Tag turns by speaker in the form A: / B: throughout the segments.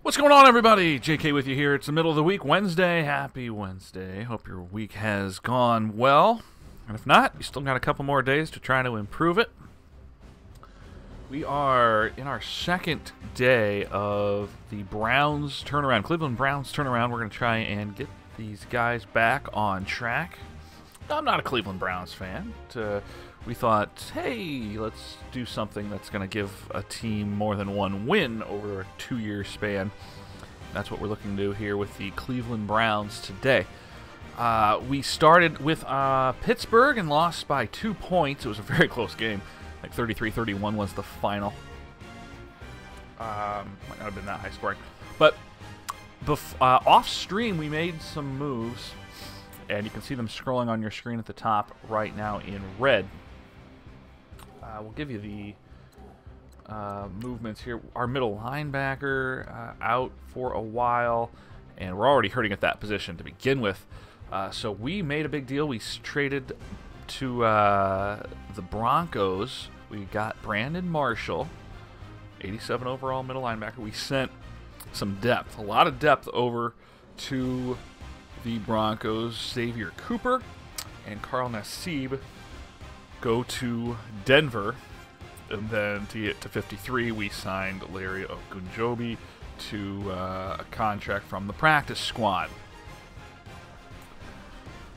A: What's going on, everybody? JK with you here. It's the middle of the week, Wednesday. Happy Wednesday. Hope your week has gone well. And if not, you still got a couple more days to try to improve it. We are in our second day of the Browns turnaround, Cleveland Browns turnaround. We're going to try and get these guys back on track. I'm not a Cleveland Browns fan. We thought, hey, let's do something that's going to give a team more than one win over a 2-year span. That's what we're looking to do here with the Cleveland Browns today. We started with Pittsburgh and lost by 2 points. It was a very close game. Like 33-31 was the final. Might not have been that high scoring. But off stream, we made some moves. And you can see them scrolling on your screen at the top right now in red. We'll give you the movements here. Our middle linebacker out for a while, and we're already hurting at that position to begin with. So we made a big deal. We traded to the Broncos. We got Brandon Marshall, 87 overall middle linebacker. We sent some depth, a lot of depth over to the Broncos. Xavier Cooper and Carl Nassib go to Denver, and then to get to 53, we signed Larry Ogunjobi to a contract from the practice squad.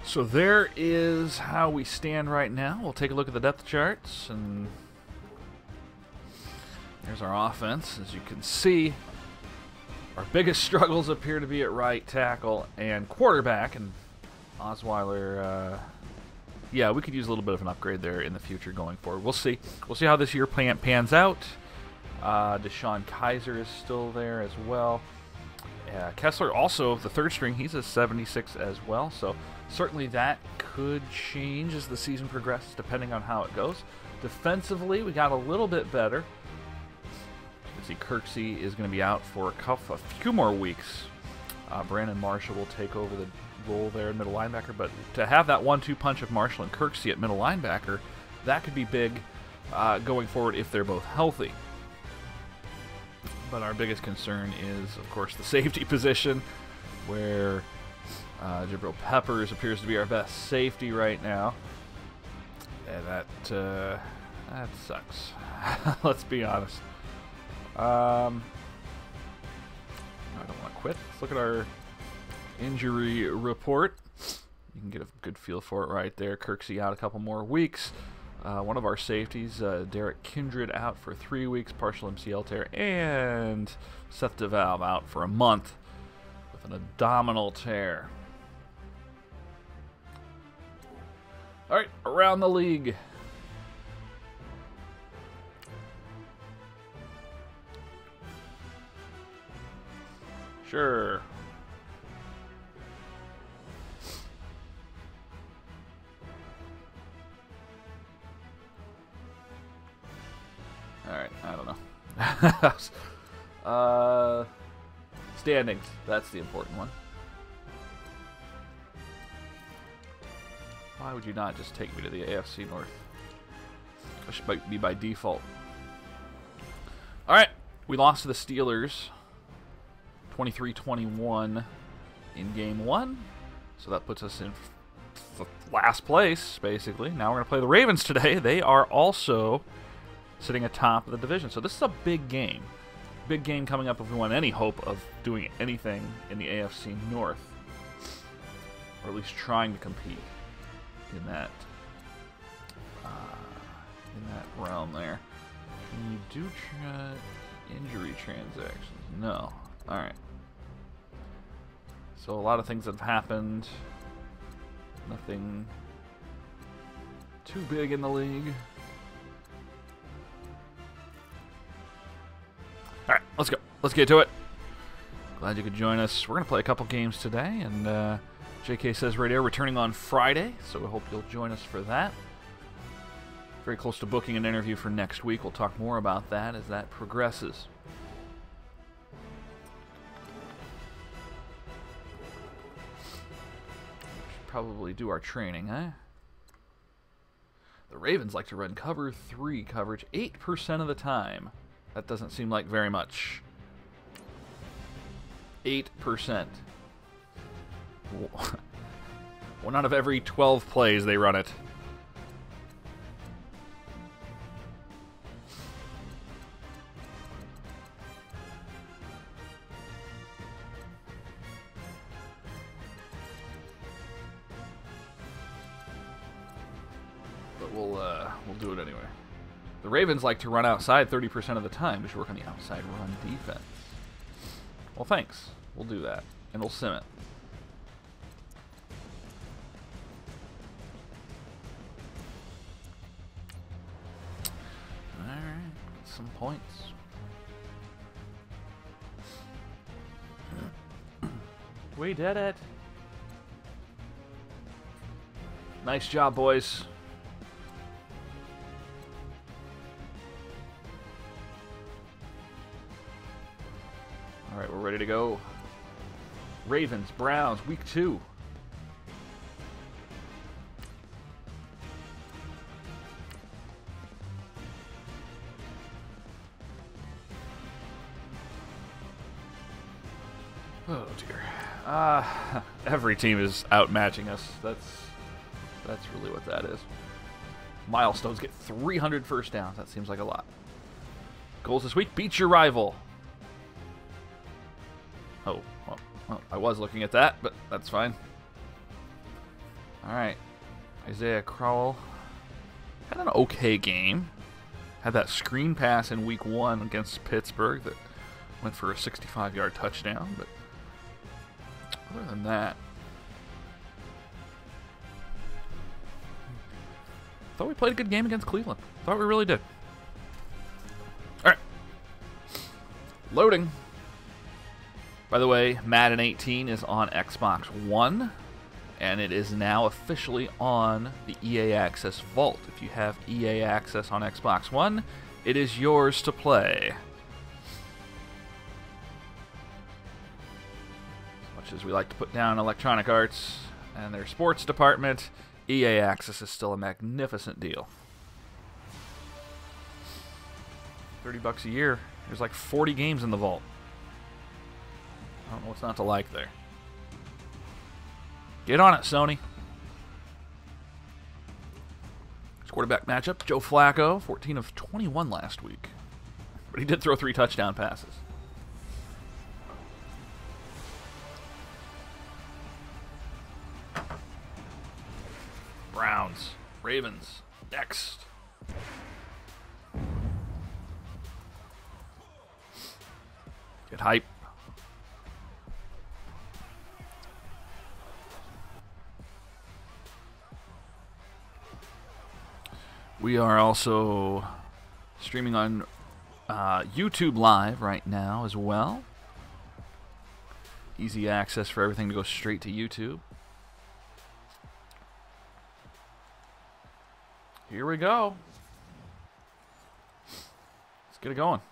A: So there is how we stand right now. We'll take a look at the depth charts, and there's our offense. As you can see, our biggest struggles appear to be at right tackle and quarterback, and Osweiler, yeah, we could use a little bit of an upgrade there in the future going forward. We'll see. We'll see how this year pans out. Deshaun Kaiser is still there as well. Kessler, also the third string, he's a 76 as well. So certainly that could change as the season progresses, depending on how it goes. Defensively, we got a little bit better. You can see Kirksey is going to be out for a few more weeks. Brandon Marshall will take over the role there in middle linebacker, but to have that 1-2 punch of Marshall and Kirksey at middle linebacker, that could be big going forward if they're both healthy. But our biggest concern is, of course, the safety position, where Jabril Peppers appears to be our best safety right now, and that sucks. Let's be honest. I don't want to quit. Let's look at our injury report. You can get a good feel for it right there. Kirksey out a couple more weeks. One of our safeties, Derek Kindred, out for 3 weeks, partial MCL tear, and Seth DeValve out for a month with an abdominal tear. All right, around the league. Sure. Alright, I don't know. Standings, that's the important one. Why would you not just take me to the AFC North? Which might be by default. Alright, we lost to the Steelers 23-21 in game 1. So that puts us in last place, basically. Now we're going to play the Ravens today. They are also sitting atop of the division. So this is a big game. Big game coming up if we want any hope of doing anything in the AFC North. Or at least trying to compete in that realm there. Can you do injury transactions? No. Alright. So a lot of things have happened. Nothing too big in the league. Alright, let's go. Let's get to it. Glad you could join us. We're going to play a couple games today, and JK Says Radio returning on Friday, so we hope you'll join us for that. Very close to booking an interview for next week. We'll talk more about that as that progresses. Should probably do our training, eh? The Ravens like to run cover 3 coverage 8% of the time. That doesn't seem like very much. 8%. 1 out of every 12 plays they run it. But we'll do it anyway. The Ravens like to run outside 30% of the time. We should work on the outside run defense. Well, thanks. We'll do that. And we'll sim it. Alright. Some points. We did it. Nice job, boys. All right, we're ready to go. Ravens, Browns, week 2. Oh dear. Every team is outmatching us. That's really what that is. Milestones get 300 first downs. That seems like a lot. Goals this week: beat your rival. Oh, well, I was looking at that, but that's fine. All right, Isaiah Crowell had an okay game. Had that screen pass in week 1 against Pittsburgh that went for a 65-yard touchdown, but other than that, thought we played a good game against Cleveland. Thought we really did. All right, loading. By the way, Madden 18 is on Xbox One, and it is now officially on the EA Access Vault. If you have EA Access on Xbox One, it is yours to play. As much as we like to put down Electronic Arts and their sports department, EA Access is still a magnificent deal. $30 a year. There's like 40 games in the vault. I don't know what's not to like there. Get on it, Sony. Quarterback matchup, Joe Flacco, 14 of 21 last week. But he did throw 3 touchdown passes. Browns, Ravens, next. Get hype. We are also streaming on YouTube Live right now as well. Easy access for everything to go straight to YouTube. Here we go. Let's get it going.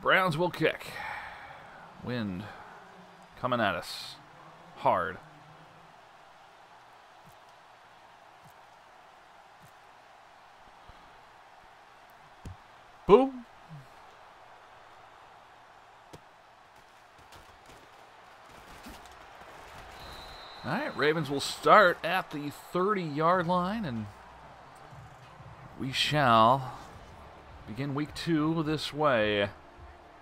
A: Browns will kick. Wind coming at us hard. Boom. All right, Ravens will start at the 30-yard line, and we shall begin week 2 this way.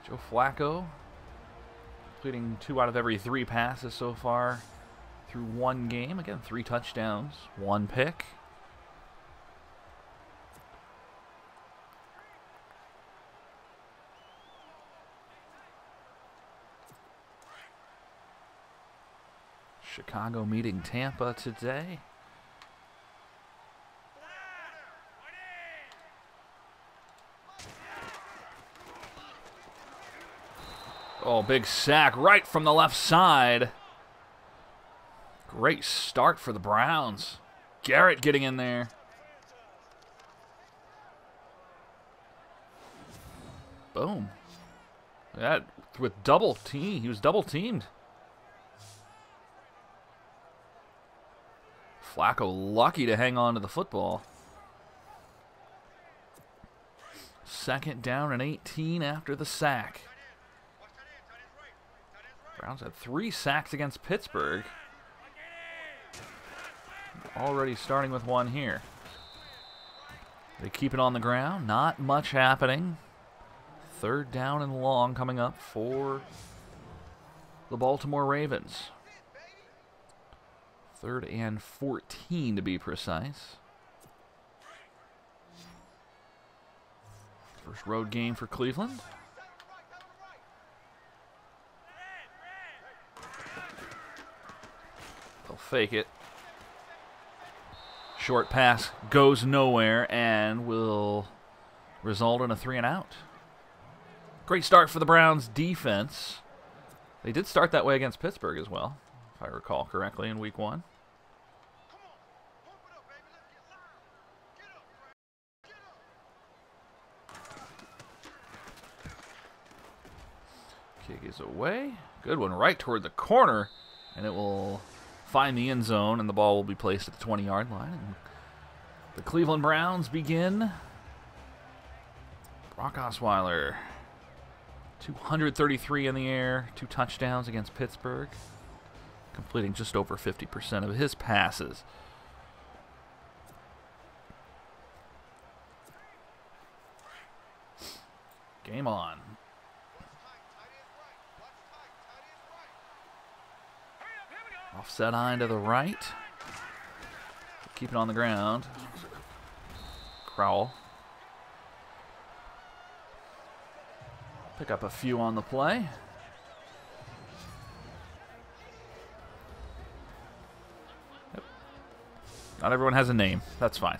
A: Joe Flacco completing 2 out of every 3 passes so far through 1 game. Again, 3 touchdowns, 1 pick. Chicago meeting Tampa today. Oh, big sack right from the left side. Great start for the Browns. Garrett getting in there. Boom. That with double team. He was double teamed. Flacco lucky to hang on to the football. 2nd down and 18 after the sack. Browns had 3 sacks against Pittsburgh. Already starting with 1 here. They keep it on the ground. Not much happening. 3rd down and long coming up for the Baltimore Ravens. 3rd and 14 to be precise. First road game for Cleveland. They'll fake it. Short pass goes nowhere and will result in a 3 and out. Great start for the Browns defense. They did start that way against Pittsburgh as well, if I recall correctly, in week 1. Kick is away. Good one right toward the corner, and it will find the end zone, and the ball will be placed at the 20-yard line. And the Cleveland Browns begin. Brock Osweiler, 233 in the air, 2 touchdowns against Pittsburgh, completing just over 50% of his passes. Game on. Offset eye to the right. Keep it on the ground. Crowell. Pick up a few on the play. Yep. Not everyone has a name. That's fine.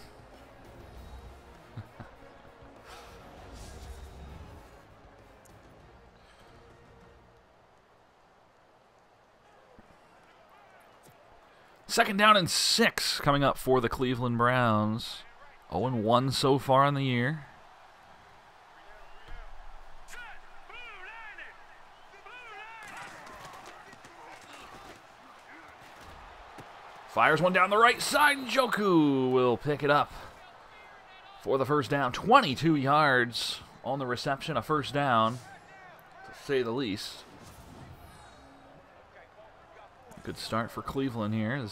A: Second down and 6 coming up for the Cleveland Browns. 0-1 so far in the year. Fires one down the right side. Njoku will pick it up for the first down. 22 yards on the reception. A first down, to say the least. Good start for Cleveland here.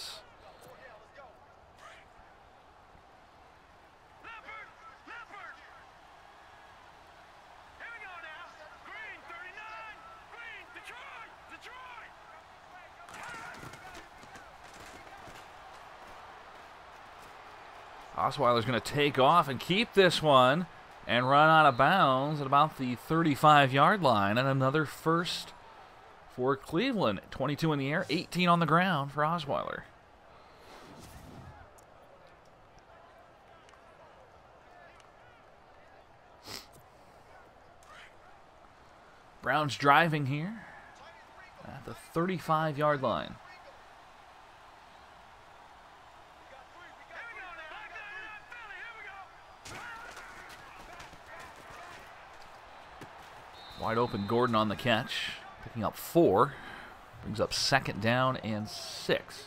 A: Osweiler's going to take off and keep this one and run out of bounds at about the 35-yard line, and another first for Cleveland. 22 in the air, 18 on the ground for Osweiler. Browns driving here at the 35-yard line. Wide open Gordon on the catch, picking up 4. Brings up second down and 6.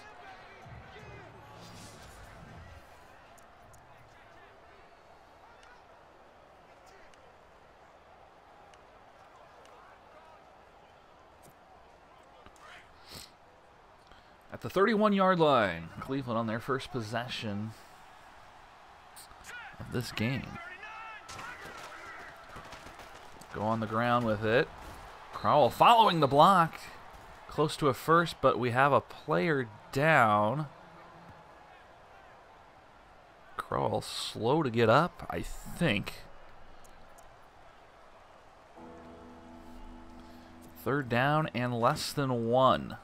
A: At the 31-yard line, Cleveland on their first possession of this game. Go on the ground with it. Crowell following the block. Close to a first, but we have a player down. Crowell slow to get up, I think. Third down and less than 1.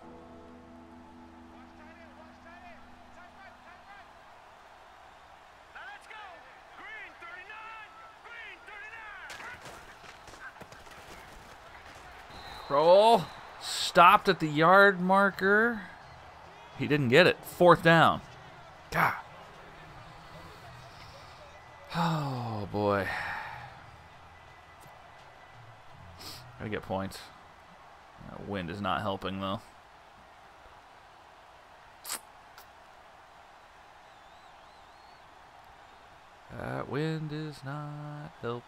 A: Crowell stopped at the yard marker. He didn't get it. Fourth down. God. Oh, boy. Gotta get points. That wind is not helping, though. That wind is not helping.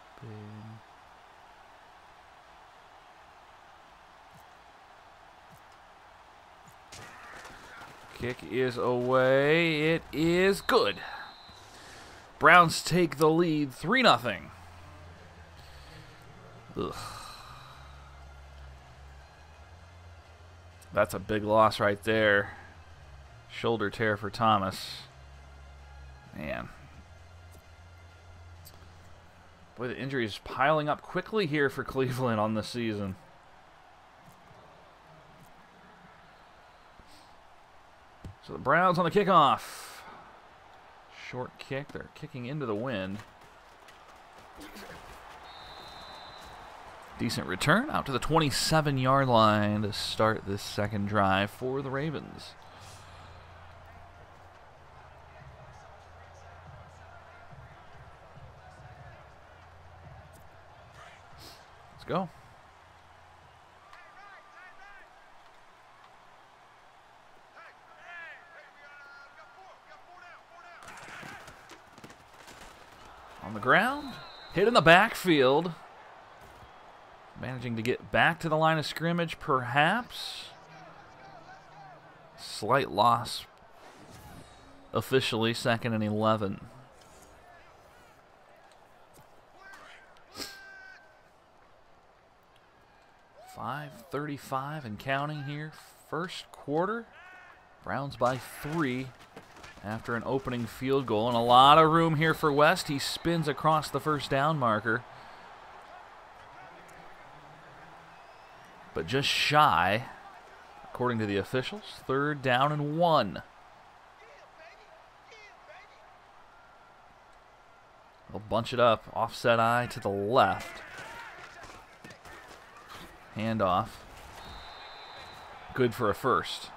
A: Kick is away. It is good. Browns take the lead 3-0. Ugh. That's a big loss right there. Shoulder tear for Thomas. Man. Boy, the injury is piling up quickly here for Cleveland on this season. So the Browns on the kickoff. Short kick. They're kicking into the wind. Decent return out to the 27-yard line to start this second drive for the Ravens. Let's go. On the ground, hit in the backfield. Managing to get back to the line of scrimmage, perhaps. Slight loss. Officially, 2nd and 11. .535 and counting here. First quarter. Browns by 3 after an opening field goal. And a lot of room here for West. He spins across the first down marker. But just shy, according to the officials. 3rd down and 1. They'll bunch it up. Offset eye to the left. Handoff. Good for a first.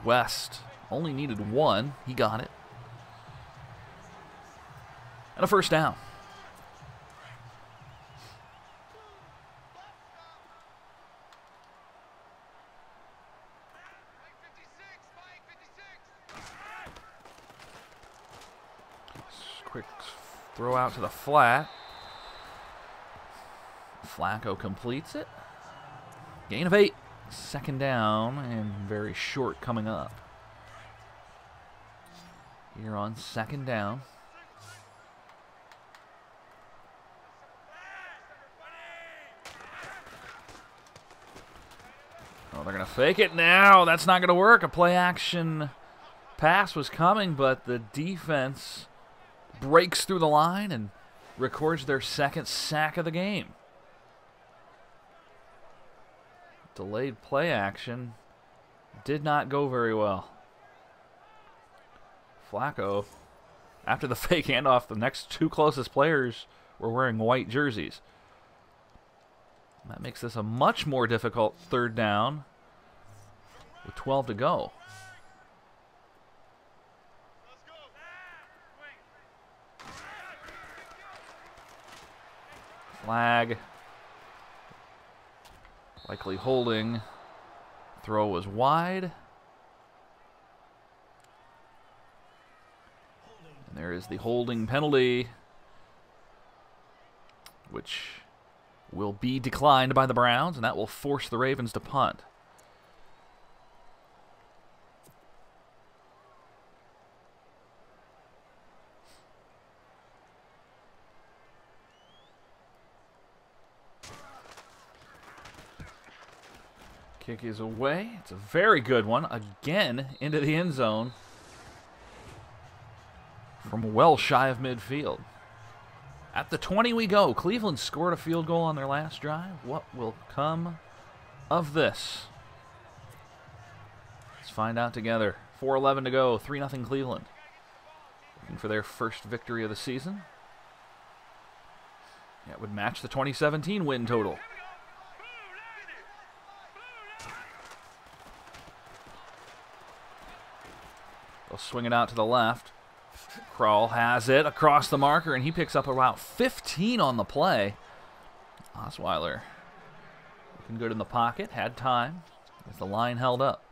A: West only needed 1. He got it. And a first down. Quick throw out to the flat. Flacco completes it. Gain of 8. 2nd down and very short coming up. Here on 2nd down. Oh, they're going to fake it now. That's not going to work. A play action pass was coming, but the defense breaks through the line and records their 2nd sack of the game. Delayed play action did not go very well. Flacco, after the fake handoff, the next 2 closest players were wearing white jerseys. That makes this a much more difficult 3rd down with 12 to go. Flag. Likely holding. Throw was wide. And there is the holding penalty, which will be declined by the Browns, and that will force the Ravens to punt. Kick is away. It's a very good one. Again, into the end zone from well shy of midfield. At the 20 we go. Cleveland scored a field goal on their last drive. What will come of this? Let's find out together. 4:11 to go. 3-0 Cleveland. Looking for their first victory of the season. That would match the 2017 win total. They'll swing it out to the left. Kroll has it across the marker, and he picks up about 15 on the play. Osweiler looking good in the pocket. Had time with the line held up.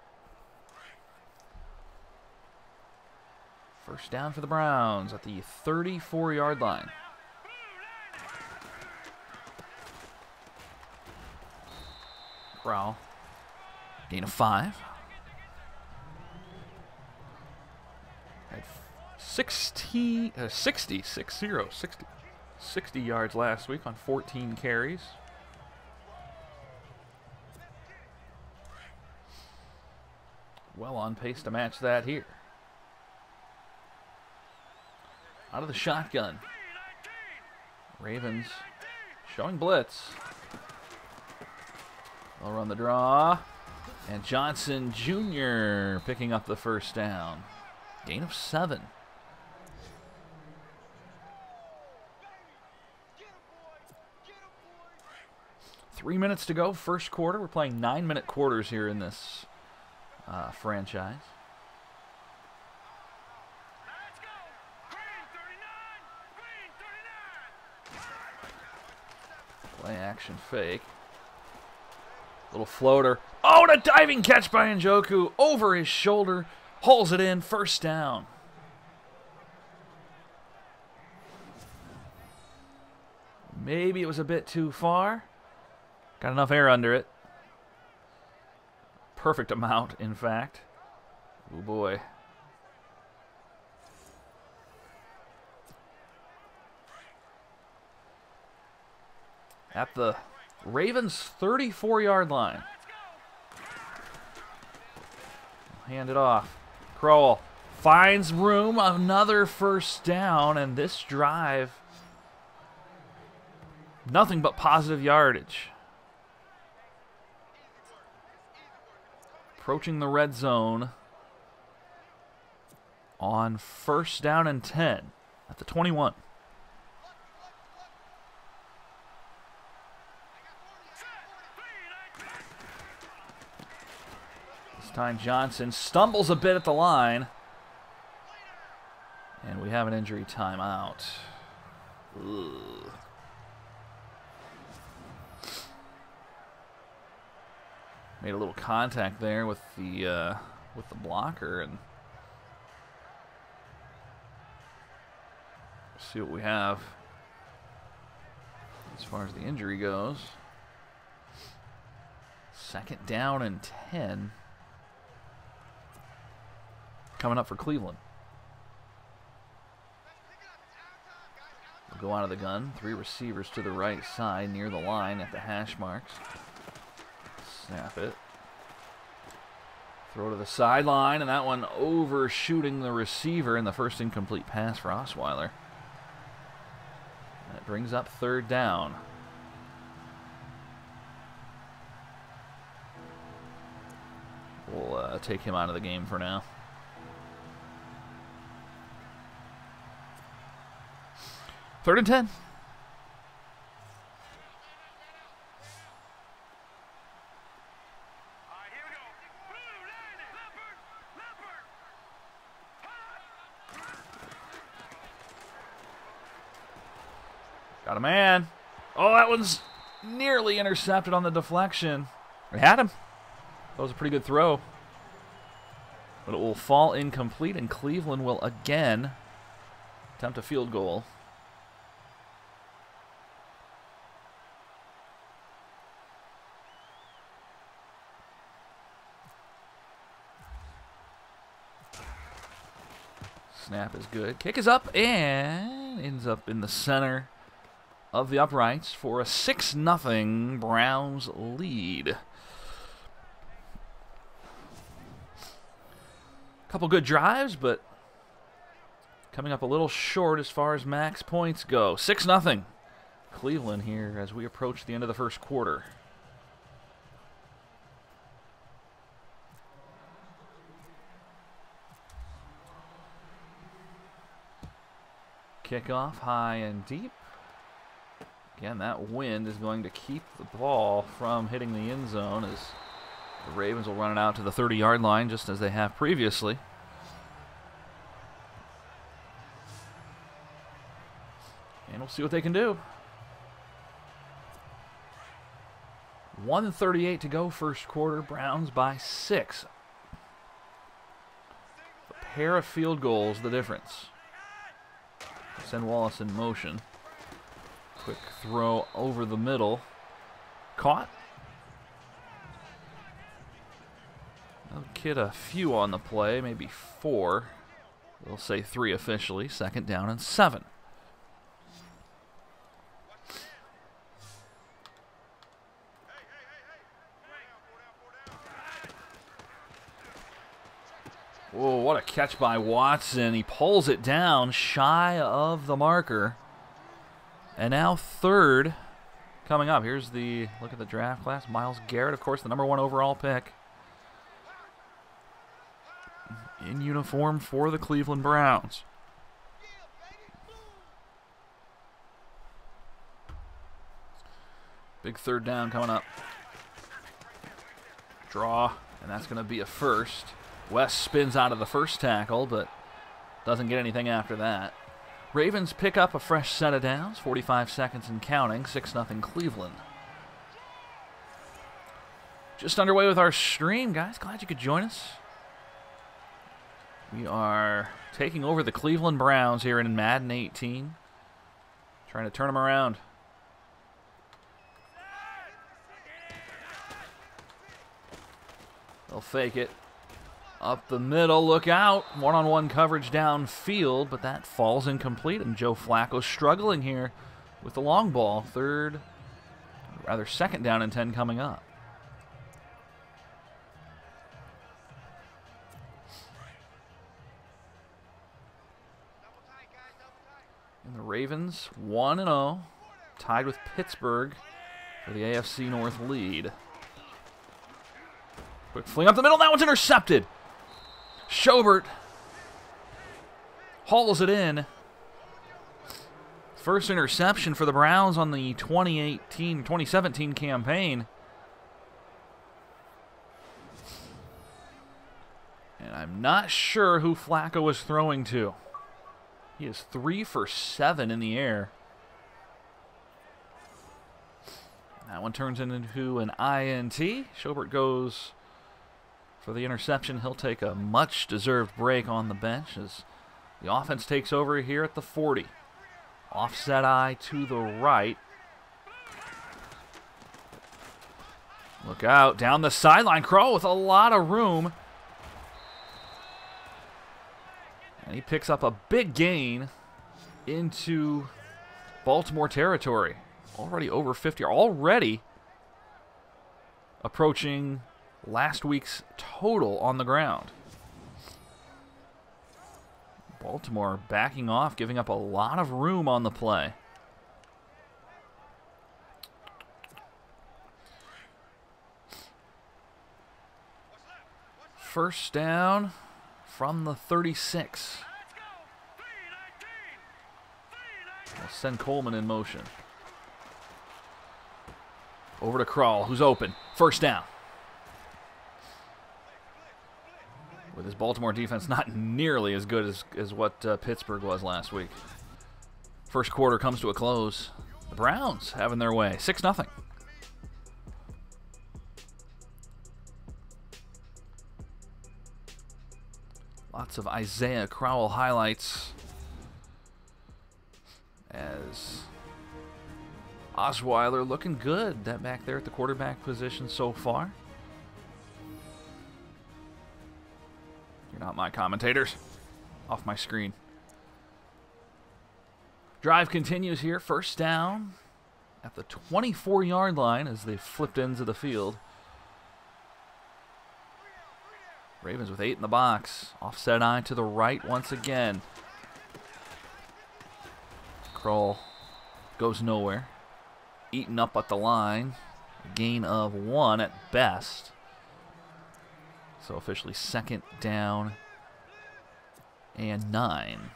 A: First down for the Browns at the 34-yard line. Corral. Gain of 5. Had 60 yards last week on 14 carries. Well on pace to match that here. Out of the shotgun. Ravens showing blitz. They'll run the draw. And Johnson Jr. picking up the first down. Gain of 7. Three minutes to go, first quarter. We're playing 9-minute quarters here in this franchise. Play action fake. Little floater. Oh, and a diving catch by Njoku over his shoulder. Hauls it in. First down. Maybe it was a bit too far. Got enough air under it. Perfect amount, in fact. Oh, boy. At the Ravens' 34-yard line. Hand it off. Crowell finds room. Another first down, and this drive, nothing but positive yardage. Approaching the red zone on first down and 10 at the 21. This time Johnson stumbles a bit at the line. And we have an injury timeout. Ugh. Made a little contact there with the blocker, and see what we have as far as the injury goes. Second down and 10 coming up for Cleveland. We'll go out of the gun. 3 receivers to the right side near the line at the hash marks. Snap it. Throw to the sideline, and that one overshooting the receiver, and the first incomplete pass for Osweiler. That brings up third down. We'll take him out of the game for now. Third and 10. Got a man. Oh, that one's nearly intercepted on the deflection. We had him. That was a pretty good throw. But it will fall incomplete, and Cleveland will again attempt a field goal. Snap is good. Kick is up and ends up in the center of the uprights for a 6-0 Browns lead. Couple good drives, but coming up a little short as far as max points go. 6-0 Cleveland here as we approach the end of the first quarter. Kickoff high and deep. Again, that wind is going to keep the ball from hitting the end zone as the Ravens will run it out to the 30-yard line just as they have previously. And we'll see what they can do. 1:38 to go first quarter. Browns by 6. The pair of field goals the difference. Send Wallace in motion. Quick throw over the middle. Caught. They'll kid a few on the play, maybe 4. We'll say 3 officially. 2nd down and 7. Whoa, what a catch by Watson. He pulls it down shy of the marker. And now 3rd coming up. Here's the look at the draft class. Myles Garrett, of course, the #1 overall pick. In uniform for the Cleveland Browns. Big 3rd down coming up. Draw, and that's going to be a first. West spins out of the first tackle, but doesn't get anything after that. Ravens pick up a fresh set of downs, 45 seconds and counting, 6-0 Cleveland. Just underway with our stream, guys. Glad you could join us. We are taking over the Cleveland Browns here in Madden 18. Trying to turn them around. They'll fake it. Up the middle, look out. One-on-one coverage downfield, but that falls incomplete, and Joe Flacco struggling here with the long ball. 2nd down and 10 coming up. And the Ravens 1-0, tied with Pittsburgh for the AFC North lead. Quick fling up the middle, that one's intercepted. Schobert hauls it in. First interception for the Browns on the 2017 campaign. And I'm not sure who Flacco was throwing to. He is 3 for 7 in the air. That one turns into an INT. Schobert goes for the interception. He'll take a much-deserved break on the bench as the offense takes over here at the 40. Offset eye to the right. Look out, down the sideline. Crow with a lot of room. And he picks up a big gain into Baltimore territory. Already over 50, already approaching last week's total on the ground. Baltimore backing off, giving up a lot of room on the play. First down from the 36. We'll send Coleman in motion. Over to Kroll, who's open. First down. With his Baltimore defense not nearly as good as what Pittsburgh was last week. First quarter comes to a close. The Browns having their way. 6-0. Lots of Isaiah Crowell highlights as Osweiler looking good. That back there at the quarterback position so far. You're not my commentators. Off my screen. Drive continues here. First down at the 24-yard line as they flipped ends of the field. Ravens with 8 in the box. Offset eye to the right once again. Kroll goes nowhere. Eaten up at the line. A gain of 1 at best. So officially 2nd down and 9.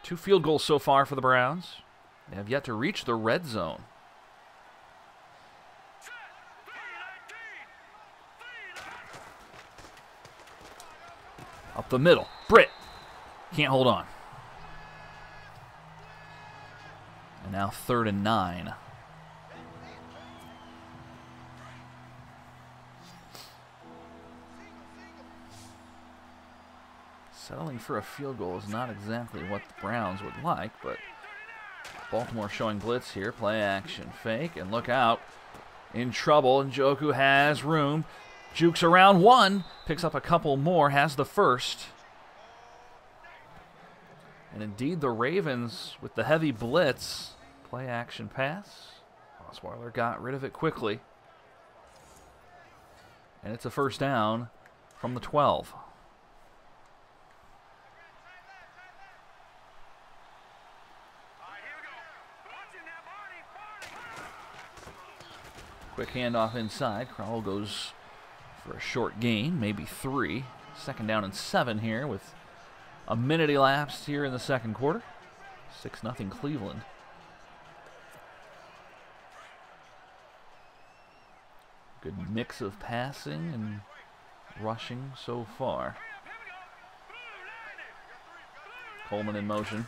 A: 2 field goals so far for the Browns. They have yet to reach the red zone. Up the middle. Britt can't hold on. And now 3rd and 9. Settling for a field goal is not exactly what the Browns would like, but Baltimore showing blitz here. Play action, fake, and look out. In trouble, Njoku has room. Jukes around one, picks up a couple more, has the first. And indeed, the Ravens, with the heavy blitz, play action pass. Osweiler got rid of it quickly. And it's a first down from the 12. Quick handoff inside. Crowell goes for a short gain, maybe 3. Second down and 7 here with a minute elapsed here in the second quarter. 6-0 Cleveland. Good mix of passing and rushing so far. Coleman in motion.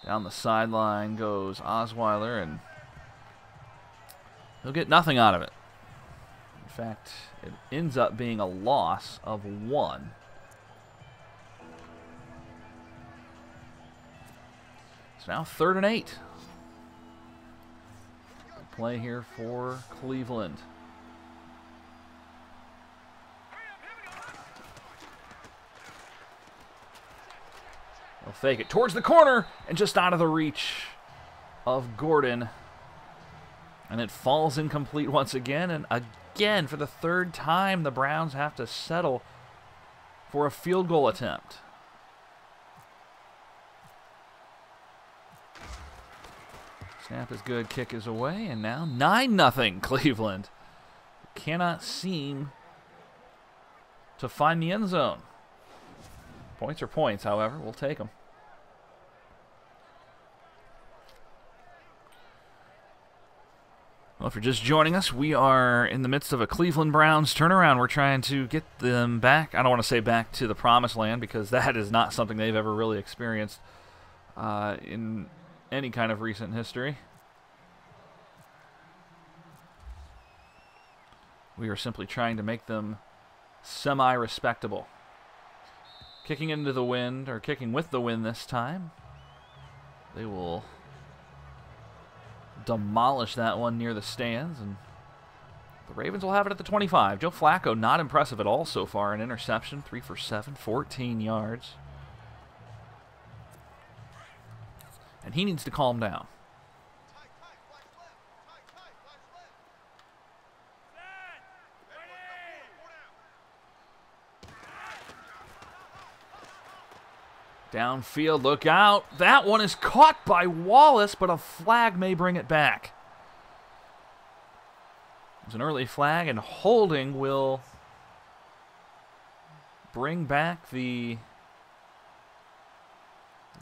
A: Down the sideline goes Osweiler, and he'll get nothing out of it. In fact, it ends up being a loss of 1. It's now 3rd and 8. Good play here for Cleveland. They'll fake it towards the corner and just out of the reach of Gordon. And it falls incomplete once again. And again, for the 3rd time, the Browns have to settle for a field goal attempt. Snap is good, kick is away, and now 9-0 Cleveland. Cannot seem to find the end zone. Points are points, however. We'll take them. Well, if you're just joining us, we are in the midst of a Cleveland Browns turnaround. We're trying to get them back. I don't want to say back to the promised land, because that is not something they've ever really experienced in any kind of recent history. We are simply trying to make them semi-respectable. Kicking into the wind, or kicking with the wind this time. They will demolish that one near the stands, and the Ravens will have it at the 25. Joe Flacco, not impressive at all so far. An interception, 3 for 7, 14 yards. And he needs to calm down. Downfield, look out. That one is caught by Wallace, but a flag may bring it back. It's an early flag, and holding will bring back the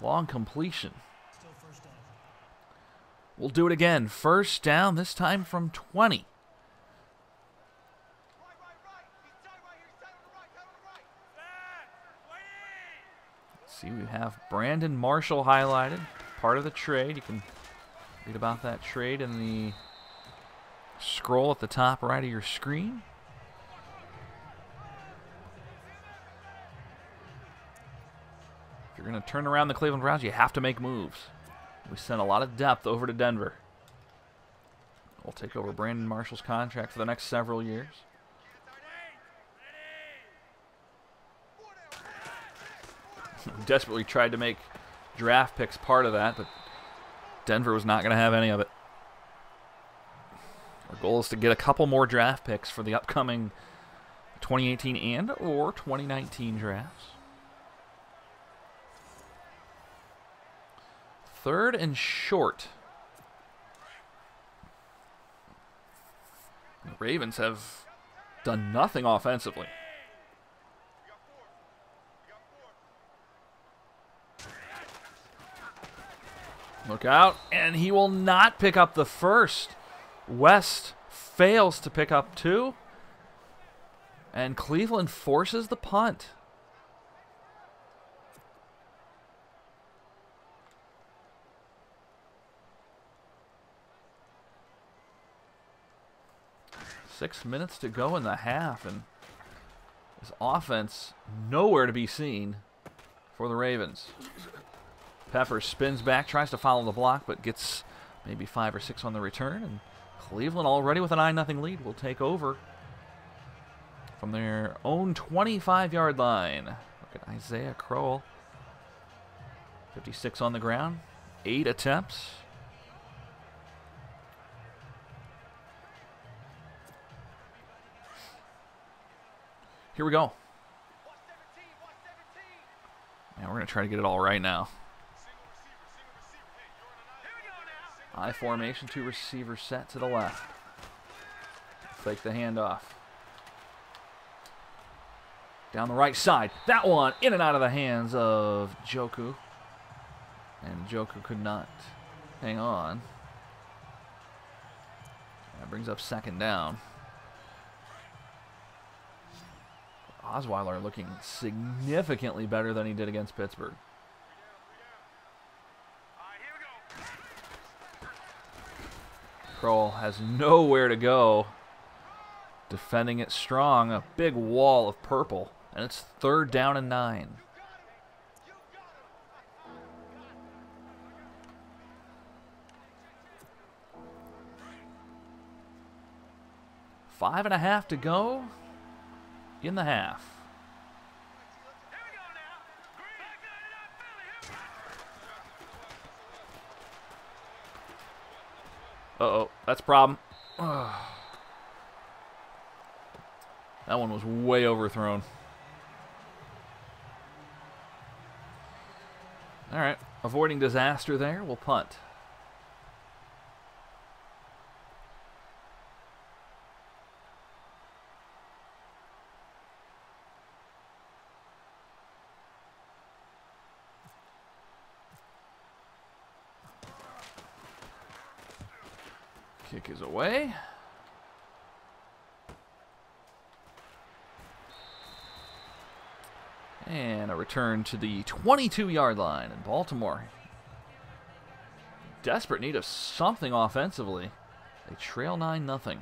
A: long completion. We'll do it again. First down, this time from 20. See, we have Brandon Marshall highlighted, part of the trade. You can read about that trade in the scroll at the top right of your screen. If you're going to turn around the Cleveland Browns, you have to make moves. We sent a lot of depth over to Denver. We'll take over Brandon Marshall's contract for the next several years. Desperately tried to make draft picks part of that, but Denver was not going to have any of it. Our goal is to get a couple more draft picks for the upcoming 2018 and or 2019 drafts. 3rd and short. The Ravens have done nothing offensively. Look out, and he will not pick up the first. West fails to pick up 2, and Cleveland forces the punt. 6 minutes to go in the half, and this offense nowhere to be seen for the Ravens. Peppers spins back, tries to follow the block, but gets maybe 5 or 6 on the return, and Cleveland already with a 9-0 lead will take over from their own 25-yard line. Look at Isaiah Crowell. 56 on the ground, 8 attempts. Here we go. And we're going to try to get it all right now. I formation, 2 receivers set to the left. Fake the handoff. Down the right side. That one in and out of the hands of Joku. And Joku could not hang on. That brings up 2nd down. Osweiler looking significantly better than he did against Pittsburgh. Crowell has nowhere to go. Defending it strong. A big wall of purple. And it's 3rd down and 9. Five and a half to go in the half. Uh-oh, that's a problem. That one was way overthrown. All right, avoiding disaster there. We'll punt. Kick is away. And a return to the 22-yard line in Baltimore. Desperate need of something offensively. They trail 9-0.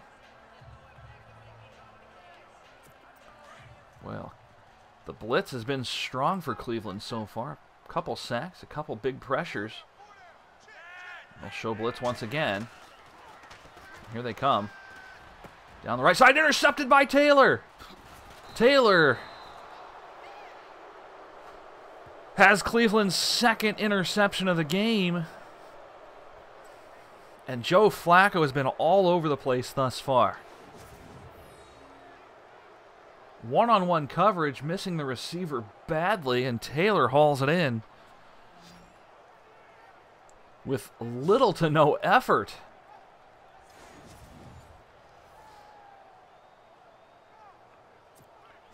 A: Well, the blitz has been strong for Cleveland so far. A couple sacks, a couple big pressures. They'll show blitz once again. Here they come. Down the right side, intercepted by Taylor. Taylor has Cleveland's 2nd interception of the game. And Joe Flacco has been all over the place thus far. One-on-one coverage, missing the receiver badly, and Taylor hauls it in with little to no effort.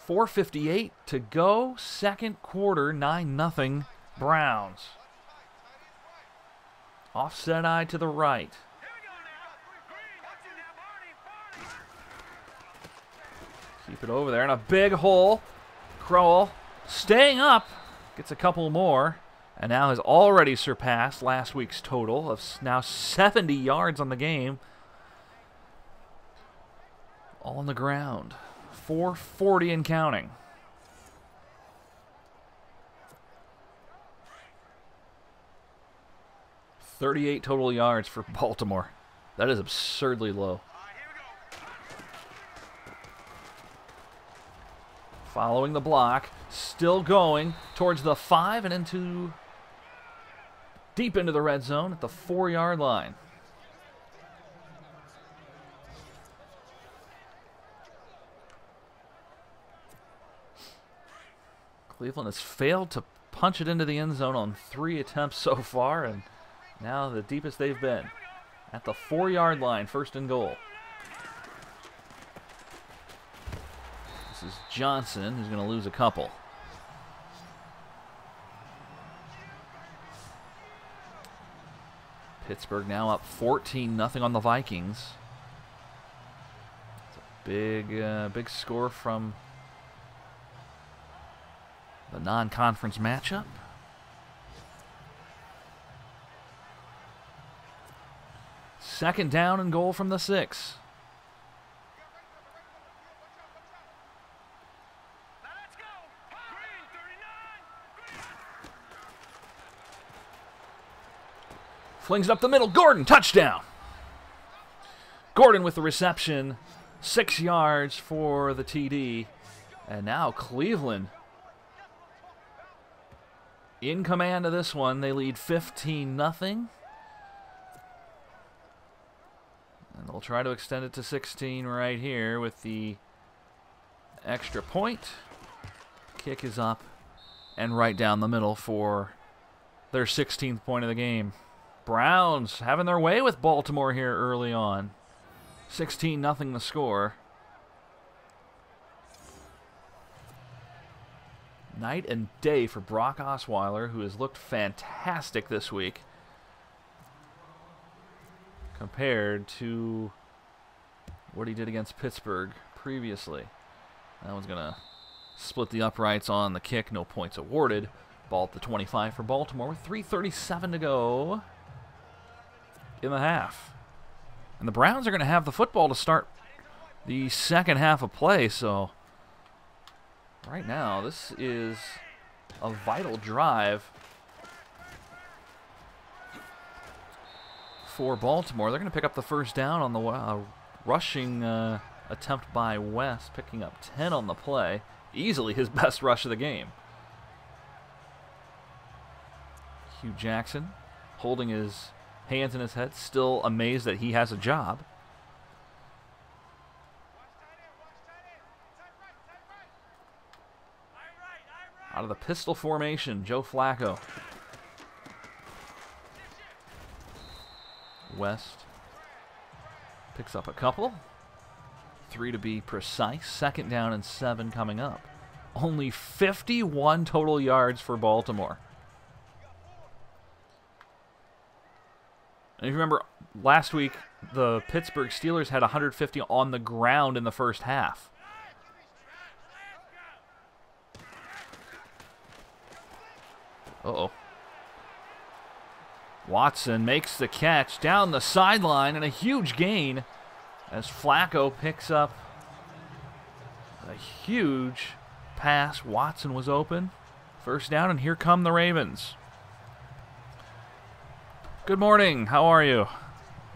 A: .458 to go, 2nd quarter, 9-0 Browns. Offset eye to the right. Keep it over there in a big hole. Crowell staying up, gets a couple more, and now has already surpassed last week's total of now 70 yards on the game. All on the ground. 440 and counting. .38 total yards for Baltimore. That is absurdly low. Following the block, still going towards the 5 and into deep into the red zone at the 4-yard line. Cleveland has failed to punch it into the end zone on 3 attempts so far, and now the deepest they've been. At the 4-yard line, 1st and goal. This is Johnson, who's going to lose a couple. Pittsburgh now up 14-0 on the Vikings. It's a big score from the non-conference matchup. Second down and goal from the 6. Flings it up the middle. Gordon, touchdown. Gordon with the reception. 6 yards for the TD. And now Cleveland in command of this one. They lead 15-0. And they'll try to extend it to 16 right here with the extra point. Kick is up and right down the middle for their 16th point of the game. Browns having their way with Baltimore here early on. 16-0 the score. Night and day for Brock Osweiler, who has looked fantastic this week compared to what he did against Pittsburgh previously. That one's going to split the uprights on the kick. No points awarded. Ball at the 25 for Baltimore with 3:37 to go in the half. And the Browns are going to have the football to start the second half of play, so right now this is a vital drive for Baltimore. They're going to pick up the first down on the rushing attempt by West, picking up 10 on the play. Easily his best rush of the game. Hugh Jackson holding his hands in his head, still amazed that he has a job. Out of the pistol formation, Joe Flacco. West picks up a couple. 3 to be precise. 2nd down and 7 coming up. Only 51 total yards for Baltimore. And if you remember, last week, the Pittsburgh Steelers had 150 on the ground in the first half. Uh-oh. Watson makes the catch down the sideline, and a huge gain as Flacco picks up a huge pass. Watson was open. First down, and here come the Ravens. Good morning. How are you?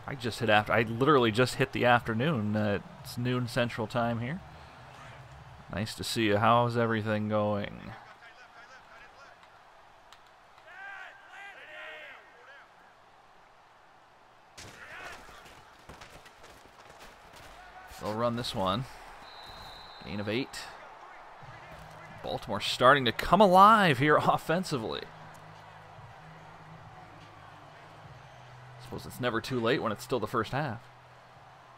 A: I literally just hit the afternoon. It's noon Central Time here. Nice to see you. How's everything going? They'll run this one. Gain of 8. Baltimore starting to come alive here offensively. Suppose it's never too late when it's still the first half.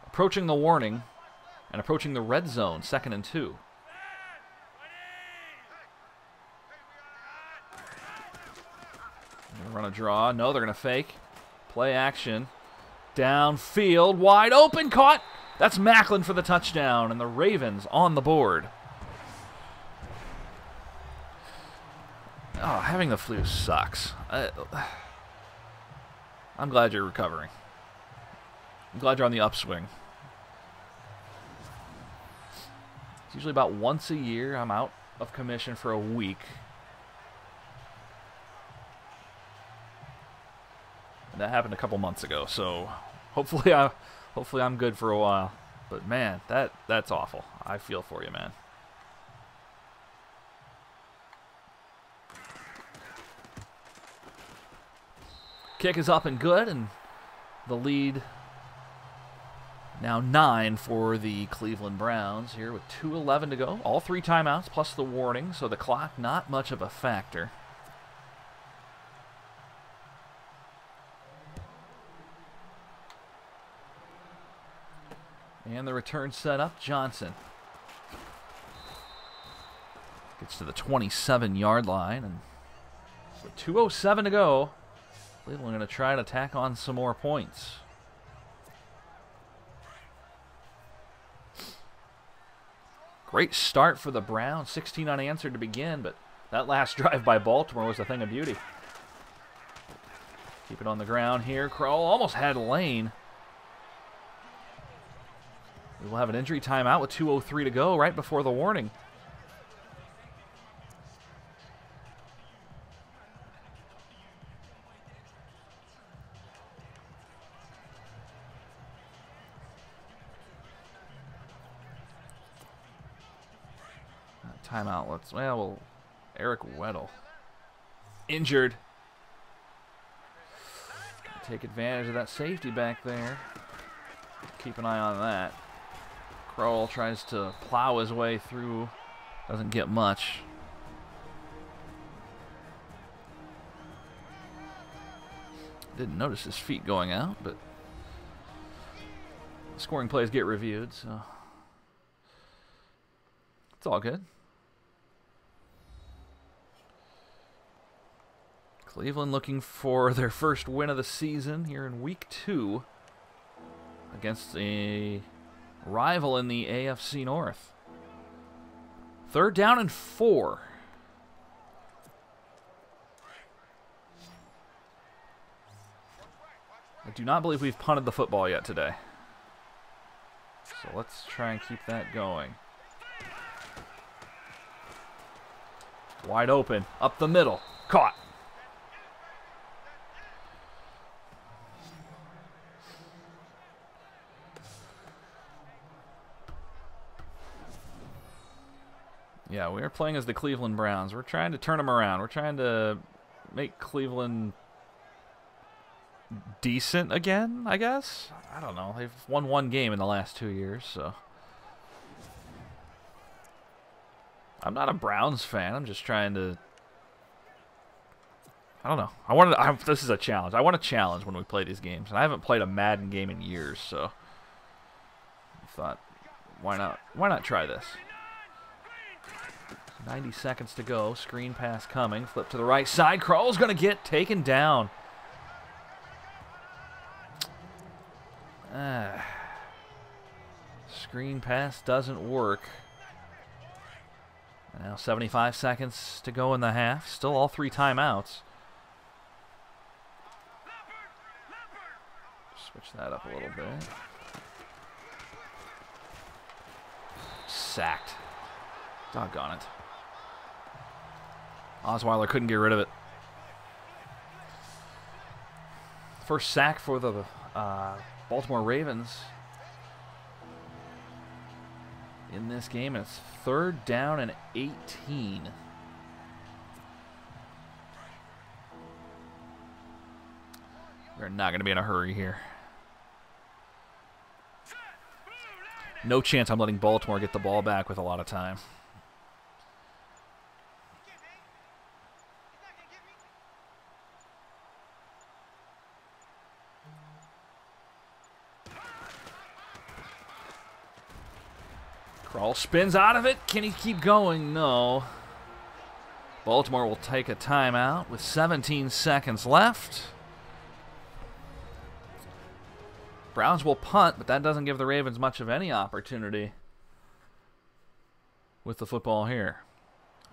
A: Approaching the warning and approaching the red zone, 2nd and 2. They're going to run a draw. No, they're going to fake. Play action. Downfield, wide open, caught. That's Macklin for the touchdown, and the Ravens on the board. Oh, having the flu sucks. I'm glad you're recovering. I'm glad you're on the upswing. It's usually about once a year I'm out of commission for a week. And that happened a couple months ago, so hopefully I'm good for a while. But man, that's awful. I feel for you, man. Kick is up and good, and the lead now 9 for the Cleveland Browns here with 2:11 to go. All 3 timeouts plus the warning, so the clock not much of a factor. And the return set up. Johnson gets to the 27-yard line, and with 2:07 to go, Cleveland going to try to tack on some more points. Great start for the Browns. 16 unanswered to begin, but that last drive by Baltimore was a thing of beauty. Keep it on the ground here. Kroll almost had Lane. We will have an injury timeout with 2:03 to go right before the warning. Timeout. Well, Eric Weddle. Injured. Take advantage of that safety back there. Keep an eye on that. Crowell tries to plow his way through. Doesn't get much. Didn't notice his feet going out, but scoring plays get reviewed, so it's all good. Cleveland looking for their first win of the season here in Week 2 against a rival in the AFC North. 3rd down and 4. I do not believe we've punted the football yet today. So let's try and keep that going. Wide open, up the middle, caught. Yeah, we are playing as the Cleveland Browns. We're trying to turn them around. We're trying to make Cleveland decent again, I guess. I don't know. They've won 1 game in the last 2 years, so. I'm not a Browns fan. I'm just trying to. I don't know. This is a challenge. I want a challenge when we play these games, and I haven't played a Madden game in years, so I thought, why not? Why not try this? 90 seconds to go. Screen pass coming. Flip to the right side. Crowell's going to get taken down. Screen pass doesn't work. Now 75 seconds to go in the half. Still all 3 timeouts. Switch that up a little bit. Sacked. Doggone it. Osweiler couldn't get rid of it. First sack for the Baltimore Ravens in this game, and it's 3rd down and 18. We're not going to be in a hurry here. No chance I'm letting Baltimore get the ball back with a lot of time. Crowell spins out of it. Can he keep going? No. Baltimore will take a timeout with 17 seconds left. Browns will punt, but that doesn't give the Ravens much of any opportunity with the football here.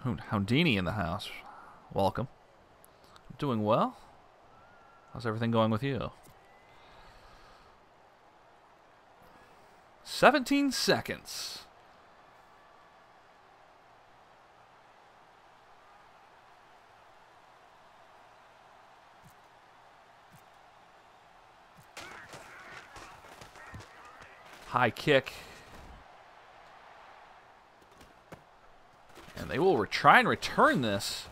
A: Houdini in the house. Welcome. Doing well. How's everything going with you? 17 seconds. High kick. And they will try and return this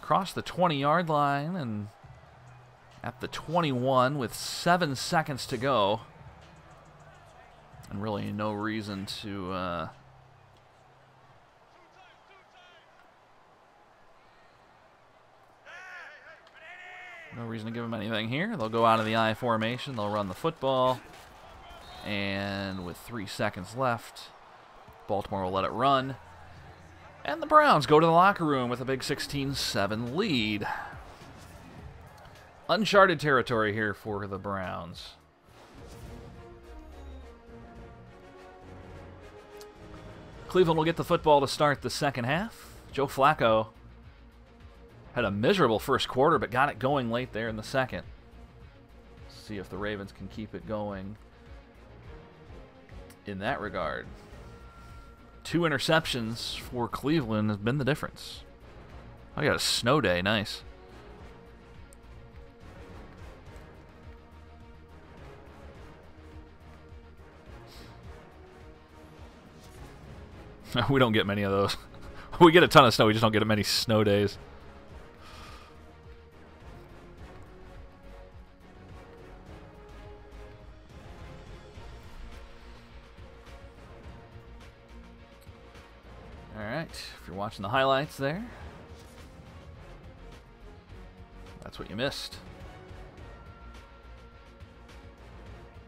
A: across the 20-yard line and at the 21 with 7 seconds to go. And really no reason to give them anything here. They'll go out of the I formation. They'll run the football. And with 3 seconds left, Baltimore will let it run. And the Browns go to the locker room with a big 16-7 lead. Uncharted territory here for the Browns. Cleveland will get the football to start the second half. Joe Flacco had a miserable first quarter, but got it going late there in the second. See if the Ravens can keep it going in that regard. 2 interceptions for Cleveland has been the difference. I got a snow day. Nice. We don't get many of those. We get a ton of snow, we just don't get many snow days. Alright, if you're watching the highlights there, that's what you missed.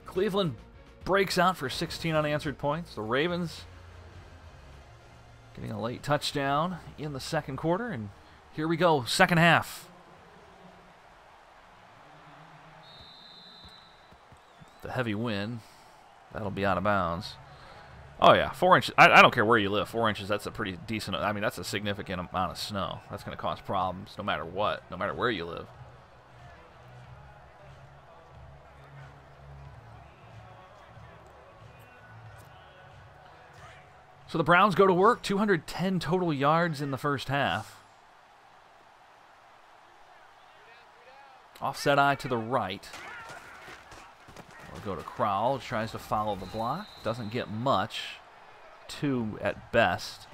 A: Cleveland breaks out for 16 unanswered points. The Ravens getting a late touchdown in the second quarter, and here we go, second half. The heavy wind, that'll be out of bounds. Oh yeah, 4 inches. I don't care where you live. 4 inches, that's a pretty decent, I mean, that's a significant amount of snow. That's going to cause problems no matter what, no matter where you live. So the Browns go to work, 210 total yards in the first half. Offset eye to the right. We'll go to Crowell, tries to follow the block. Doesn't get much. 2 at best.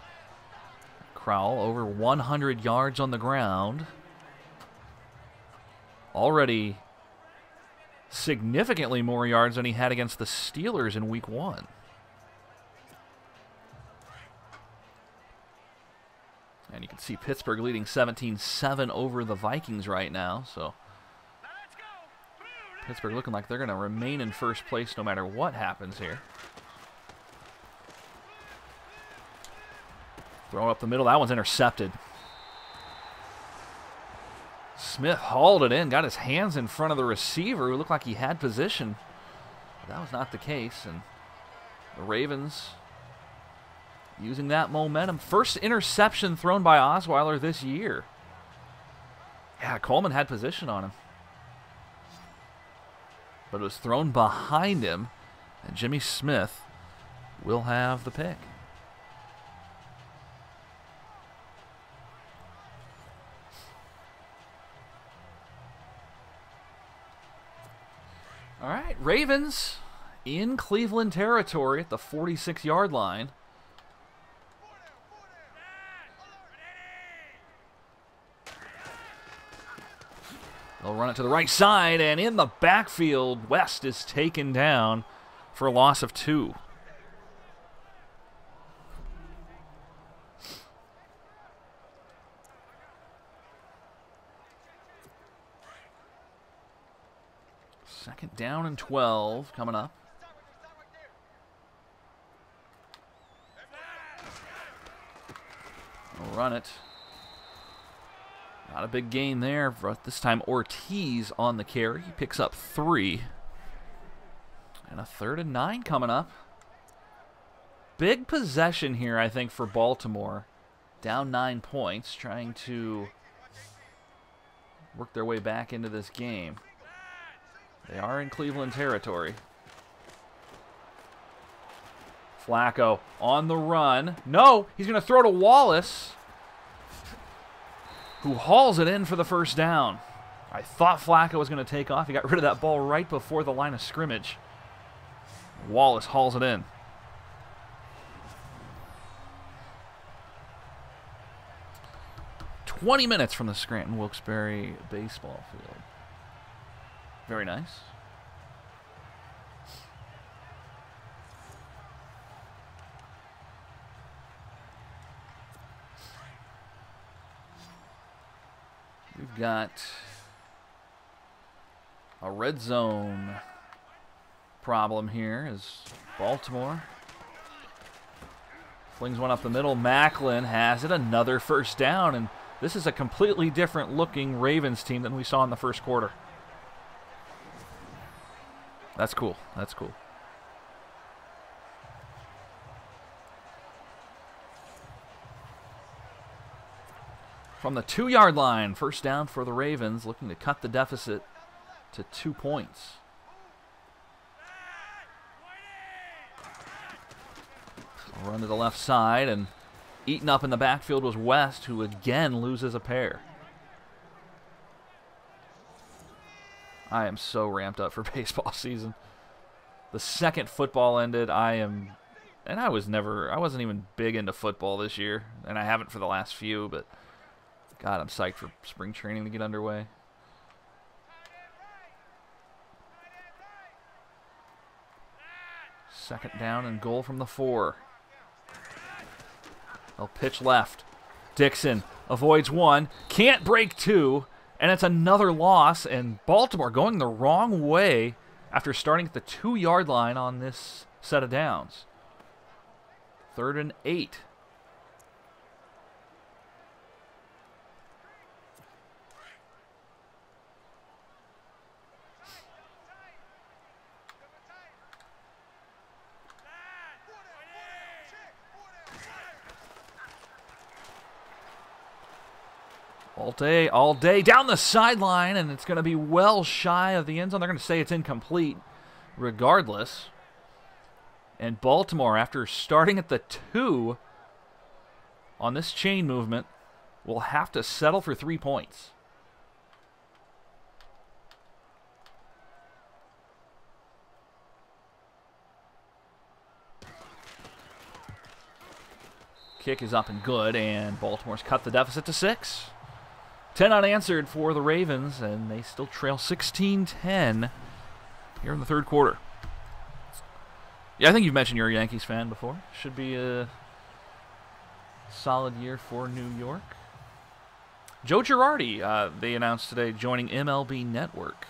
A: Crowell over 100 yards on the ground. Already significantly more yards than he had against the Steelers in Week 1. And you can see Pittsburgh leading 17-7 over the Vikings right now. So Pittsburgh looking like they're going to remain in first place no matter what happens here. Throw up the middle. That one's intercepted. Smith hauled it in, got his hands in front of the receiver who looked like he had position. But that was not the case. And the Ravens using that momentum. First interception thrown by Osweiler this year. Yeah, Coleman had position on him. But it was thrown behind him, and Jimmy Smith will have the pick. All right, Ravens in Cleveland territory at the 46-yard line. They'll run it to the right side, and in the backfield, West is taken down for a loss of 2. Second down and 12 coming up. We'll run it. Not a big gain there. This time Ortiz on the carry. He picks up 3. And a 3rd and 9 coming up. Big possession here, I think, for Baltimore. Down 9 points, trying to work their way back into this game. They are in Cleveland territory. Flacco on the run. No, he's going to throw to Wallace, who hauls it in for the first down. I thought Flacco was going to take off. He got rid of that ball right before the line of scrimmage. Wallace hauls it in. "20 minutes from the Scranton Wilkes-Barre baseball field." Very nice. We've got a red zone problem here as Baltimore flings one up the middle. Macklin has it, another first down, and this is a completely different looking Ravens team than we saw in the first quarter. That's cool. That's cool. From the 2-yard line, first down for the Ravens, looking to cut the deficit to 2 points. I'll run to the left side, and eaten up in the backfield was West, who again loses a pair. I am so ramped up for baseball season. The second football ended, I am And I wasn't even big into football this year, and I haven't for the last few, but God, I'm psyched for spring training to get underway. Second down and goal from the 4. They'll pitch left. Dixon avoids 1, can't break 2, and it's another loss, and Baltimore going the wrong way after starting at the 2-yard line on this set of downs. 3rd and 8. All day, down the sideline, and it's going to be well shy of the end zone. They're going to say it's incomplete regardless. And Baltimore, after starting at the 2 on this chain movement, will have to settle for 3 points. Kick is up and good, and Baltimore's cut the deficit to 6. 10 unanswered for the Ravens, and they still trail 16-10 here in the 3rd quarter. Yeah, I think you've mentioned you're a Yankees fan before. Should be a solid year for New York. Joe Girardi, they announced today, joining MLB Network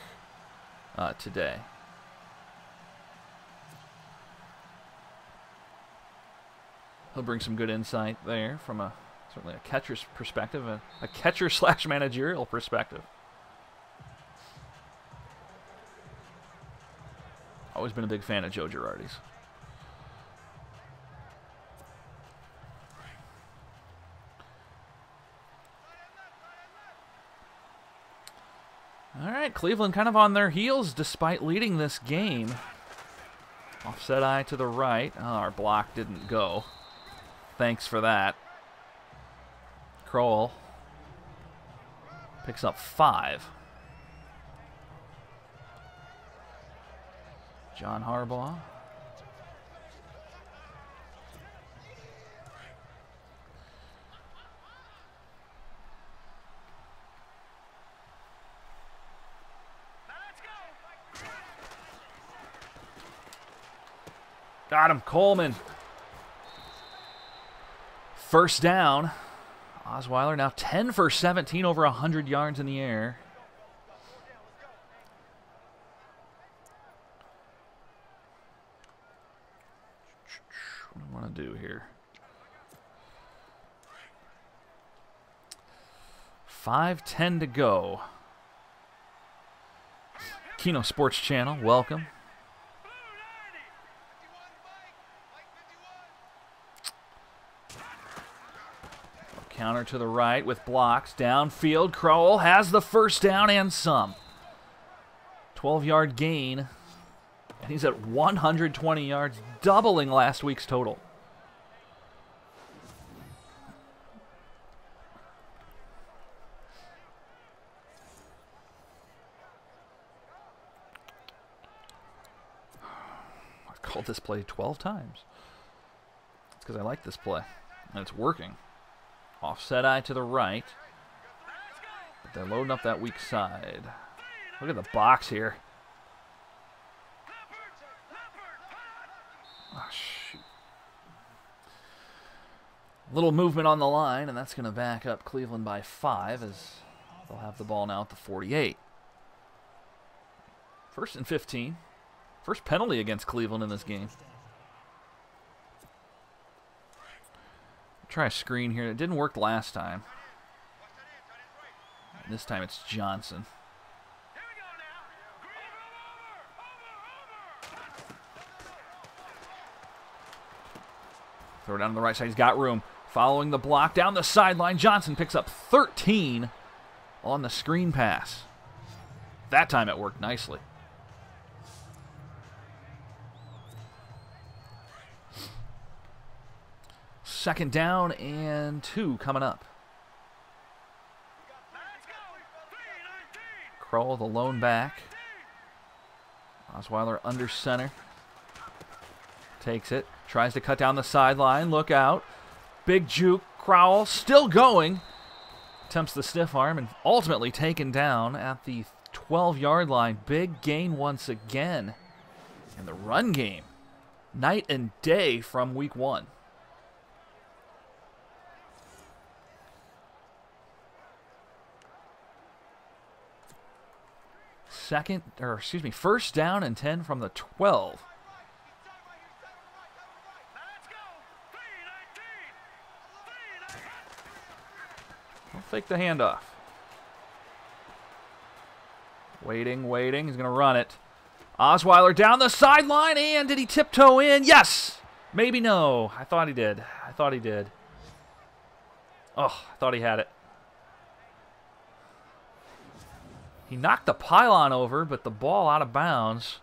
A: today. He'll bring some good insight there from certainly a catcher's perspective, a catcher/managerial perspective. Always been a big fan of Joe Girardi's. All right, Cleveland kind of on their heels despite leading this game. Offset eye to the right. Oh, our block didn't go. Thanks for that. Crowell picks up 5. John Harbaugh. Got him, Coleman. First down. Osweiler now 10 for 17, over 100 yards in the air. What do I want to do here? 5:10 to go. Keno Sports Channel, welcome. Counter to the right with blocks. Downfield, Crowell has the first down and some. 12-yard gain. And he's at 120 yards, doubling last week's total. I've called this play 12 times. It's because I like this play, and it's working. Offset eye to the right. But they're loading up that weak side. Look at the box here. Oh, shoot. Little movement on the line, and that's going to back up Cleveland by 5 as they'll have the ball now at the 48. 1st and 15. First penalty against Cleveland in this game. Try a screen here. It didn't work last time. This time it's Johnson. Throw it down to the right side. He's got room. Following the block down the sideline. Johnson picks up 13 on the screen pass. That time it worked nicely. Second down and 2 coming up. Crowell, the lone back. Osweiler under center. Takes it. Tries to cut down the sideline. Look out. Big juke. Crowell still going. Attempts the stiff arm and ultimately taken down at the 12-yard line. Big gain once again in the run game. Night and day from week 1. First down and 10 from the 12. I'll fake the handoff. Waiting. He's going to run it. Osweiler down the sideline, and did he tiptoe in? Yes! Maybe no. I thought he did. Oh, I thought he had it. He knocked the pylon over, but the ball out of bounds.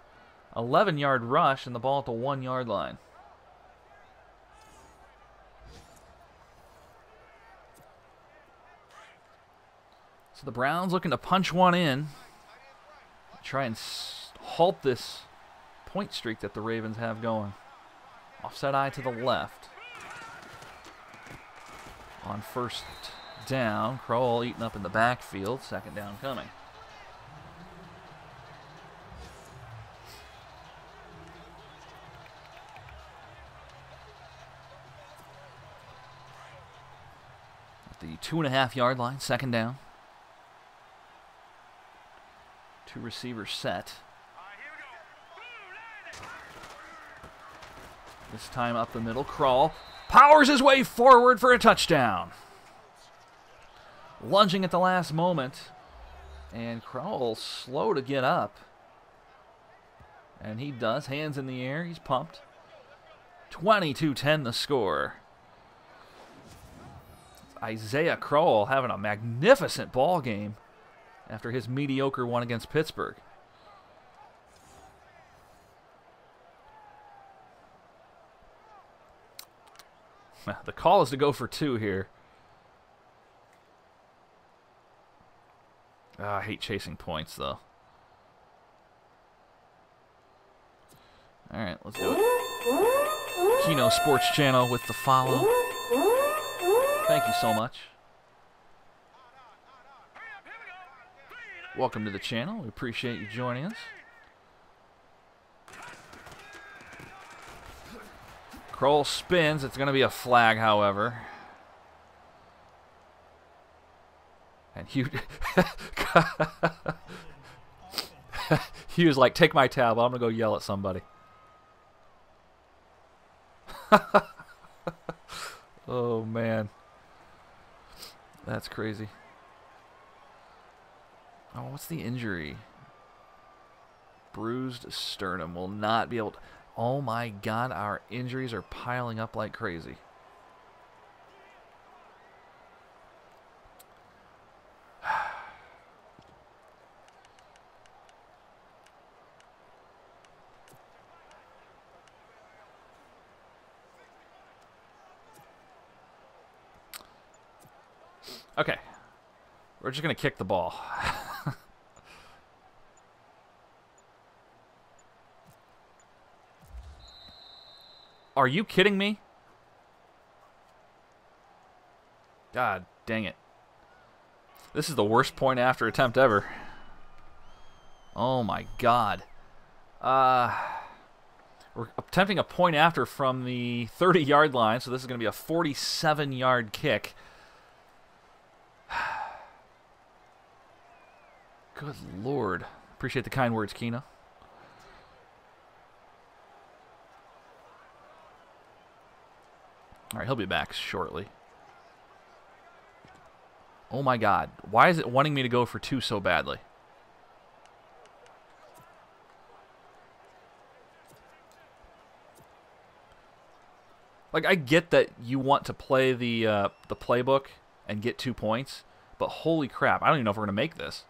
A: 11-yard rush, and the ball at the 1-yard line. So the Browns looking to punch one in. Try and halt this point streak that the Ravens have going. Offset eye to the left. On first down, Crowell eaten up in the backfield. Second down coming. At the 2.5-yard line, second down. 2 receivers set. This time up the middle, Crowell powers his way forward for a touchdown. Lunging at the last moment, and Crowell slow to get up. And he does, hands in the air, he's pumped. 22-10 the score. Isaiah Crowell having a magnificent ball game after his mediocre one against Pittsburgh. The call is to go for 2 here. I hate chasing points, though. All right, let's do it. Kino Sports Channel with the follow. Thank you so much. Welcome to the channel. We appreciate you joining us. Crowell spins. It's going to be a flag, however. And Hugh... Hugh's like, take my tablet. I'm going to go yell at somebody. Oh, man. That's crazy. Oh, what's the injury? Bruised sternum. Will not be able to... Oh my God, our injuries are piling up like crazy. Okay. We're just going to kick the ball. Are you kidding me? God dang it. This is the worst point after attempt ever. Oh my God. We're attempting a point after from the 30-yard line, so this is going to be a 47-yard kick. Good Lord. Appreciate the kind words, Kina. All right, he'll be back shortly. Oh my God. Why is it wanting me to go for 2 so badly? Like, I get that you want to play the playbook and get 2 points, but holy crap, I don't even know if we're going to make this.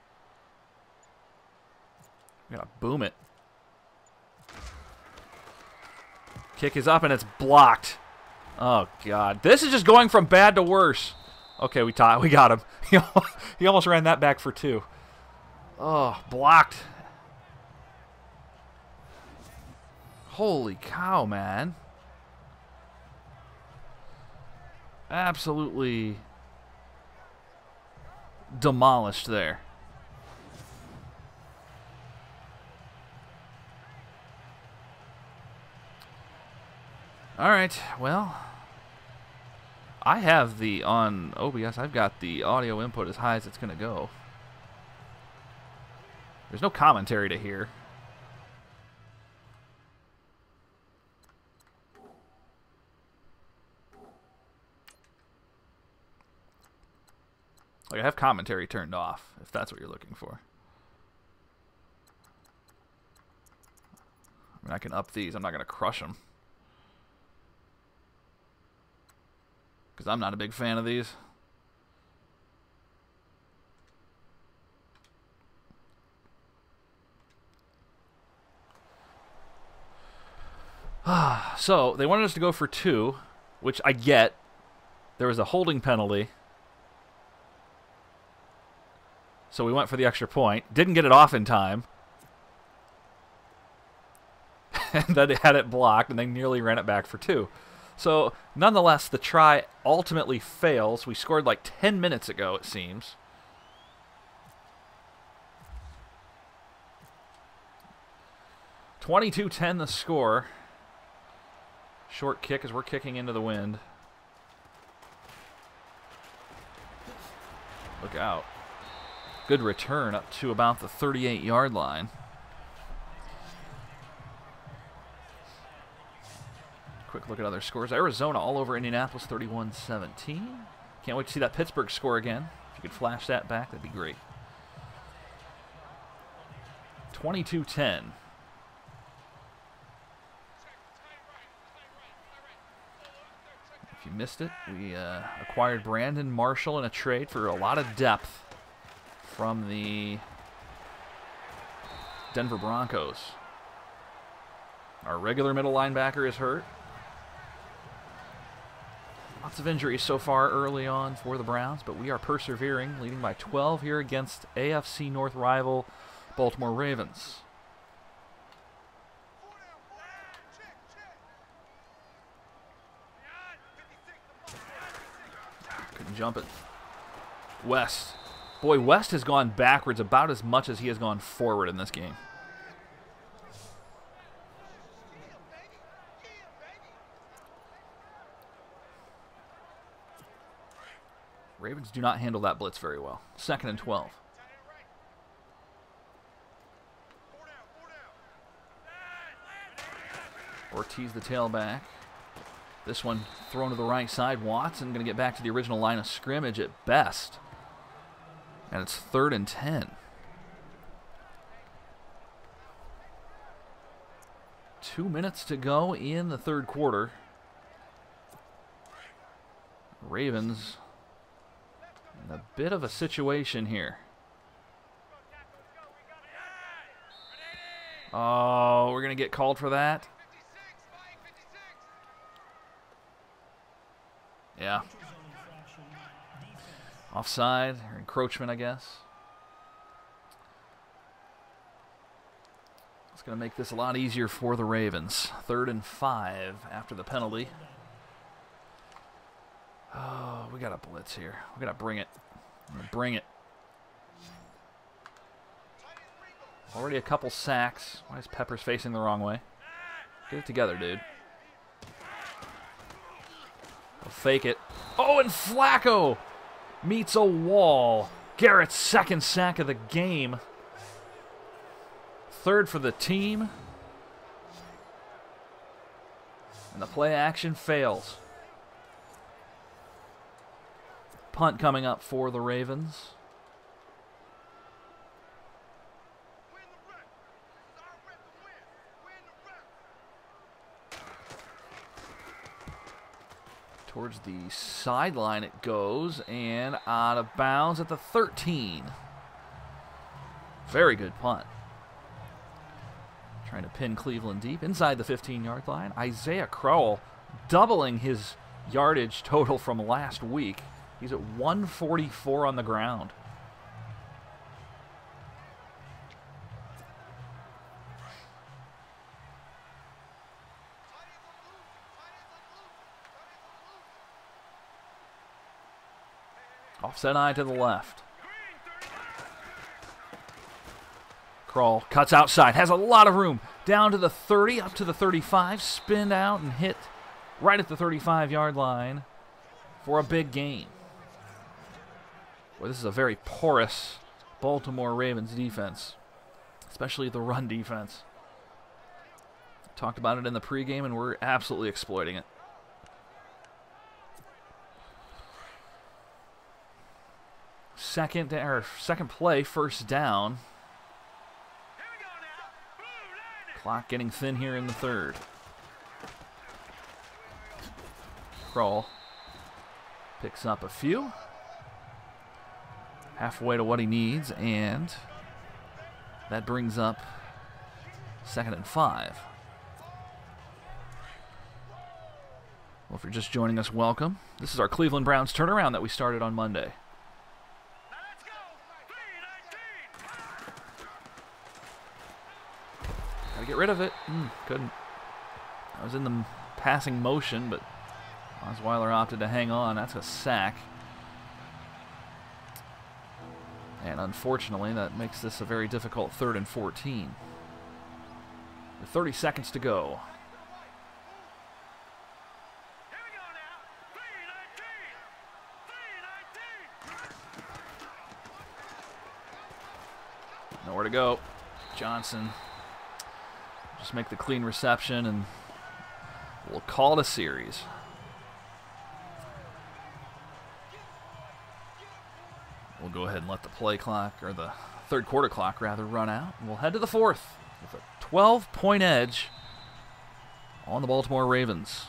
A: We're going to boom it. Kick is up and it's blocked. Oh, God. This is just going from bad to worse. Okay, we got him. He almost ran that back for 2. Oh, blocked. Holy cow, man. Absolutely demolished there. All right, well, I have on OBS, I've got the audio input as high as it's going to go. There's no commentary to hear. Like, I have commentary turned off, if that's what you're looking for. I mean, I can up these. I'm not going to crush them. Because I'm not a big fan of these. So, they wanted us to go for 2, which I get. There was a holding penalty. So we went for the extra point. Didn't get it off in time. And then they had it blocked, and they nearly ran it back for 2. So, nonetheless, the try ultimately fails. We scored like 10 minutes ago, it seems. (22-10) the score. Short kick as we're kicking into the wind. Look out. Good return up to about the 38-yard line. Quick look at other scores. Arizona all over Indianapolis, 31-17. Can't wait to see that Pittsburgh score again. If you could flash that back, that'd be great. 22-10. If you missed it, we acquired Brandon Marshall in a trade for a lot of depth from the Denver Broncos. Our regular middle linebacker is hurt. Lots of injuries so far early on for the Browns, but we are persevering, leading by 12 here against AFC North rival Baltimore Ravens. Couldn't jump it. West. Boy, West has gone backwards about as much as he has gone forward in this game. Ravens do not handle that blitz very well. 2nd and 12. Ortiz the tailback. This one thrown to the right side. Watson going to get back to the original line of scrimmage at best. And it's 3rd and 10. 2 minutes to go in the third quarter. Ravens in a bit of a situation here. Oh, we're going to get called for that? Yeah. Offside, or encroachment, I guess. It's going to make this a lot easier for the Ravens. 3rd and 5 after the penalty. Oh, we got a blitz here. We got to bring it. Bring it. Already a couple sacks. Why is Peppers facing the wrong way? Get it together, dude. We'll fake it. Oh, and Flacco meets a wall. Garrett's 2nd sack of the game. 3rd for the team. And the play action fails. Punt coming up for the Ravens. Towards the sideline it goes, and out of bounds at the 13. Very good punt. Trying to pin Cleveland deep inside the 15-yard line. Isaiah Crowell doubling his yardage total from last week. He's at 144 on the ground. Offset eye to the left. Kroll cuts outside, has a lot of room. Down to the 30, up to the 35, spinned out and hit right at the 35-yard line for a big gain. Boy, this is a very porous Baltimore Ravens defense, especially the run defense. Talked about it in the pregame, and we're absolutely exploiting it. Second play, first down. Clock getting thin here in the third. Kroll picks up a few. Halfway to what he needs, and that brings up 2nd and 5. Well, if you're just joining us, welcome. This is our Cleveland Browns turnaround that we started on Monday. Gotta get rid of it. Couldn't. I was in the passing motion, but Osweiler opted to hang on. That's a sack. And unfortunately, that makes this a very difficult 3rd and 14. With 30 seconds to go. Nowhere to go. Johnson just make the clean reception, and we'll call it a series. We'll go ahead and let the play clock, or the third quarter clock rather, run out. And we'll head to the fourth with a 12-point edge on the Baltimore Ravens.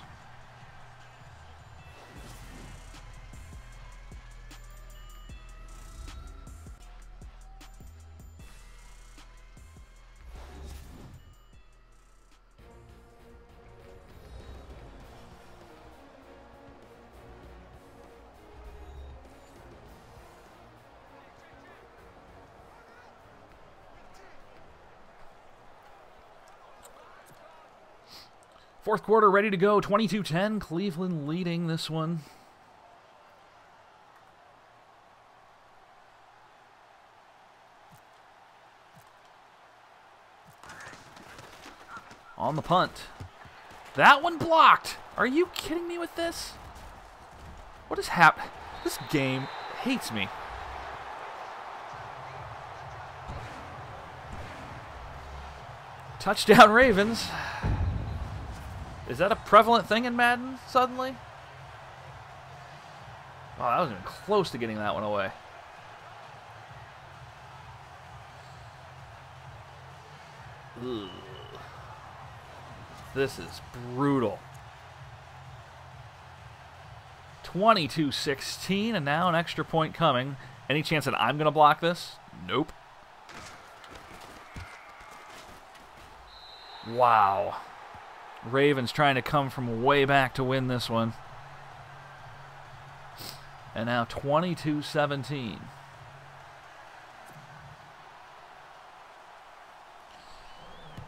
A: Fourth quarter ready to go, 22-10. Cleveland leading this one. On the punt. That one blocked. Are you kidding me with this? What is happening? This game hates me. Touchdown Ravens. Is that a prevalent thing in Madden, suddenly? Oh, that was even close to getting that one away. Ugh. This is brutal. 22-16, and now an extra point coming. Any chance that I'm going to block this? Nope. Wow. Ravens trying to come from way back to win this one. And now 22-17.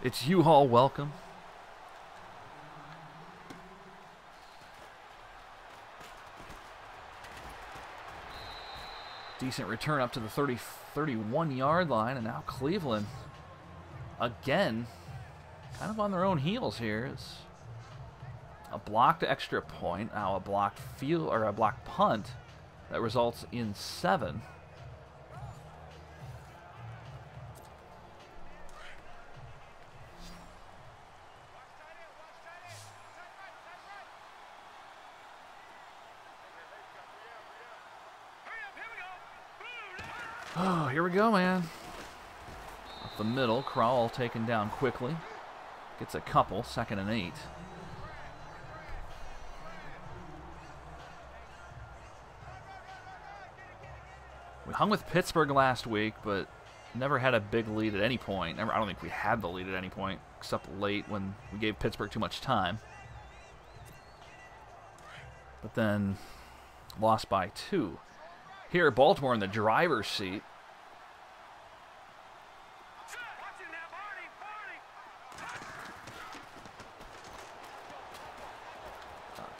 A: It's U-Haul welcome. Decent return up to the 31-yard line, and now Cleveland again kind of on their own heels here. It's a blocked extra point, now a blocked field or a blocked punt that results in 7. Oh, here we go, man. Up the middle, Kroll taken down quickly. Gets a couple, 2nd and 8. We hung with Pittsburgh last week, but never had a big lead at any point. I don't think we had the lead at any point, except late when we gave Pittsburgh too much time. But then lost by 2. Here, Baltimore in the driver's seat.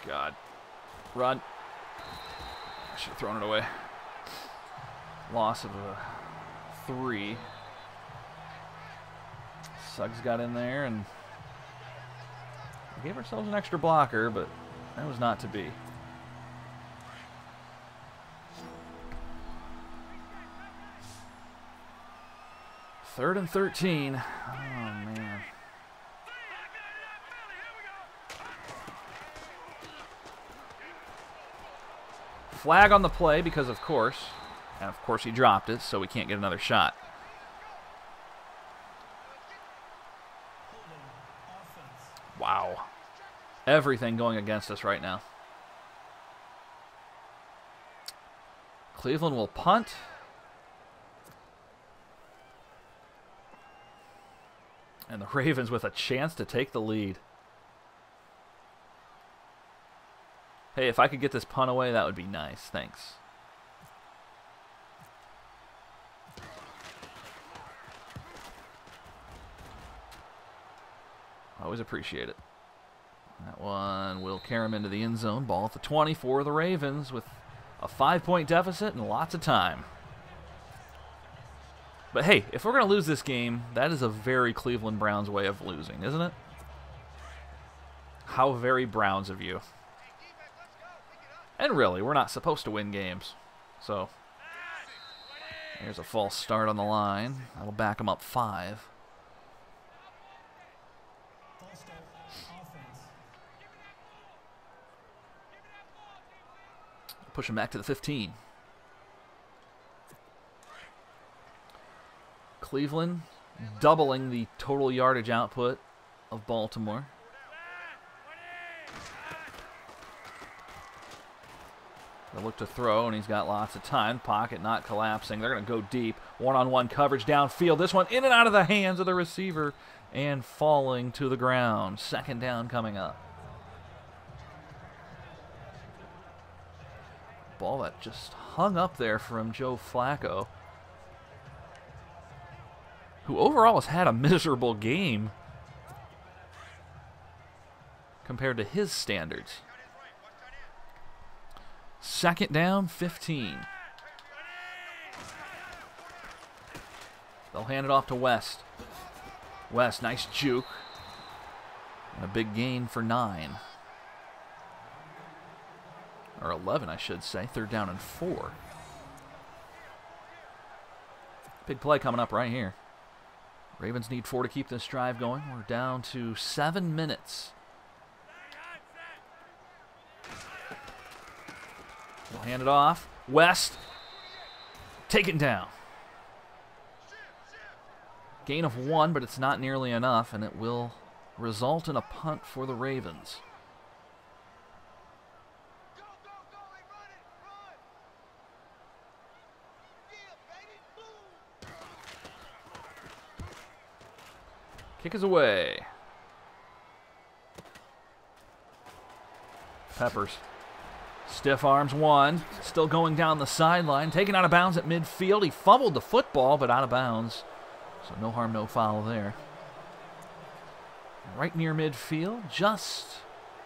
A: God. Run. I should have thrown it away. Loss of 3. Suggs got in there, and we gave ourselves an extra blocker, but that was not to be. Third and 13. Oh, man. Flag on the play because, of course, and of course he dropped it, so we can't get another shot. Wow. Everything going against us right now. Cleveland will punt. And the Ravens with a chance to take the lead. Hey, if I could get this punt away, that would be nice. Thanks. Always appreciate it. That one will carry him into the end zone. Ball at the 20 for the Ravens with a 5-point deficit and lots of time. But hey, if we're going to lose this game, that is a very Cleveland Browns way of losing, isn't it? How very Browns of you. And really, we're not supposed to win games. So, here's a false start on the line. That'll back them up 5. Push him back to the 15. Cleveland doubling the total yardage output of Baltimore. They'll look to throw, and he's got lots of time. Pocket not collapsing. They're going to go deep. One-on-one coverage downfield. This one in and out of the hands of the receiver and falling to the ground. Second down coming up. Ball that just hung up there from Joe Flacco, who overall has had a miserable game compared to his standards. Second down, 15. They'll hand it off to West. West, nice juke. And a big gain for 9. Or 11, I should say. Third down and 4. Big play coming up right here. Ravens need 4 to keep this drive going. We're down to 7 minutes. We'll hand it off. West. Taken down. Gain of 1, but it's not nearly enough, and it will result in a punt for the Ravens. Kick is away. Peppers. Stiff arms 1. Still going down the sideline. Taken out of bounds at midfield. He fumbled the football, but out of bounds. So no harm, no foul there. Right near midfield. Just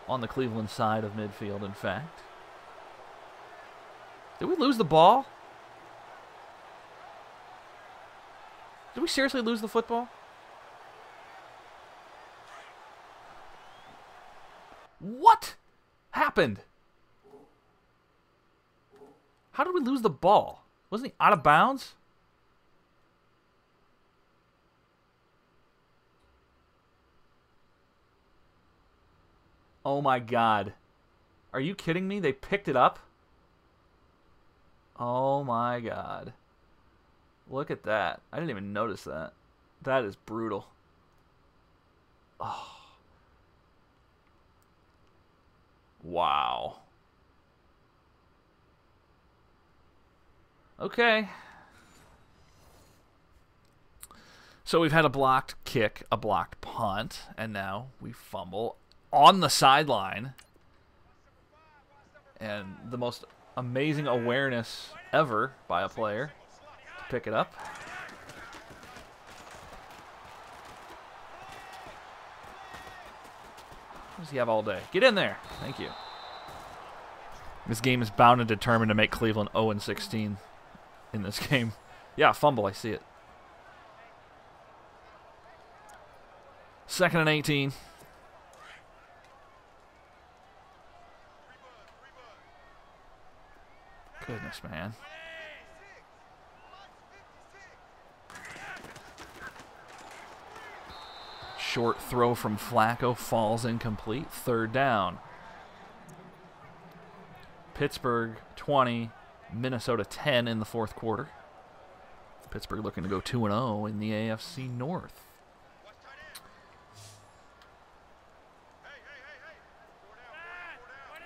A: on the Cleveland side of midfield, in fact. Did we lose the ball? Did we seriously lose the football? What happened? How did we lose the ball? Wasn't he out of bounds? Oh my God. Are you kidding me? They picked it up? Oh my God. Look at that. I didn't even notice that. That is brutal. Oh. Wow. Okay. So we've had a blocked kick, a blocked punt, and now we fumble on the sideline. And the most amazing awareness ever by a player to pick it up. What does he have all day? Get in there. Thank you. This game is bound and determined to make Cleveland 0-16. in this game. Yeah, fumble, I see it. 2nd and 18. Goodness, man. Short throw from Flacco falls incomplete. 3rd down. Pittsburgh 20, Minnesota 10 in the 4th quarter. Pittsburgh looking to go 2-0 in the AFC North.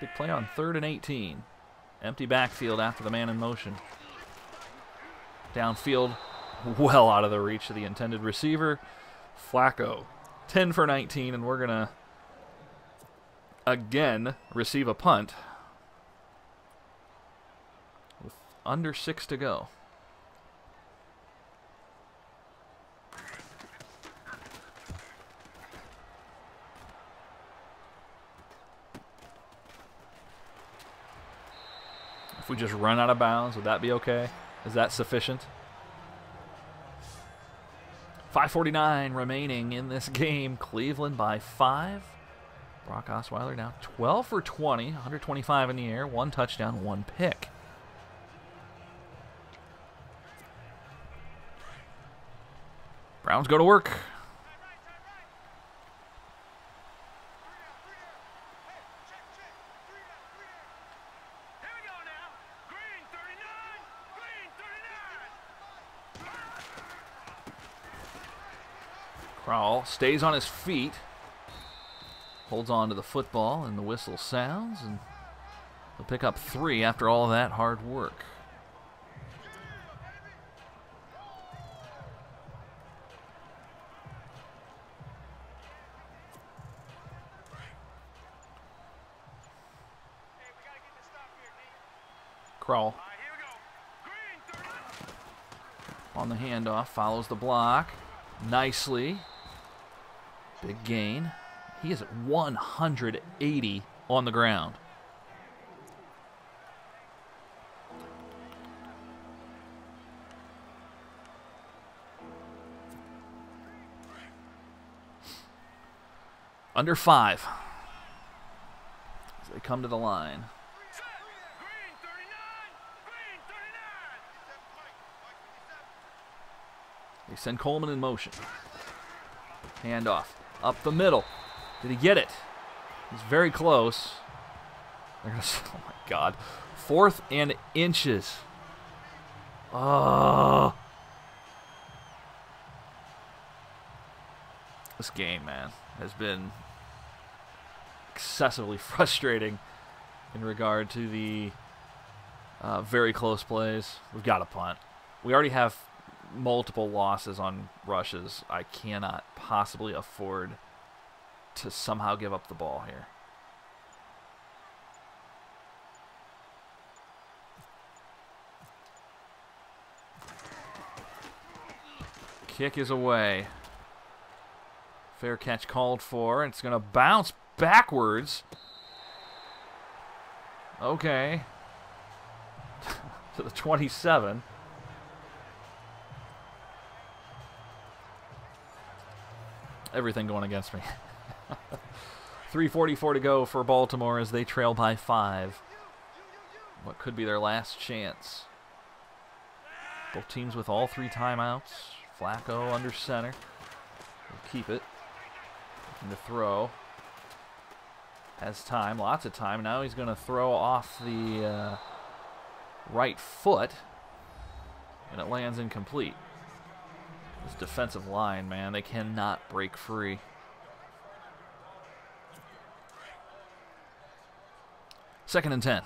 A: Big play on 3rd and 18. Empty backfield after the man in motion. Downfield, well out of the reach of the intended receiver. Flacco, 10 for 19, and we're going to, again, receive a punt with under 6 to go. If we just run out of bounds, would that be okay? Is that sufficient? 5:49 remaining in this game. Cleveland by 5. Brock Osweiler now 12 for 20, 125 in the air, 1 touchdown, 1 pick. Browns go to work. Crowell stays on his feet, holds on to the football, and the whistle sounds, and he'll pick up 3 after all of that hard work. Crowell on the handoff, follows the block nicely. Big gain. He is at 180 on the ground. Under 5 as they come to the line. They send Coleman in motion. Handoff. Up the middle. Did he get it? He's very close. They're gonna, oh my God. 4th and inches. Oh. This game, man, has been excessively frustrating in regard to the very close plays. We've got to punt. We already have multiple losses on rushes. I cannot possibly afford to somehow give up the ball here. Kick is away. Fair catch called for. It's going to bounce backwards. Okay. To the 27. Everything going against me. 3:44 to go for Baltimore as they trail by 5. What could be their last chance? Both teams with all 3 timeouts. Flacco under center. Will keep it. Looking to throw. Has time, lots of time. Now he's going to throw off the right foot. And it lands incomplete. This defensive line, man, they cannot break free. Second and 10.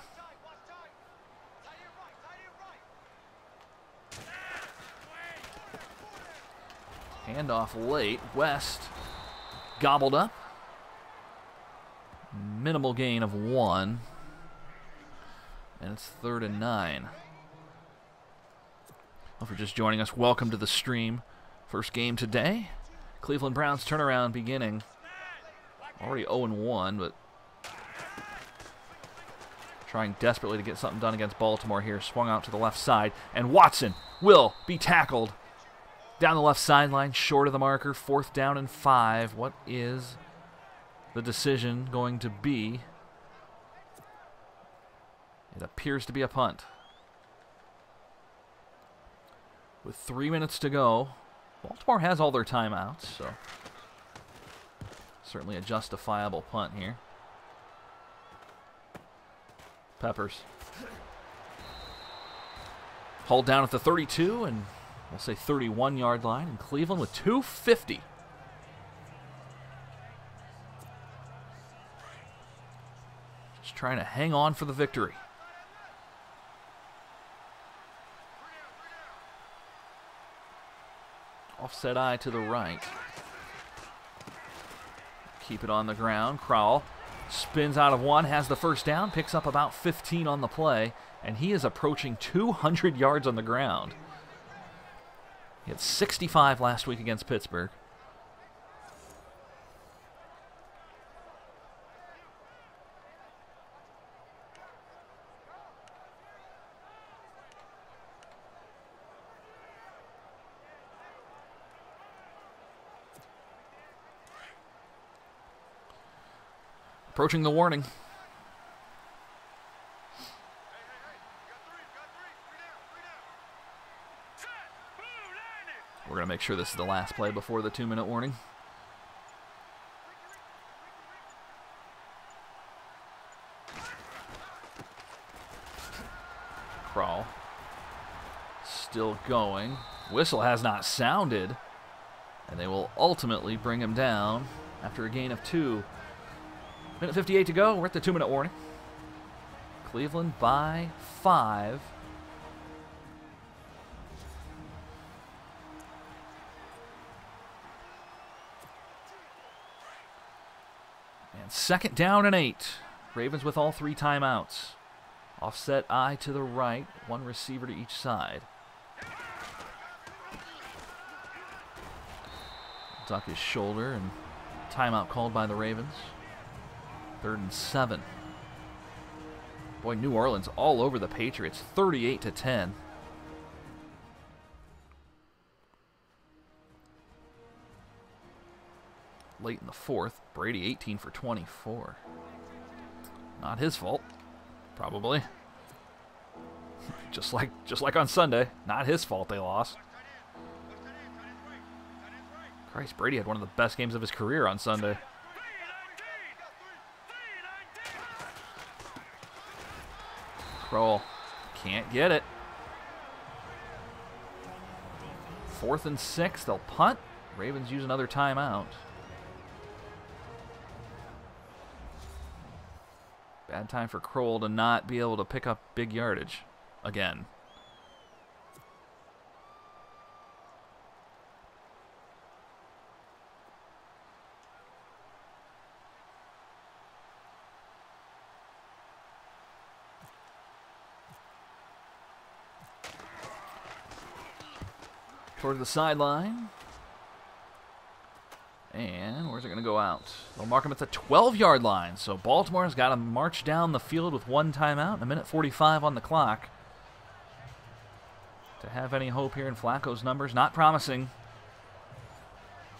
A: Handoff late. West gobbled up. Minimal gain of 1. And it's 3rd and 9. Well, if you're just joining us, welcome to the stream. First game today. Cleveland Browns turnaround beginning. Already 0-1, but trying desperately to get something done against Baltimore here. Swung out to the left side, and Watson will be tackled down the left sideline, short of the marker. 4th down and 5. What is the decision going to be? It appears to be a punt. With 3 minutes to go, Baltimore has all their timeouts, so certainly a justifiable punt here. Peppers. Hauled down at the 32, and we'll say 31-yard line, and Cleveland with 2:50. Just trying to hang on for the victory. Offset eye to the right. Keep it on the ground. Crowell spins out of one, has the first down, picks up about 15 on the play, and he is approaching 200 yards on the ground. He had 65 last week against Pittsburgh. Approaching the warning. We're going to make sure this is the last play before the 2-minute warning. Crawl. Still going. Whistle has not sounded. And they will ultimately bring him down after a gain of 2. Minute 58 to go. We're at the 2-minute warning. Cleveland by 5. And 2nd down and 8. Ravens with all 3 timeouts. Offset eye to the right. 1 receiver to each side. Duck his shoulder, and timeout called by the Ravens. 3rd and 7. Boy, New Orleans all over the Patriots, 38-10. Late in the 4th, Brady 18 for 24. Not his fault, probably. just like on Sunday, not his fault they lost. Christ, Brady had one of the best games of his career on Sunday. Kroll can't get it. 4th and 6, they'll punt. Ravens use another timeout. Bad time for Kroll to not be able to pick up big yardage again. Toward the sideline. And where's it going to go out? They'll mark him at the 12-yard line. So Baltimore's got to march down the field with 1 timeout and a minute 45 on the clock. To have any hope here in Flacco's numbers, not promising.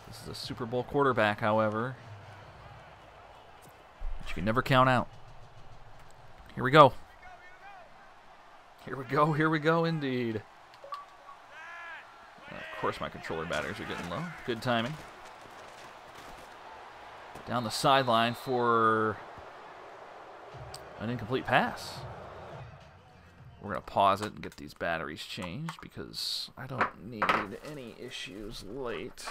A: This is a Super Bowl quarterback, however, which you can never count out. Here we go. Here we go, here we go indeed. Of course my controller batteries are getting low. Good timing. Down the sideline for an incomplete pass. We're going to pause it and get these batteries changed because I don't need any issues late.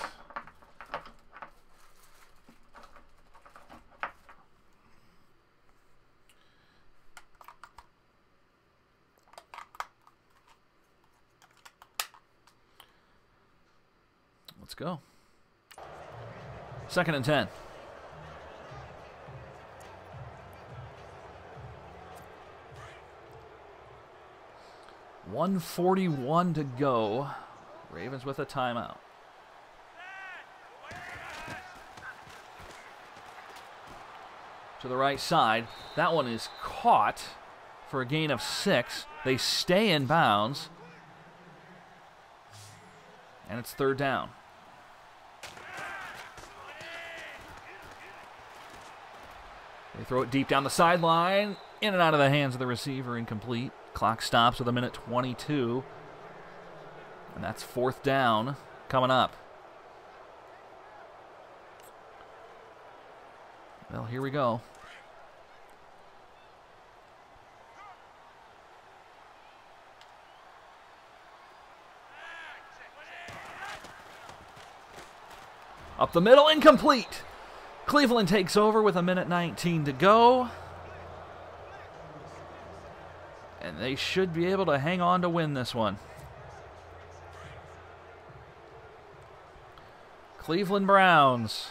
A: Let's go. 2nd and 10. $1:41 to go. Ravens with a timeout. To the right side. That one is caught. for a gain of 6. They stay in bounds. And it's 3rd down. They throw it deep down the sideline. In and out of the hands of the receiver. Incomplete. Clock stops with 1:22. And that's 4th down coming up. Well, here we go. Up the middle, incomplete. Cleveland takes over with 1:19 to go. And they should be able to hang on to win this one. Cleveland Browns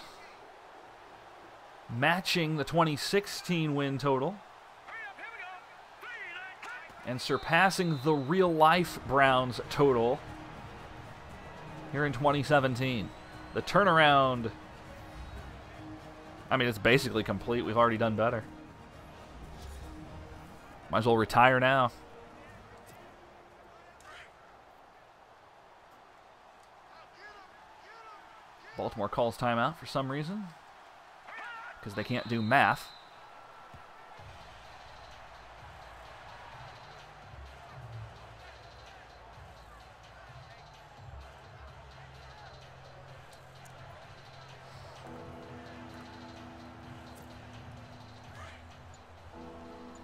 A: matching the 2016 win total and surpassing the real-life Browns total here in 2017. The turnaround, I mean, it's basically complete. We've already done better. Might as well retire now. Baltimore calls timeout for some reason because they can't do math.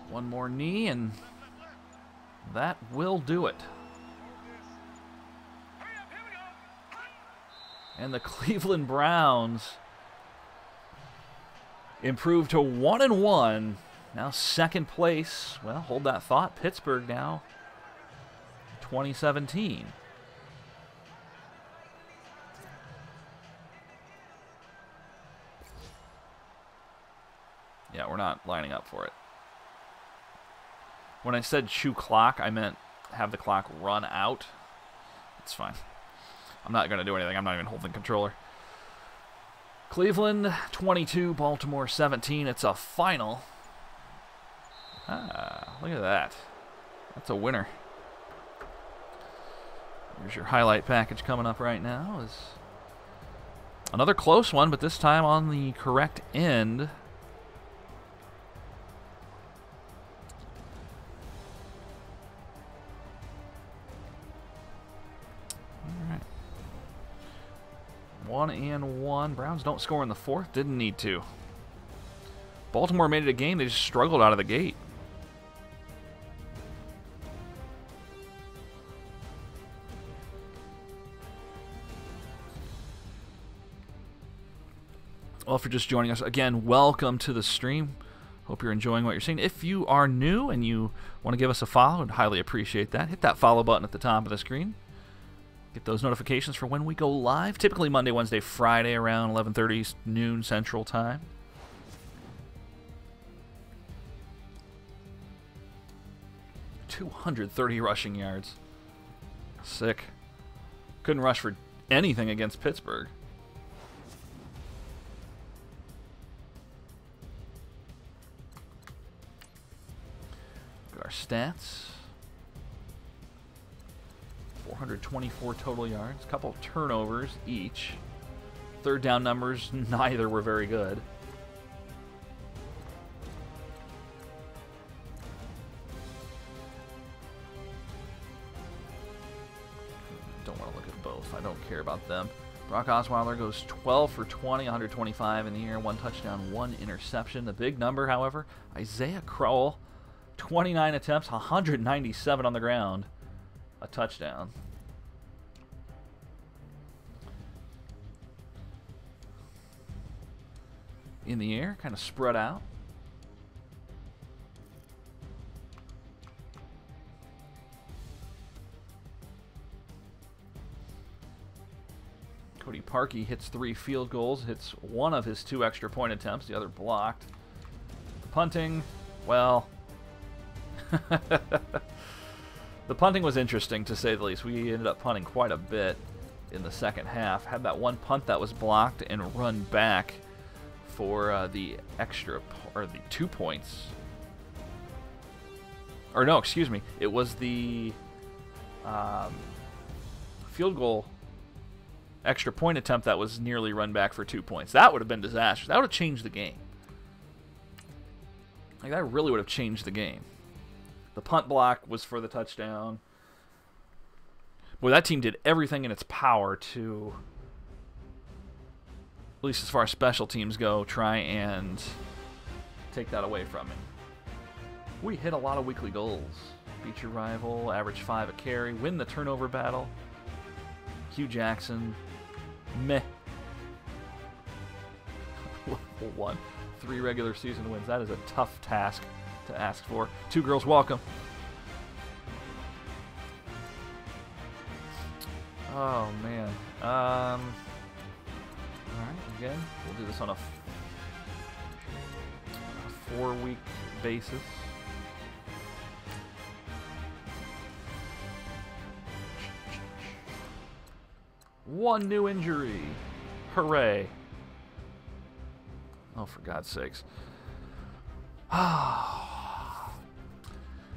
A: One more knee, and that will do it. And the Cleveland Browns improved to 1-1. Now 2nd place. Well, hold that thought. Pittsburgh now 2017. Yeah, we're not lining up for it. When I said chew clock, I meant have the clock run out. It's fine. I'm not going to do anything. I'm not even holding the controller. Cleveland 22, Baltimore 17. It's a final. Ah, look at that. That's a winner. Here's your highlight package coming up right now. Is another close one, but this time on the correct end. All right. 1-1. Browns don't score in the 4th. Didn't need to. Baltimore made it a game. They just struggled out of the gate. Well, if you're just joining us, again, welcome to the stream. Hope you're enjoying what you're seeing. If you are new and you want to give us a follow, I'd highly appreciate that. Hit that follow button at the top of the screen. Get those notifications for when we go live. Typically Monday, Wednesday, Friday around 11:30 noon Central Time. .230 rushing yards. Sick. Couldn't rush for anything against Pittsburgh. Our stats: 424 total yards, a couple turnovers each. Third down numbers, neither were very good. Don't want to look at both. I don't care about them. Brock Osweiler goes 12 for 20, 125 in the air, 1 touchdown, 1 interception. The big number, however, Isaiah Crowell, 29 attempts, 197 on the ground. A touchdown. In the air, kind of spread out. Cody Parkey hits 3 field goals, hits 1 of his 2 extra point attempts, the other blocked. Punting, well... The punting was interesting, to say the least. We ended up punting quite a bit in the second half. Had that one punt that was blocked and run back for the extra, or the 2 points. Or no, excuse me. It was the field goal extra point attempt that was nearly run back for 2 points. That would have been disastrous. That would have changed the game. Like, that really would have changed the game. The punt block was for the touchdown. Boy, that team did everything in its power to, at least as far as special teams go, try and take that away from me. We hit a lot of weekly goals. Beat your rival, average 5 a carry, win the turnover battle. Hugh Jackson, meh. Level 1, 3 regular season wins. That is a tough task to ask for. 2 girls, welcome. Oh, man. Alright, again, we'll do this on a 4-week basis. One new injury. Hooray. Oh, for God's sakes.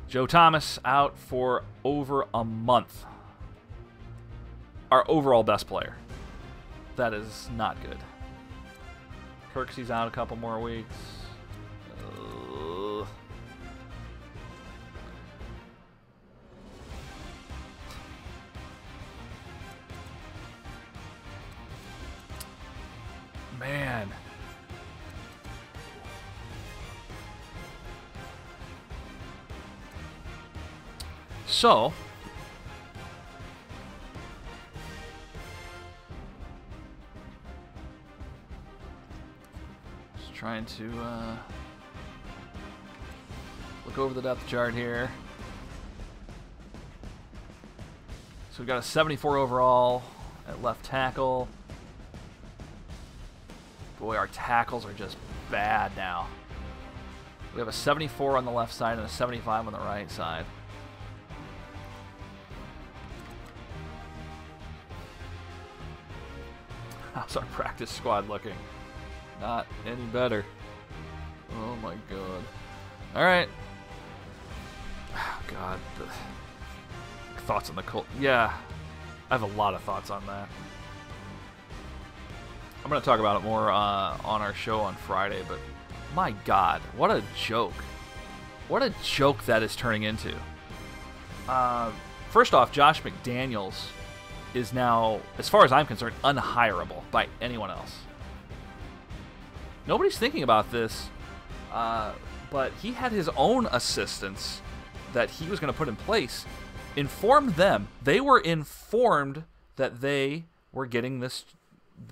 A: Joe Thomas out for over a month. Our overall best player. That is not good. Kirksey's out a couple more weeks. Man. So, just trying to look over the depth chart here. So we've got a 74 overall at left tackle. Boy, our tackles are just bad now. We have a 74 on the left side and a 75 on the right side. How's our practice squad looking? Not any better. Oh my god. Alright. Oh god. Thoughts on the Colts? Yeah. I have a lot of thoughts on that. I'm going to talk about it more on our show on Friday, but my god, what a joke. What a joke that is turning into. First off, Josh McDaniels is now, as far as I'm concerned, unhireable by anyone else. Nobody's thinking about this, but he had his own assistants that he was going to put in place. Informed them. They were informed that they were getting this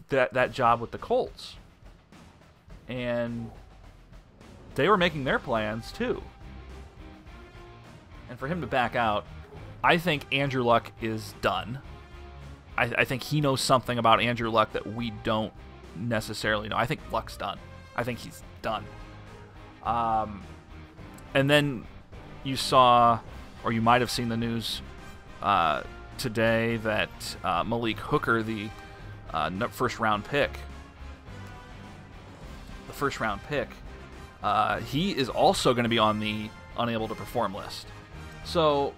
A: that job with the Colts. And they were making their plans too. And for him to back out, I think Andrew Luck is done. I think he knows something about Andrew Luck that we don't necessarily know. I think Luck's done. I think he's done. And then you saw, or you might have seen the news today that Malik Hooker, the first-round pick, he is also going to be on the unable to perform list. So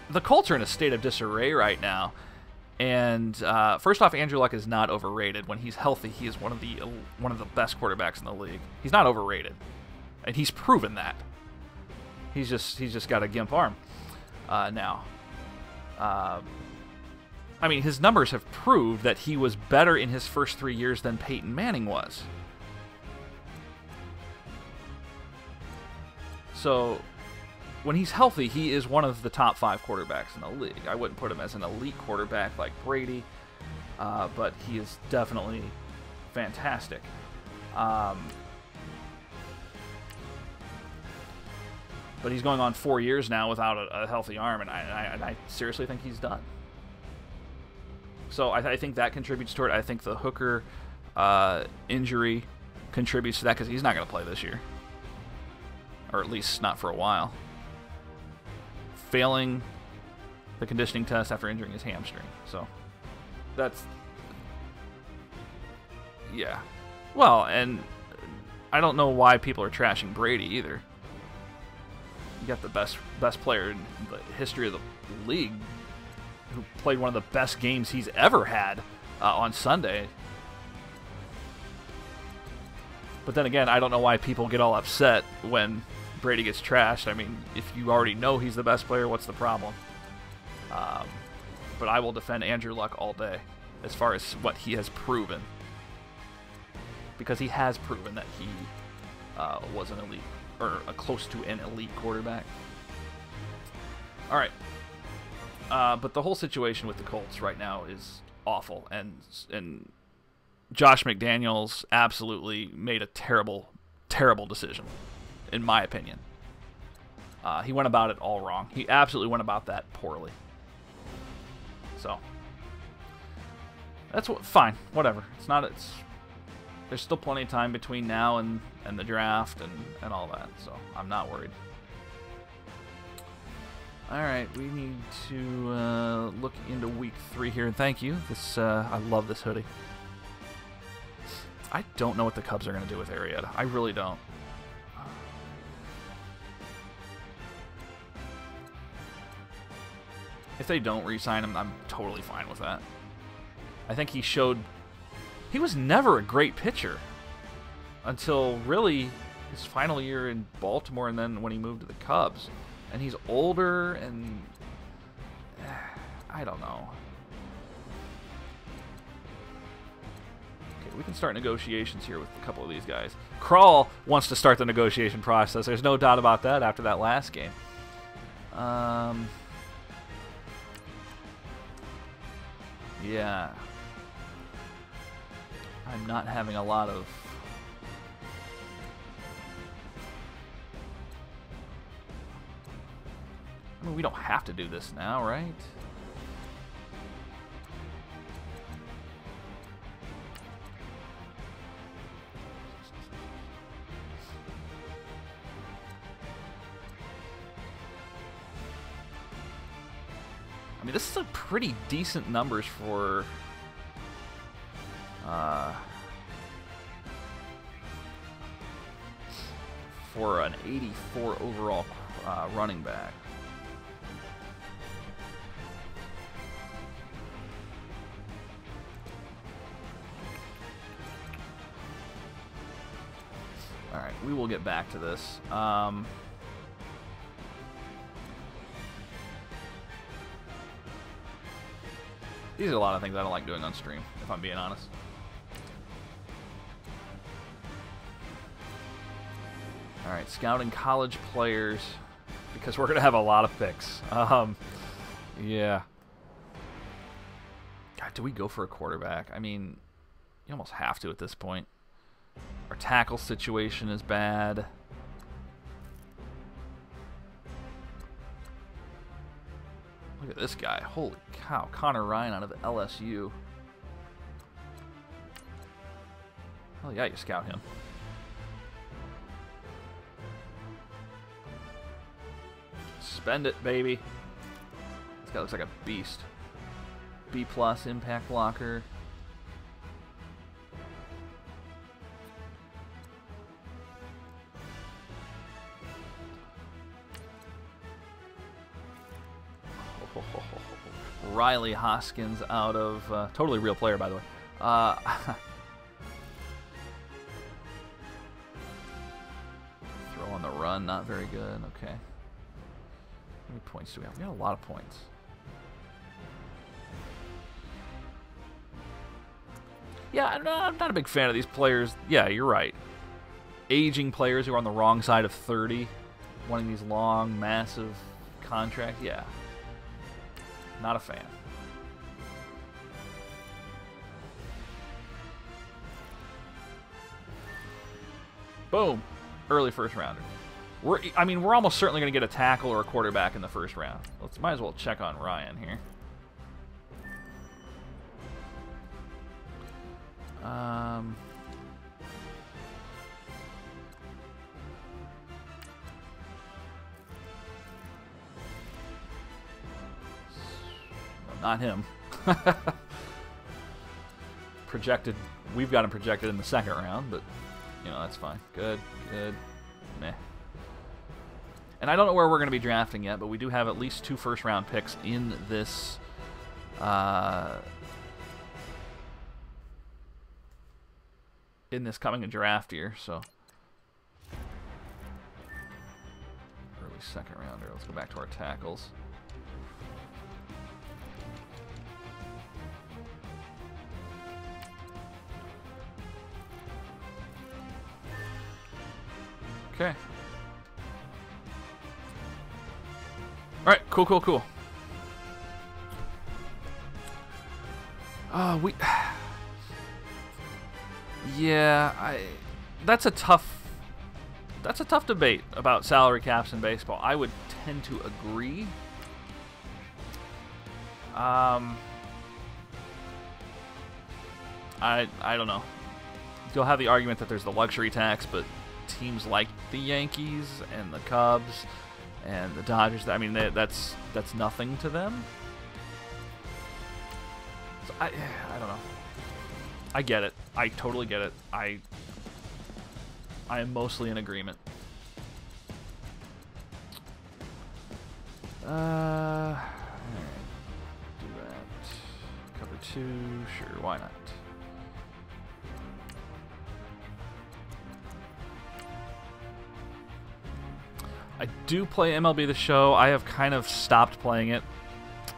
A: the Colts are in a state of disarray right now. And first off, Andrew Luck is not overrated. When he's healthy, he is one of the best quarterbacks in the league. He's not overrated, and he's proven that. He's just got a gimp arm now. I mean, his numbers have proved that he was better in his first 3 years than Peyton Manning was. So, when he's healthy, he is one of the top 5 quarterbacks in the league. I wouldn't put him as an elite quarterback like Brady, but he is definitely fantastic. But he's going on 4 years now without a healthy arm, and I seriously think he's done. So I think that contributes to it. I think the Hooker injury contributes to that because he's not going to play this year. Or at least not for a while. Failing the conditioning test after injuring his hamstring. So that's... yeah. Well, and I don't know why people are trashing Brady either. You got the best player in the history of the league who played one of the best games he's ever had on Sunday. But then again, I don't know why people get all upset when Brady gets trashed. I mean, if you already know he's the best player, what's the problem? But I will defend Andrew Luck all day as far as what he has proven. Because he has proven that he was an elite, or close to an elite quarterback. All right. But the whole situation with the Colts right now is awful. And Josh McDaniels absolutely made a terrible, terrible decision, in my opinion. He went about it all wrong. He absolutely went about that poorly. So that's fine, whatever. There's still plenty of time between now and the draft and all that, so I'm not worried. All right, we need to look into week 3 here, and thank you. I love this hoodie. I don't know what the Cubs are going to do with Arrieta. I really don't. If they don't re-sign him, I'm totally fine with that. I think he was never a great pitcher until really his final year in Baltimore and then when he moved to the Cubs. And he's older and I don't know. Okay, we can start negotiations here with a couple of these guys. Krall wants to start the negotiation process. There's no doubt about that after that last game. Yeah. I'm not having a lot of... I mean, we don't have to do this now, right? I mean, this is a pretty decent numbers for an 84 overall running back. All right, we will get back to this. These are a lot of things I don't like doing on stream, if I'm being honest. All right, scouting college players, because we're going to have a lot of picks. Yeah. God, do we go for a quarterback? I mean, you almost have to at this point. Our tackle situation is bad. Look at this guy. Holy cow. Connor Ryan out of LSU. Hell yeah, you scout him. Spend it, baby. This guy looks like a beast. B+ impact blocker. Riley Hoskins out of... totally real player, by the way. Throw on the run, not very good. Okay. How many points do we have? We got a lot of points. Yeah, I'm not a big fan of these players. Yeah, you're right. Aging players who are on the wrong side of 30, wanting these long, massive contracts. Yeah. Not a fan. Boom. Early first rounder. I mean, we're almost certainly going to get a tackle or a quarterback in the first round. Might as well check on Ryan here. Not him. Projected. We've got him projected in the second round, but you know that's fine. Good. Meh. And And I don't know where we're going to be drafting yet, but we do have at least 2 first-round picks in this coming draft year. So early second rounder. Let's go back to our tackles. Okay. All right, cool. Yeah, that's a tough debate about salary caps in baseball. I would tend to agree. I don't know. You'll have the argument that there's the luxury tax, but teams like the Yankees and the Cubs and the Dodgers, I mean, that's nothing to them. So I don't know. I get it. I totally get it. I am mostly in agreement. Alright. Do that. Cover 2, sure, why not? I do play MLB The Show. I have kind of stopped playing it.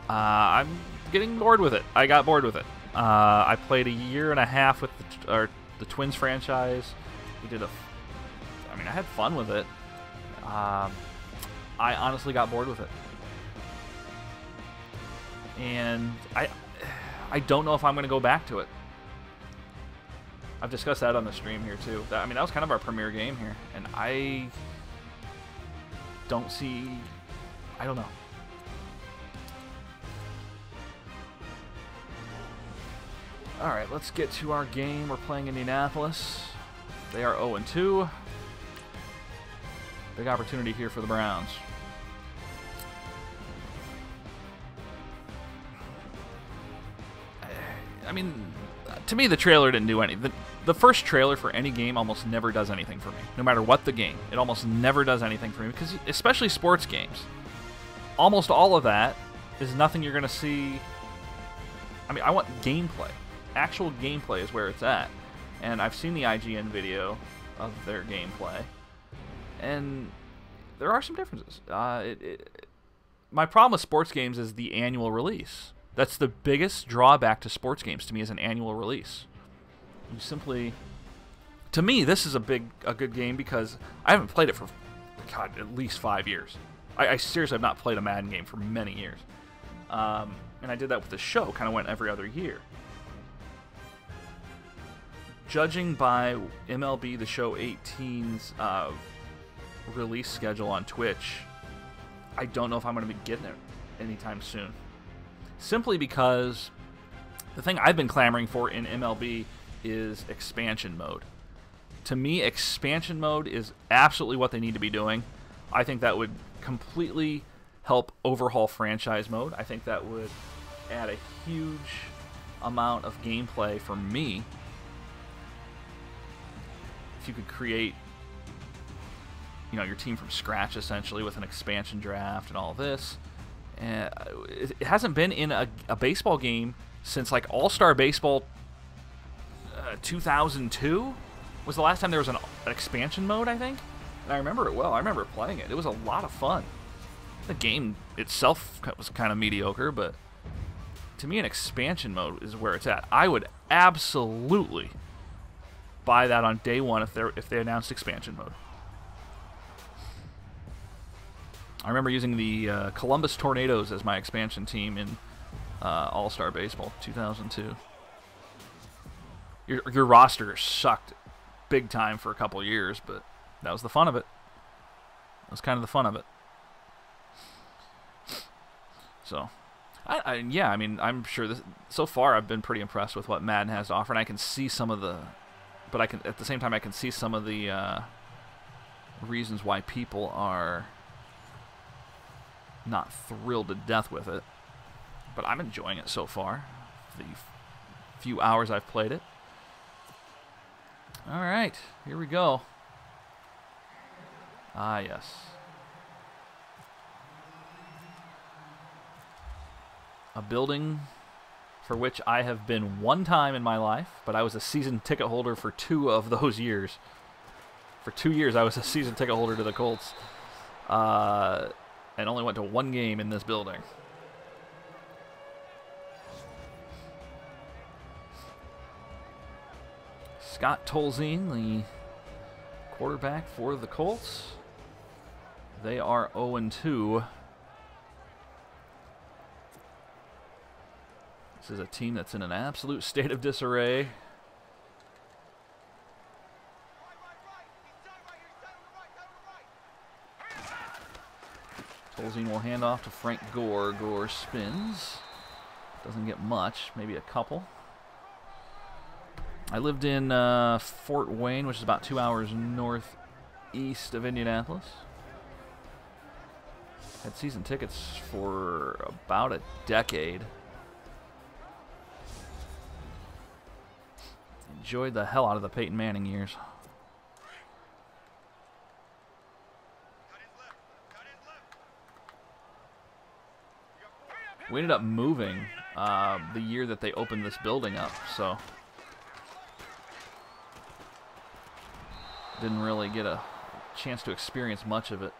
A: I'm getting bored with it. I got bored with it. I played a year and a half with the Twins franchise. We did I mean, I had fun with it. I honestly got bored with it. And I don't know if I'm going to go back to it. I've discussed that on the stream here, too. I mean, that was kind of our premier game here. And I don't see... I don't know. Alright, let's get to our game. We're playing Indianapolis. They are 0-2. Big opportunity here for the Browns. I mean, to me, the trailer didn't do anything. The first trailer for any game almost never does anything for me. No matter what the game, it almost never does anything for me. Because, especially sports games, almost all of that is nothing you're going to see. I mean, I want gameplay. Actual gameplay is where it's at. And I've seen the IGN video of their gameplay. And there are some differences. My problem with sports games is the annual release. That's the biggest drawback to sports games to me, is an annual release. You simply... To me, this is a good game because I haven't played it for, God, at least 5 years. I seriously have not played a Madden game for many years. And I did that with the show, kind of went every other year. Judging by MLB The Show 18's release schedule on Twitch, I don't know if I'm going to be getting it anytime soon. Simply because the thing I've been clamoring for in MLB is expansion mode. To me, expansion mode is absolutely what they need to be doing. I think that would completely help overhaul franchise mode. I think that would add a huge amount of gameplay for me. If you could create, your team from scratch, essentially, with an expansion draft and all this. And it hasn't been in a baseball game since, like, All-Star Baseball 2002 was the last time there was an expansion mode, I think. And I remember it well. I remember playing it. It was a lot of fun. The game itself was kind of mediocre, but to me, an expansion mode is where it's at. I would absolutely buy that on day one if they announced expansion mode. I remember using the Columbus Tornadoes as my expansion team in All-Star Baseball 2002. Your roster sucked big time for a couple years, but that was the fun of it. That was kind of the fun of it. So, yeah, I mean, I'm sure so far I've been pretty impressed with what Madden has to offer, and I can see some of the, but at the same time I can see some of the reasons why people are not thrilled to death with it. But I'm enjoying it so far, the few hours I've played it. All right, here we go. Ah, yes. A building for which I have been one time in my life, but I was a season ticket holder for 2 of those years. For 2 years, I was a season ticket holder to the Colts, and only went to 1 game in this building. Scott Tolzien, the quarterback for the Colts. They are 0-2. This is a team that's in an absolute state of disarray. Tolzien will hand off to Frank Gore. Gore spins. Doesn't get much, maybe a couple. I lived in Fort Wayne, which is about 2 hours northeast of Indianapolis. Had season tickets for about a decade. Enjoyed the hell out of the Peyton Manning years. We ended up moving the year that they opened this building up, so didn't really get a chance to experience much of it.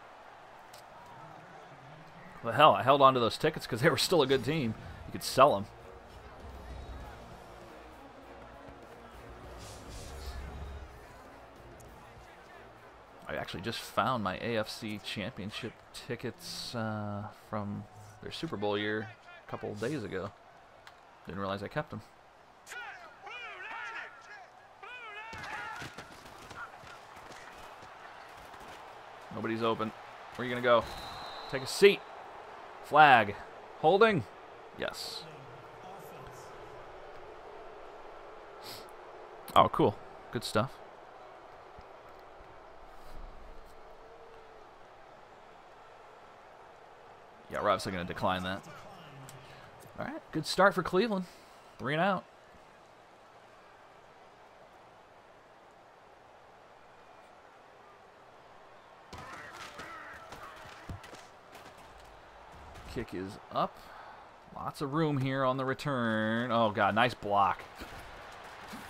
A: But hell, I held on to those tickets because they were still a good team. You could sell them. I actually just found my AFC Championship tickets from their Super Bowl year a couple of days ago. Didn't realize I kept them. Nobody's open. Where are you going to go? Take a seat. Flag. Holding. Yes. Oh, cool. Good stuff. Yeah, we're obviously going to decline that. All right, good start for Cleveland. 3 and out. Kick is up. Lots of room here on the return. Oh, God, nice block.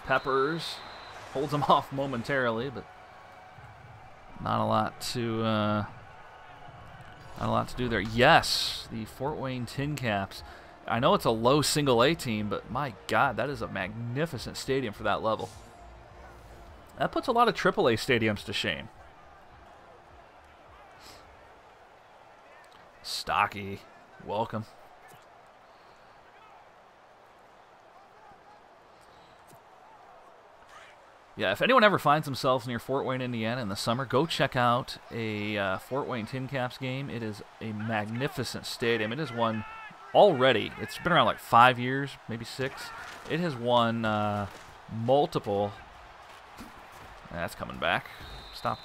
A: Peppers holds him off momentarily, but not a lot to do there. Yes, the Fort Wayne Tin Caps. I know it's a low single-A team, but my God, that is a magnificent stadium for that level. That puts a lot of triple-A stadiums to shame. Stocky, welcome. Yeah, if anyone ever finds themselves near Fort Wayne, Indiana in the summer, go check out a Fort Wayne Tin Caps game. It is a magnificent stadium. It has won already. It's been around like 5 years, maybe 6. It has won multiple. That's coming back. Stop.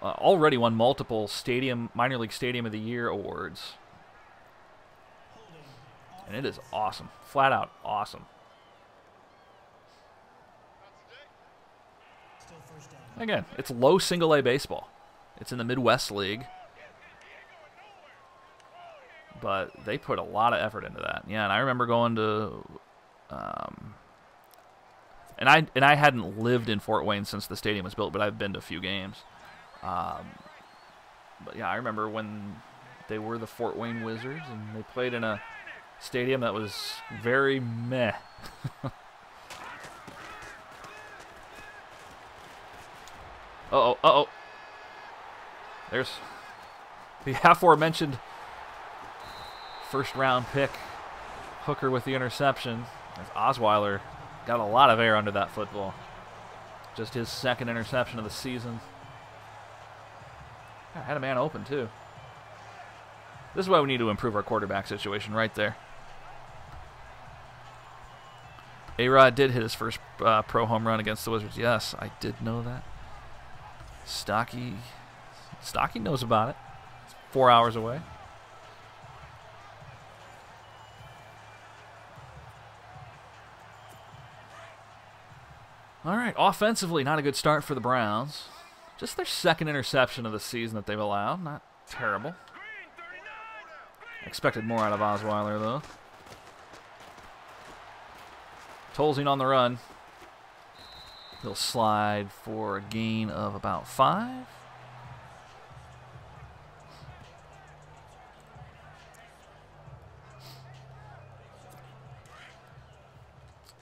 A: Already won multiple minor league stadium of the year awards. And it is awesome. Flat out awesome. Again, it's low single-A baseball. It's in the Midwest League. But they put a lot of effort into that. Yeah, and I remember going to and I hadn't lived in Fort Wayne since the stadium was built, but I've been to a few games. But yeah, I remember when they were the Fort Wayne Wizards and they played in a stadium that was very meh. Uh-oh, uh-oh. There's the aforementioned first-round pick, Hooker with the interception. As Osweiler got a lot of air under that football. Just his 2nd interception of the season. Yeah, had a man open, too. This is why we need to improve our quarterback situation right there. A-Rod did hit his first pro home run against the Wizards. Yes, I did know that. Stocky knows about it. It's 4 hours away. All right, offensively, not a good start for the Browns. Just their 2nd interception of the season that they've allowed. Not terrible. Expected more out of Osweiler, though. Tolzien on the run. He'll slide for a gain of about 5.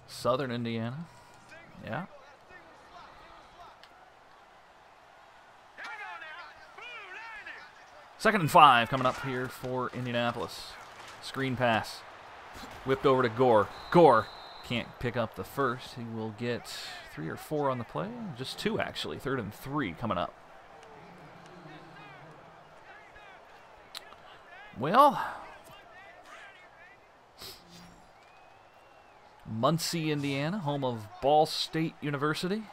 A: Southern Indiana. Yeah. Second and 5 coming up here for Indianapolis. Screen pass. Whipped over to Gore. Gore can't pick up the first. He will get 3 or 4 on the play. Just 2, actually. 3rd and 3 coming up. Well, Muncie, Indiana, home of Ball State University.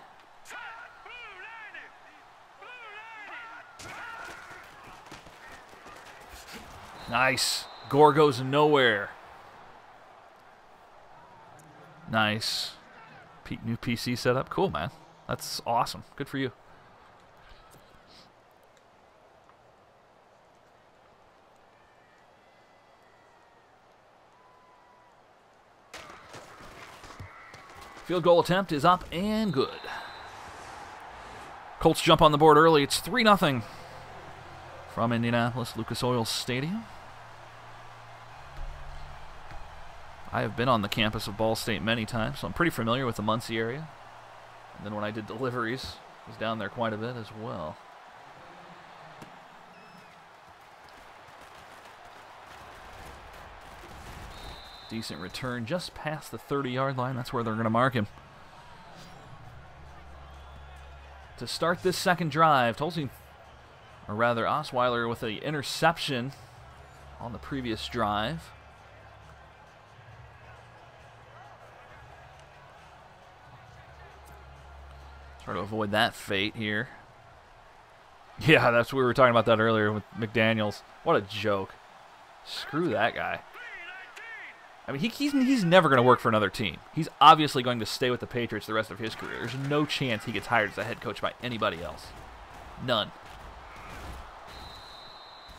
A: Nice. Gore goes nowhere. Nice. New PC setup. Cool, man. That's awesome. Good for you. Field goal attempt is up and good. Colts jump on the board early. It's 3-0 from Indianapolis, Lucas Oil Stadium. I have been on the campus of Ball State many times, so I'm pretty familiar with the Muncie area. And then when I did deliveries, I was down there quite a bit as well. Decent return just past the 30-yard line. That's where they're going to mark him. To start this second drive, Tolzien, or rather Osweiler with the interception on the previous drive. Try to avoid that fate here. Yeah, that's we were talking about that earlier with McDaniels. What a joke. Screw that guy. I mean, he's never going to work for another team. He's obviously going to stay with the Patriots the rest of his career. There's no chance he gets hired as a head coach by anybody else. None.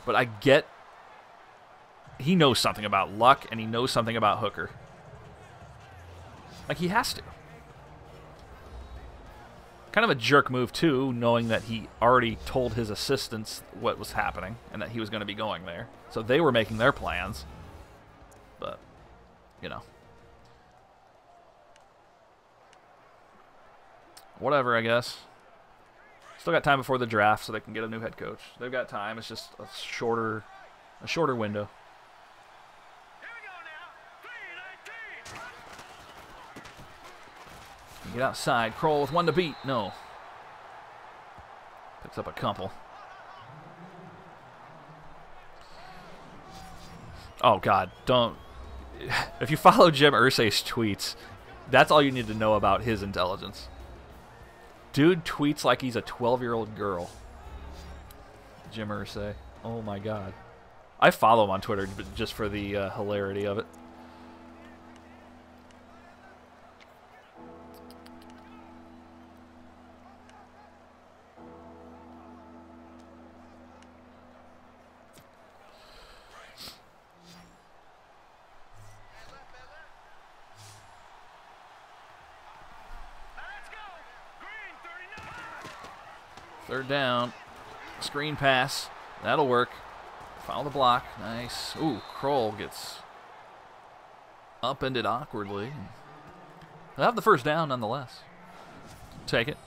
A: But I get he knows something about Luck, and he knows something about Hooker. Like, he has to. Kind of a jerk move, too, knowing that he already told his assistants what was happening and that he was going to be going there. So they were making their plans. But, you know. Whatever, I guess. Still got time before the draft so they can get a new head coach. They've got time. It's just a shorter window. Get outside. Kroll with 1 to beat. No. Picks up a couple. Oh, God. Don't. If you follow Jim Irsay's tweets, that's all you need to know about his intelligence. Dude tweets like he's a 12-year-old girl. Jim Irsay. Oh, my God. I follow him on Twitter just for the hilarity of it. Third down. Screen pass. That'll work. Foul the block. Nice. Ooh, Kroll gets upended awkwardly. They'll have the first down nonetheless. Take it.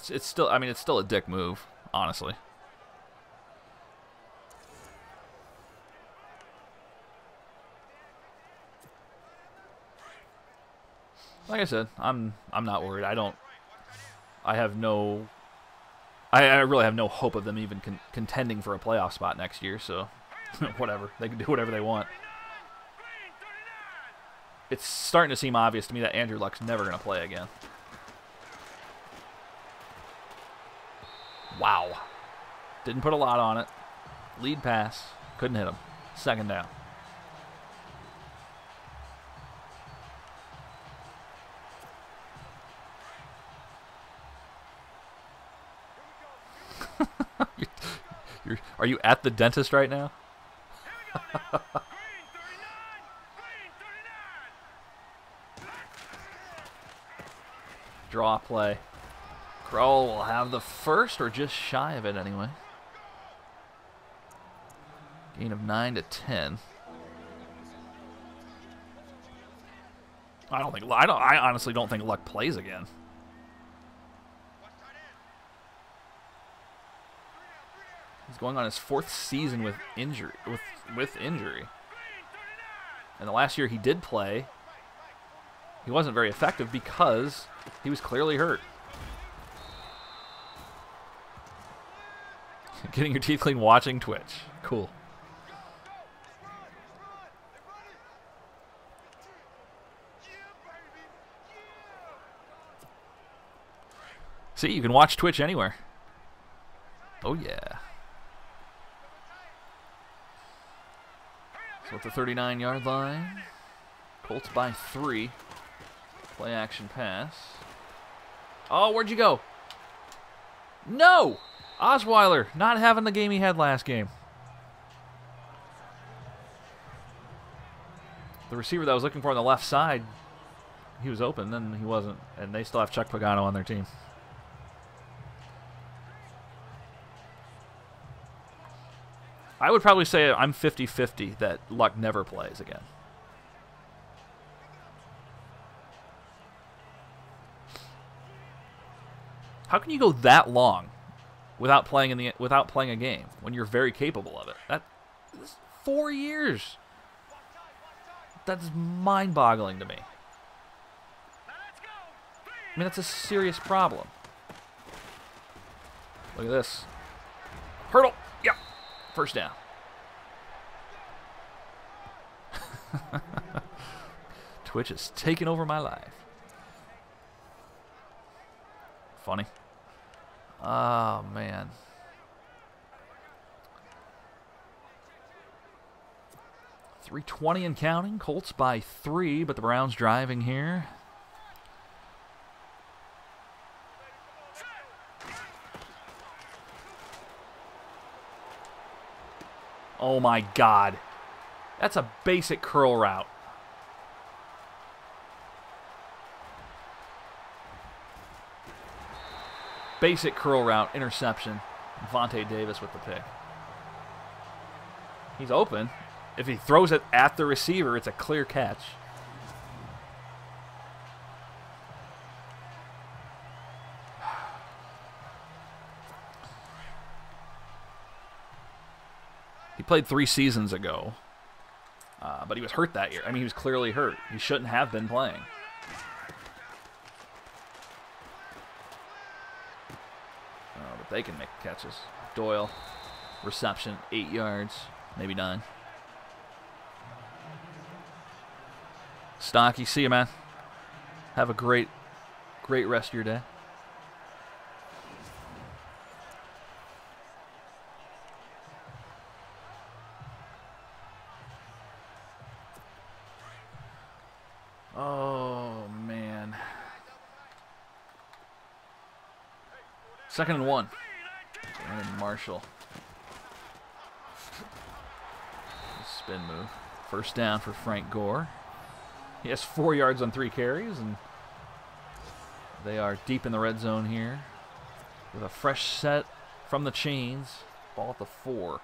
A: It's still, I mean, it's still a dick move, honestly. Like I said, I'm not worried. I really have no hope of them even contending for a playoff spot next year, so whatever. They can do whatever they want. It's starting to seem obvious to me that Andrew Luck's never going to play again. Wow. Didn't put a lot on it. Lead pass. Couldn't hit him. Second down. Are you at the dentist right now? Draw play. Crowell will have the first, or just shy of it anyway. Gain of 9 to 10. I honestly don't think Luck plays again. He's going on his 4th season with injury. With injury. And the last year he did play, he wasn't very effective because he was clearly hurt. Getting your teeth clean watching Twitch. Cool. See, you can watch Twitch anywhere. Oh, yeah. So at the 39-yard line, Colts by 3. Play action pass. Oh, where'd you go? No! Osweiler not having the game he had last game. The receiver that I was looking for on the left side, he was open, then he wasn't. And they still have Chuck Pagano on their team. I would probably say I'm 50-50 that Luck never plays again. How can you go that long without playing a game when you're very capable of it? That's 4 years. That's mind-boggling to me. I mean, that's a serious problem. Look at this. Hurdle. Yep. First down. Twitch is taking over my life. Funny. Oh, man. .320 and counting. Colts by 3, but the Browns driving here. Oh, my God. That's a basic curl route. Basic curl route, interception. Vontae Davis with the pick. He's open. If he throws it at the receiver, it's a clear catch. He played 3 seasons ago, but he was hurt that year. I mean, he was clearly hurt. He shouldn't have been playing. Oh, but they can make catches. Doyle, reception, 8 yards, maybe 9. Stocky, see you, man. Have a great rest of your day. Oh, man. 2nd and 1. And Marshall. Spin move. First down for Frank Gore. He has 4 yards on 3 carries, and they are deep in the red zone here with a fresh set from the chains. Ball at the 4.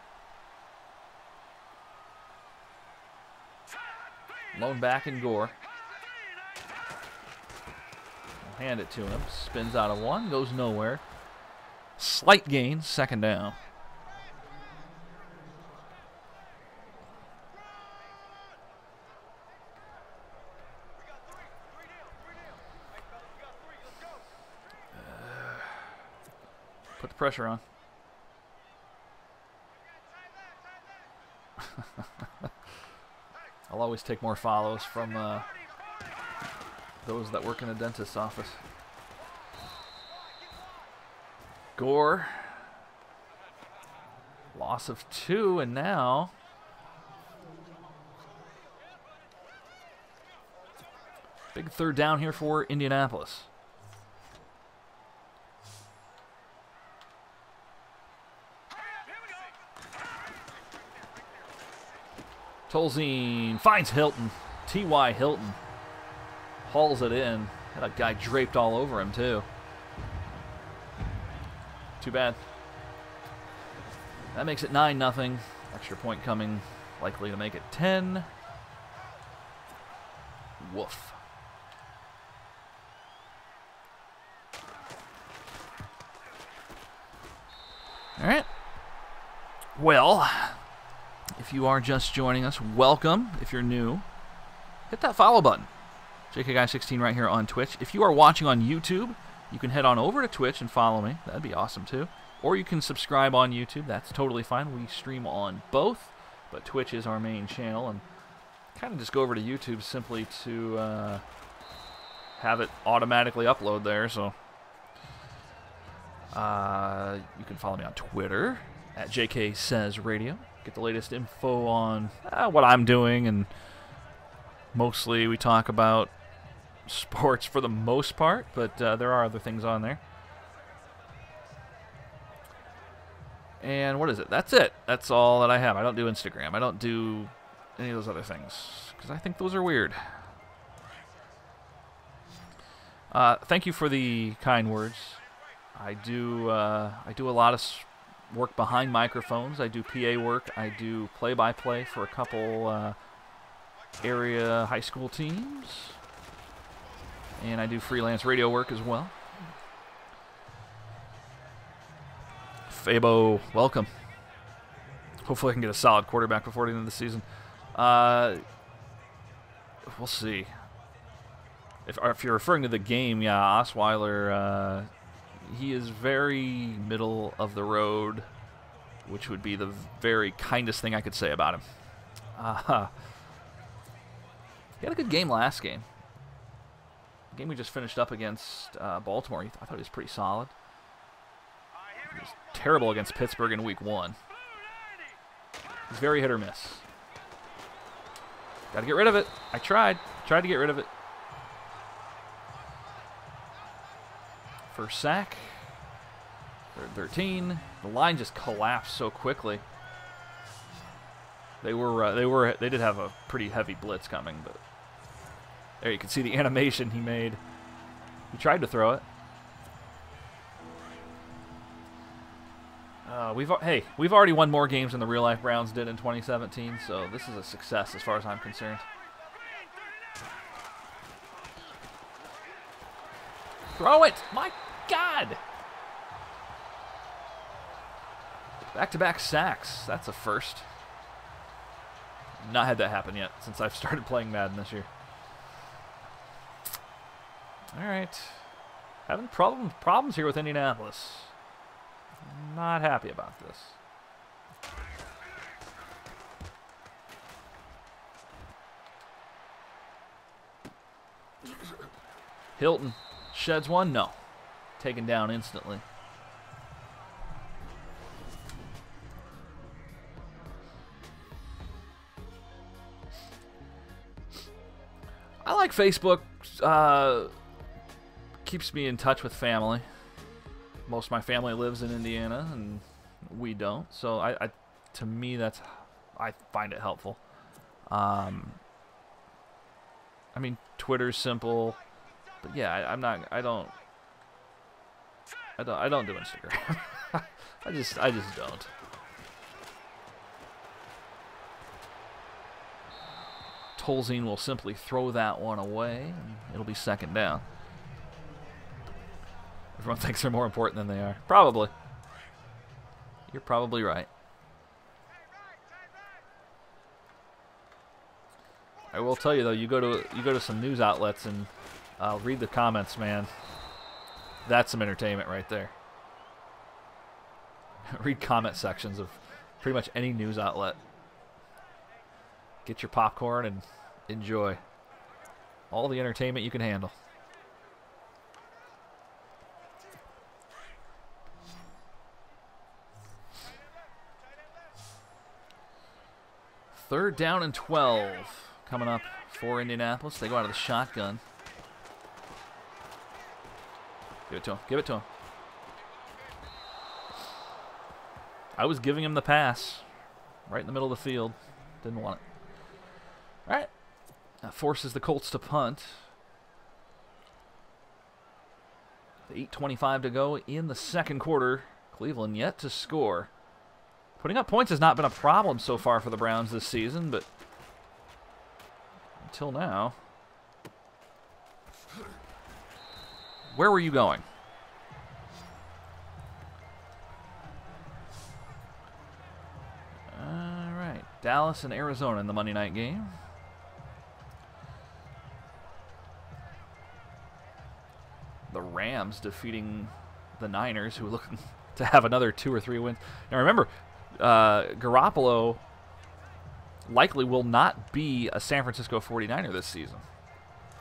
A: Lone back in Gore. I'll hand it to him. Spins out of 1, goes nowhere. Slight gain, 2nd down. Put the pressure on. I'll always take more follows from those that work in a dentist's office. Gore. Loss of 2, and now big 3rd down here for Indianapolis. Tolzien finds Hilton. T.Y. Hilton hauls it in. Had a guy draped all over him, too. Too bad. That makes it 9-0. Extra point coming, likely to make it 10. Woof. All right. Well, if you are just joining us, welcome. If you're new, hit that follow button. JKGuy16 right here on Twitch. If you are watching on YouTube, you can head on over to Twitch and follow me. That'd be awesome, too. Or you can subscribe on YouTube. That's totally fine. We stream on both, but Twitch is our main channel. And kind of just go over to YouTube simply to have it automatically upload there. So you can follow me on Twitter at JKSaysRadio. Get the latest info on what I'm doing, and mostly we talk about sports for the most part, but there are other things on there. And what is it? That's it. That's all that I have. I don't do Instagram. I don't do any of those other things because I think those are weird. Thank you for the kind words. I do a lot of work behind microphones. I do PA work. I do play-by-play for a couple area high school teams. And I do freelance radio work as well. Fabo, welcome. Hopefully I can get a solid quarterback before the end of the season. We'll see. If you're referring to the game, yeah, Osweiler, he is very middle of the road, which would be the very kindest thing I could say about him. He had a good game last game. The game we just finished up against Baltimore, I thought he was pretty solid. He was terrible against Pittsburgh in Week 1. He's very hit or miss. Got to get rid of it. I tried to get rid of it. First sack. Third 13. The line just collapsed so quickly. They did have a pretty heavy blitz coming, but there you can see the animation he made. He tried to throw it. We've already won more games than the real life Browns did in 2017, so this is a success as far as I'm concerned. Throw it! My God! Back-to-back sacks. That's a first. Not had that happen yet since I've started playing Madden this year. All right. Having problems here with Indianapolis. Not happy about this. Hilton sheds one? No. Taken down instantly. I like Facebook. Keeps me in touch with family. Most of my family lives in Indiana, and we don't. So to me, I find it helpful. I mean, Twitter's simple, but yeah, I don't do Instagram. I just don't. Tolzien will simply throw that one away, and it'll be second down. Everyone thinks they're more important than they are. Probably. You're probably right. I will tell you though, you go to some news outlets and read the comments, man. That's some entertainment right there. Read comment sections of pretty much any news outlet. Get your popcorn and enjoy all the entertainment you can handle. Third down and 12 coming up for Indianapolis. They go out of the shotgun. Give it to him. Give it to him. I was giving him the pass right in the middle of the field. Didn't want it. All right. That forces the Colts to punt. 8:25 to go in the second quarter. Cleveland yet to score. Putting up points has not been a problem so far for the Browns this season, but until now. Where were you going? All right. Dallas and Arizona in the Monday night game. The Rams defeating the Niners, who are looking to have another 2 or 3 wins. Now remember, Garoppolo likely will not be a San Francisco 49er this season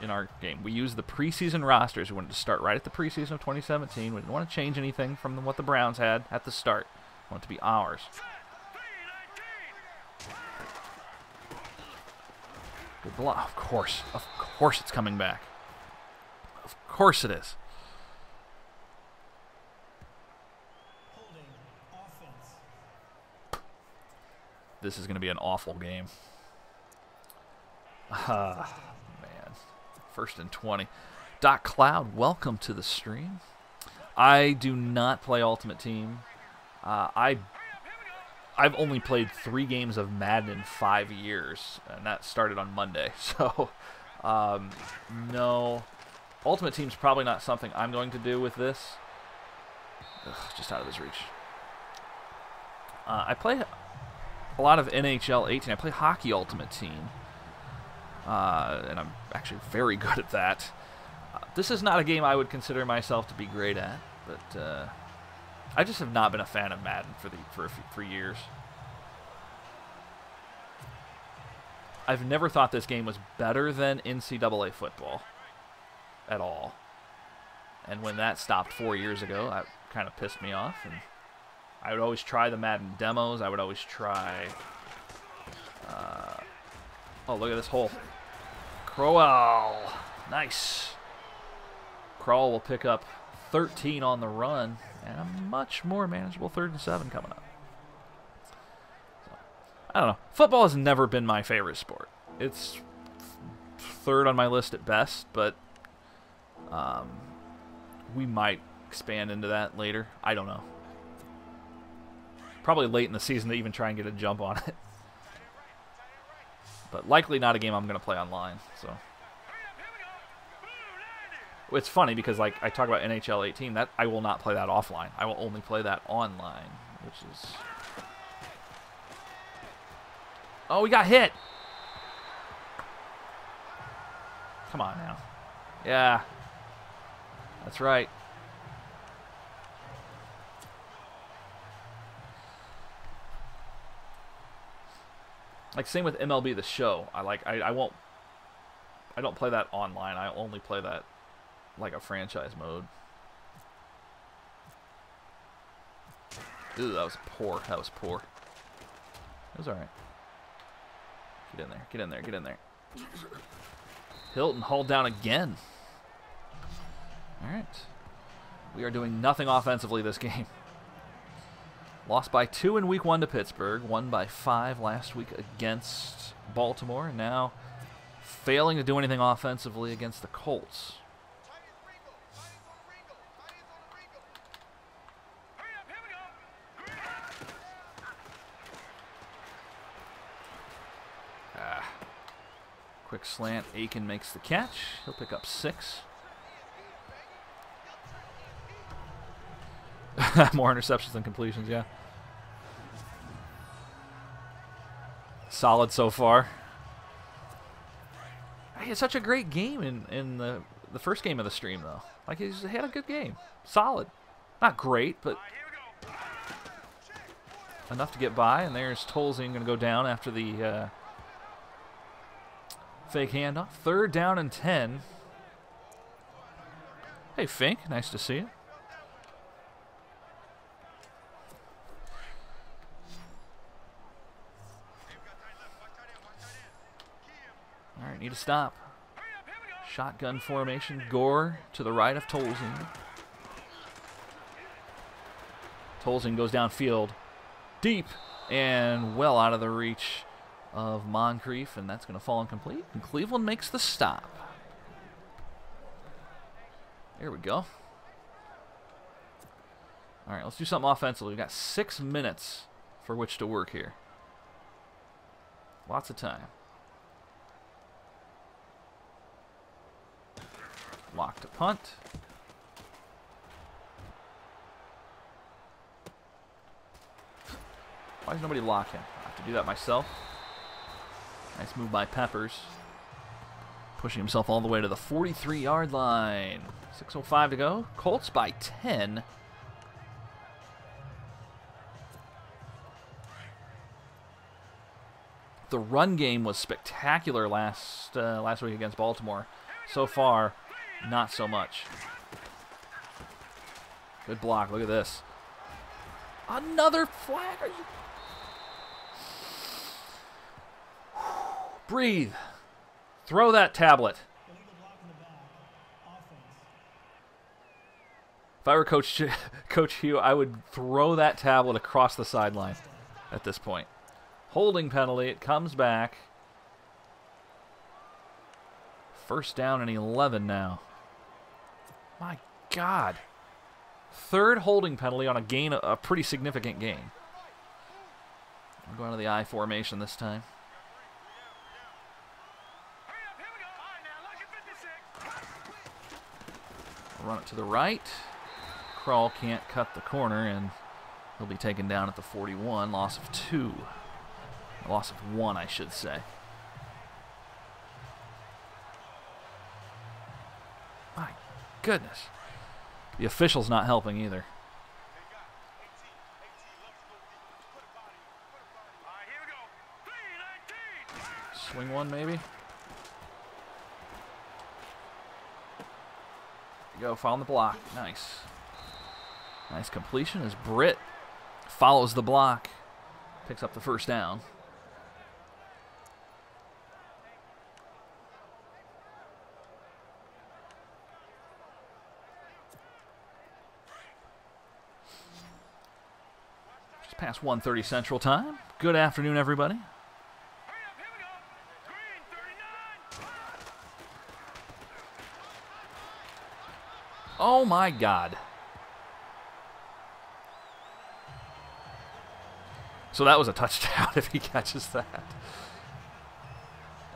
A: in our game. We used the preseason rosters. We wanted to start right at the preseason of 2017. We didn't want to change anything from what the Browns had at the start. We want it to be ours. Good block. Of course it's coming back. Of course it is. This is going to be an awful game. Man. 1st and 20. Doc Cloud, welcome to the stream. I do not play Ultimate Team. I've only played 3 games of Madden in 5 years, and that started on Monday. So, no. Ultimate Team's probably not something I'm going to do with this. Ugh, just out of his reach. I play a lot of NHL 18. I play Hockey Ultimate Team, and I'm actually very good at that. This is not a game I would consider myself to be great at, but I just have not been a fan of Madden for years. I've never thought this game was better than NCAA football at all. And when that stopped 4 years ago, that kind of pissed me off. And I would always try the Madden demos. I would always try... oh, look at this hole. Crowell. Nice. Crowell will pick up 13 on the run. And a much more manageable 3rd and 7 coming up. So, I don't know. Football has never been my favorite sport. It's 3rd on my list at best, but we might expand into that later. I don't know. Probably late in the season to even try and get a jump on it. But likely not a game I'm going to play online. So it's funny because like I talk about NHL 18, that I will not play that offline. I will only play that online, which is... Oh, we got hit. Come on now. Yeah. That's right. Like same with MLB The Show. I don't play that online. I only play that like a franchise mode. Ooh, that was poor. That was poor. It was alright. Get in there. Get in there. Get in there. Hilton hauled down again. Alright. We are doing nothing offensively this game. Lost by 2 in week 1 to Pittsburgh. Won by 5 last week against Baltimore. And now failing to do anything offensively against the Colts. Quick slant. Aiken makes the catch. He'll pick up 6. More interceptions than completions, yeah. Solid so far. He had such a great game in the first game of the stream, though. Like, he had a good game. Solid. Not great, but enough to get by. And there's Tolzien going to go down after the fake handoff. 3rd down and 10. Hey, Fink. Nice to see you. All right, need to stop. Shotgun formation. Gore to the right of Tolzien. Tolzien goes downfield. Deep and well out of the reach of Moncrief, and that's going to fall incomplete. And Cleveland makes the stop. There we go. All right, let's do something offensively. We've got 6 minutes for which to work here. Lots of time. Lock to punt. Why is nobody locking? I have to do that myself. Nice move by Peppers. Pushing himself all the way to the 43-yard line. 6:05 to go. Colts by 10. The run game was spectacular last week against Baltimore. So far, not so much. Good block. Look at this. Another flag. Breathe. Throw that tablet. If I were Coach Hugh, I would throw that tablet across the sideline at this point. Holding penalty. It comes back. First down and 11 now. My God. Third holding penalty on a pretty significant gain. I'm going to the I formation this time. Run it to the right. Krull can't cut the corner, and he'll be taken down at the 41. Loss of 2. Loss of 1, I should say. My goodness. The official's not helping either. Swing one, maybe. Go, found the block. Nice. Nice completion as Britt follows the block. Picks up the first down. Just past 1:30 Central Time. Good afternoon, everybody. Oh my God. So that was a touchdown if he catches that.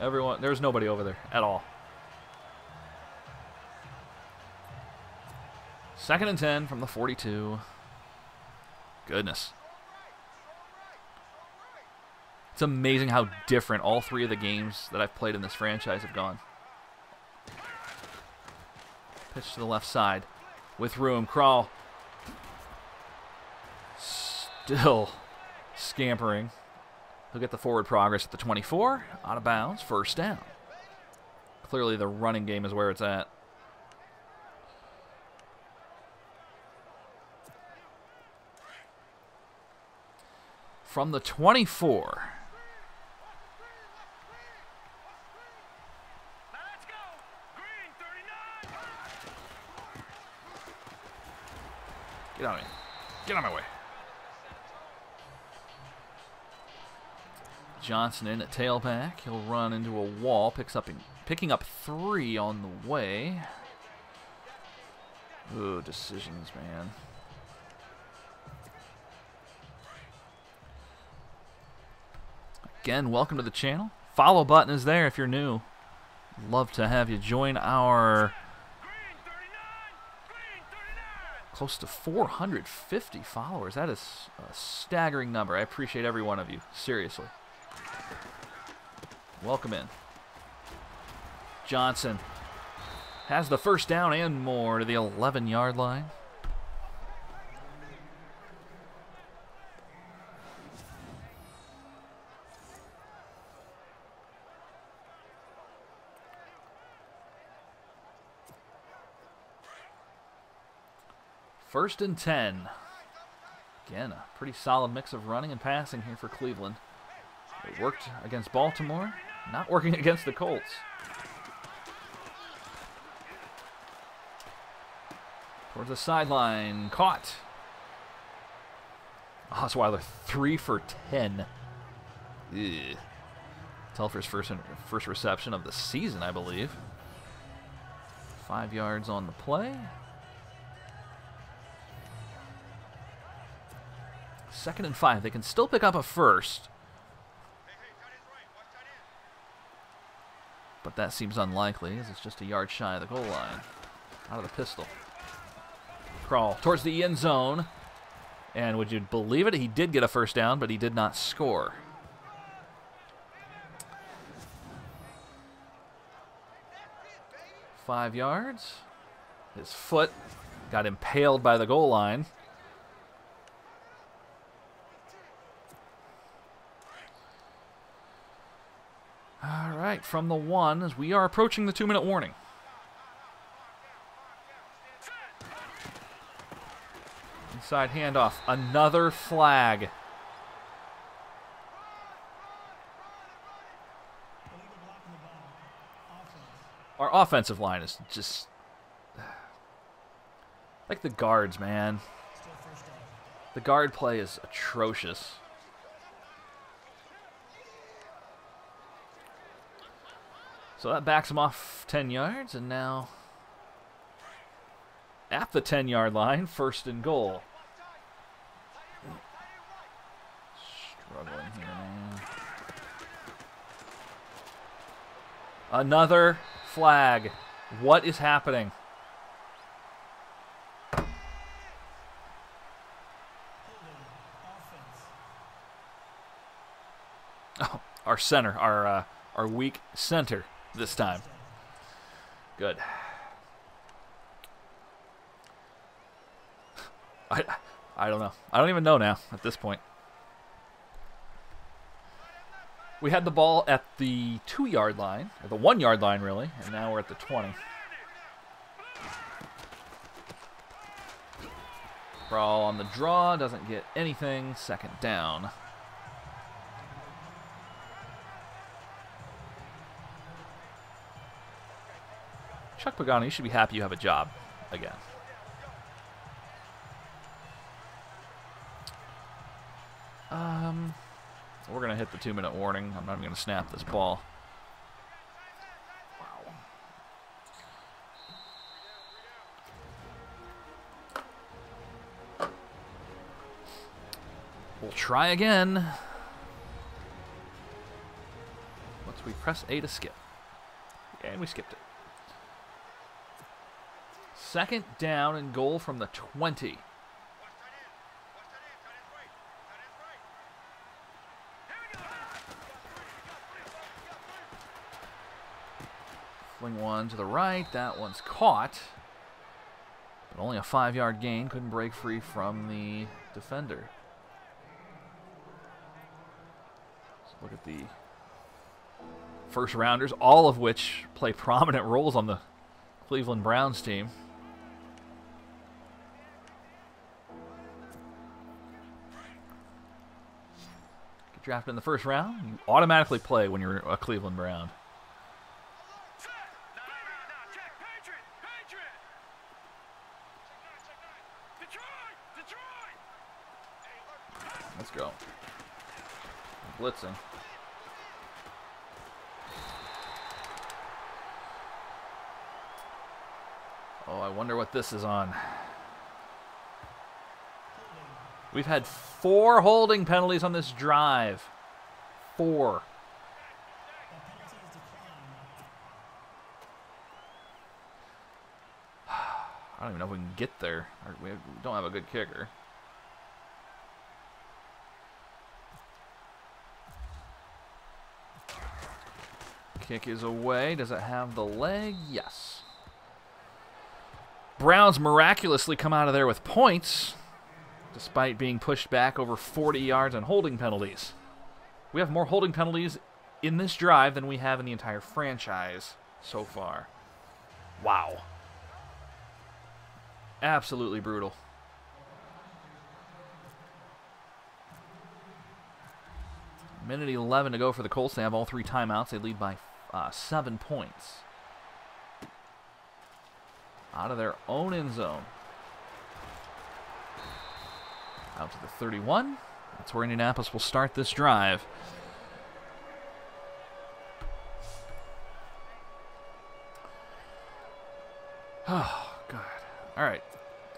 A: Everyone, there's nobody over there at all. 2nd and 10 from the 42. Goodness. It's amazing how different all 3 of the games that I've played in this franchise have gone. Pitch to the left side with room. Krull still scampering. He'll get the forward progress at the 24. Out of bounds. First down. Clearly the running game is where it's at. From the 24. Get on me. Get on my way. Johnson in at tailback. He'll run into a wall. Picking up 3 on the way. Ooh, decisions, man. Again, welcome to the channel. Follow button is there if you're new. Love to have you join our close to 450 followers. That is a staggering number. I appreciate every one of you. Seriously. Welcome in. Johnson has the first down and more to the 11-yard line. First and 10. Again, a pretty solid mix of running and passing here for Cleveland. It worked against Baltimore, not working against the Colts. Towards the sideline, caught. Osweiler 3 for 10. Ugh. Telfer's first reception of the season, I believe. 5 yards on the play. 2nd and 5. They can still pick up a first. But that seems unlikely, as it's just a yard shy of the goal line. Out of the pistol. Crawl towards the end zone. And would you believe it? He did get a first down, but he did not score. Five yards. His foot got impaled by the goal line. All right, from the 1, as we are approaching the 2-minute warning. Inside handoff, another flag. Our offensive line is just like the guards, man. The guard play is atrocious. So that backs him off 10 yards, and now at the 10-yard line, 1st and goal. Struggling here, man. Another flag. What is happening? Oh, our center, our weak center this time. Good. I don't know. I don't even know now at this point. We had the ball at the 2-yard line, or the 1-yard line, really, and now we're at the 20. Crawl on the draw, doesn't get anything. 2nd down. Chuck Pagano, you should be happy you have a job again. We're going to hit the 2-minute warning. I'm not even going to snap this ball. Wow. We'll try again. Once we press A to skip. And we skipped it. 2nd down and goal from the 20. Fling one to the right. That one's caught. But only a 5-yard gain. Couldn't break free from the defender. Let's look at the first rounders, all of which play prominent roles on the Cleveland Browns team. Get drafted in the first round, you automatically play when you're a Cleveland Brown. Let's go. Blitzing. Oh, I wonder what this is on. We've had 4 holding penalties on this drive. 4. I don't even know if we can get there. We don't have a good kicker. Kick is away. Does it have the leg? Yes. Browns miraculously come out of there with points, despite being pushed back over 40 yards on holding penalties. We have more holding penalties in this drive than we have in the entire franchise so far. Wow. Absolutely brutal. Minute 11 to go for the Colts. They have all 3 timeouts. They lead by 7 points. Out of their own end zone. Out to the 31. That's where Indianapolis will start this drive. Oh, God. All right.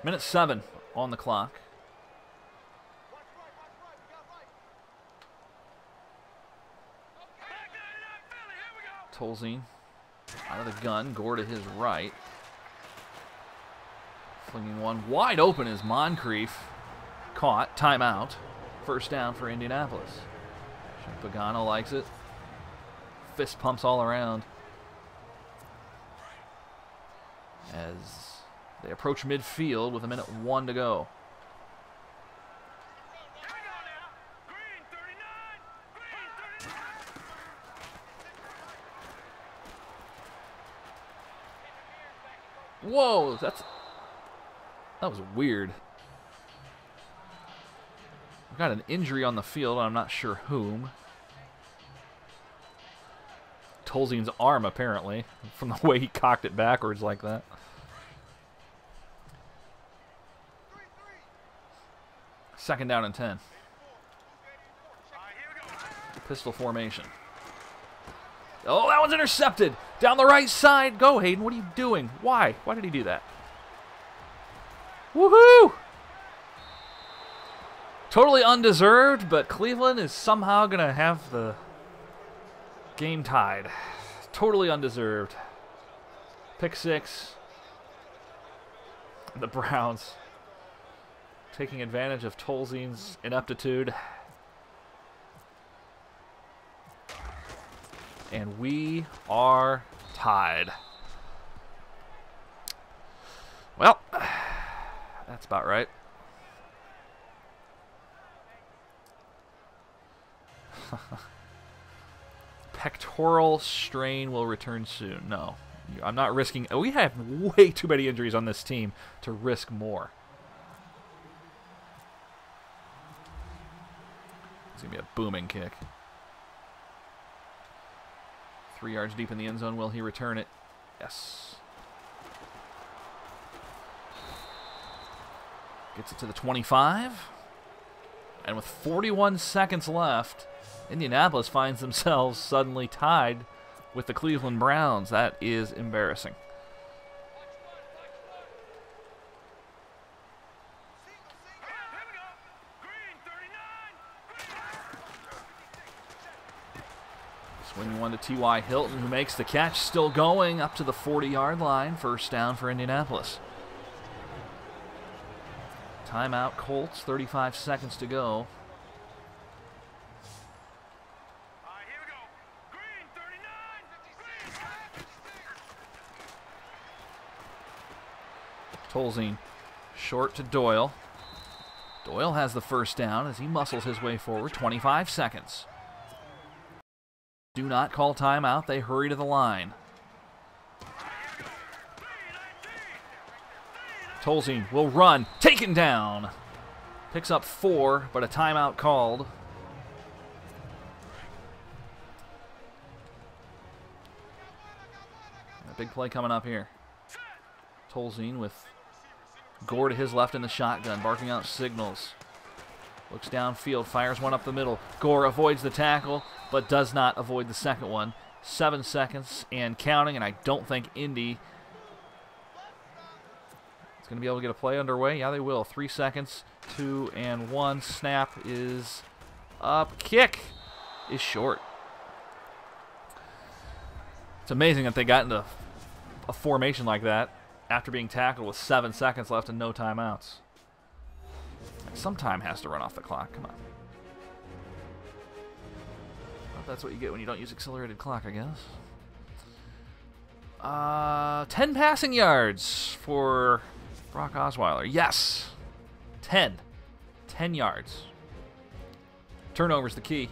A: Minute 7 on the clock. Tolzien out of the gun. Gore to his right. Flinging one wide open is Moncrief. Caught. Timeout. First down for Indianapolis. Pagano likes it. Fist pumps all around. As they approach midfield with a minute 1 to go. Whoa, that was weird. We've got an injury on the field, I'm not sure whom. Tolzien's arm, apparently, from the way he cocked it backwards like that. Second down and 10. Pistol formation. Oh, that one's intercepted. Down the right side. Go, Hayden. What are you doing? Why? Why did he do that? Woohoo! Totally undeserved, but Cleveland is somehow going to have the game tied. Totally undeserved. Pick 6. The Browns taking advantage of Tolzien's ineptitude. And we are tied. Well, that's about right. Pectoral strain will return soon. No, I'm not risking. We have way too many injuries on this team to risk more. It's going to be a booming kick. 3 yards deep in the end zone. Will he return it? Yes. Gets it to the 25. And with 41 seconds left, Indianapolis finds themselves suddenly tied with the Cleveland Browns. That is embarrassing. Swinging one to T.Y. Hilton, who makes the catch. Still going up to the 40-yard line. First down for Indianapolis. Timeout, Colts. 35 seconds to go. Tolzien short to Doyle. Doyle has the first down as he muscles his way forward. 25 seconds. Do not call timeout. They hurry to the line. Tolzien will run. Taken down. Picks up 4, but a timeout called. A big play coming up here. Tolzien with Gore to his left in the shotgun, barking out signals. Looks downfield, fires one up the middle. Gore avoids the tackle, but does not avoid the second one. 7 seconds and counting, and I don't think Indy is going to be able to get a play underway. Yeah, they will. 3 seconds, 2 and 1. Snap is up. Kick is short. It's amazing that they got into a formation like that after being tackled with 7 seconds left and no timeouts. Some time has to run off the clock. Come on. Well, that's what you get when you don't use accelerated clock, I guess. 10 passing yards for Brock Osweiler. Yes. 10. 10 yards. Turnover's the key.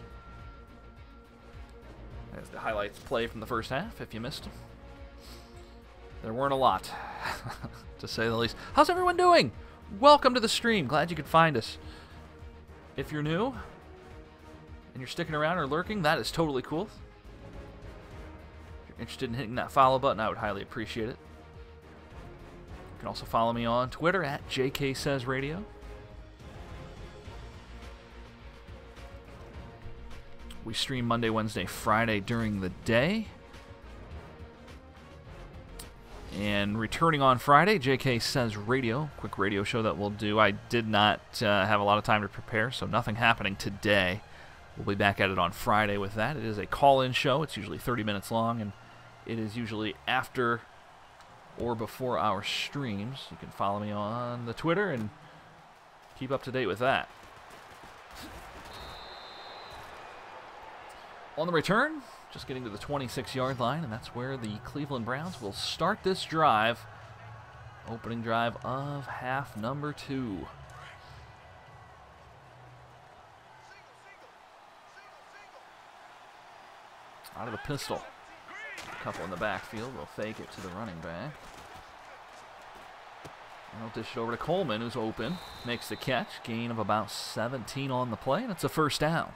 A: There's the highlights play from the first half, if you missed them. There weren't a lot, to say the least. How's everyone doing? Welcome to the stream. Glad you could find us. If you're new and you're sticking around or lurking, that is totally cool. If you're interested in hitting that follow button, I would highly appreciate it. You can also follow me on Twitter at JKSaysRadio. We stream Monday, Wednesday, Friday during the day. And returning on Friday, JK Says Radio, quick radio show that we'll do. I did not have a lot of time to prepare, so nothing happening today. We'll be back at it on Friday with that. It is a call-in show. It's usually 30 minutes long, and it is usually after or before our streams. You can follow me on the Twitter and keep up to date with that. On the return, just getting to the 26-yard line, and that's where the Cleveland Browns will start this drive. Opening drive of half number 2. Out of the pistol. A couple in the backfield. They'll fake it to the running back. And they'll dish it over to Coleman, who's open. Makes the catch. Gain of about 17 on the play, and it's a first down.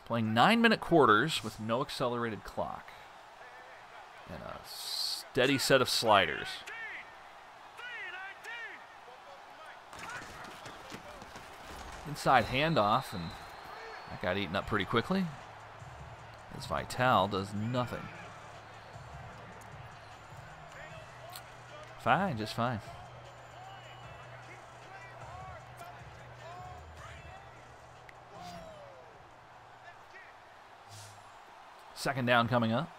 A: Playing 9-minute quarters with no accelerated clock. And a steady set of sliders. Inside handoff, and that got eaten up pretty quickly. As Vital does nothing. Fine, just fine. Second down coming up.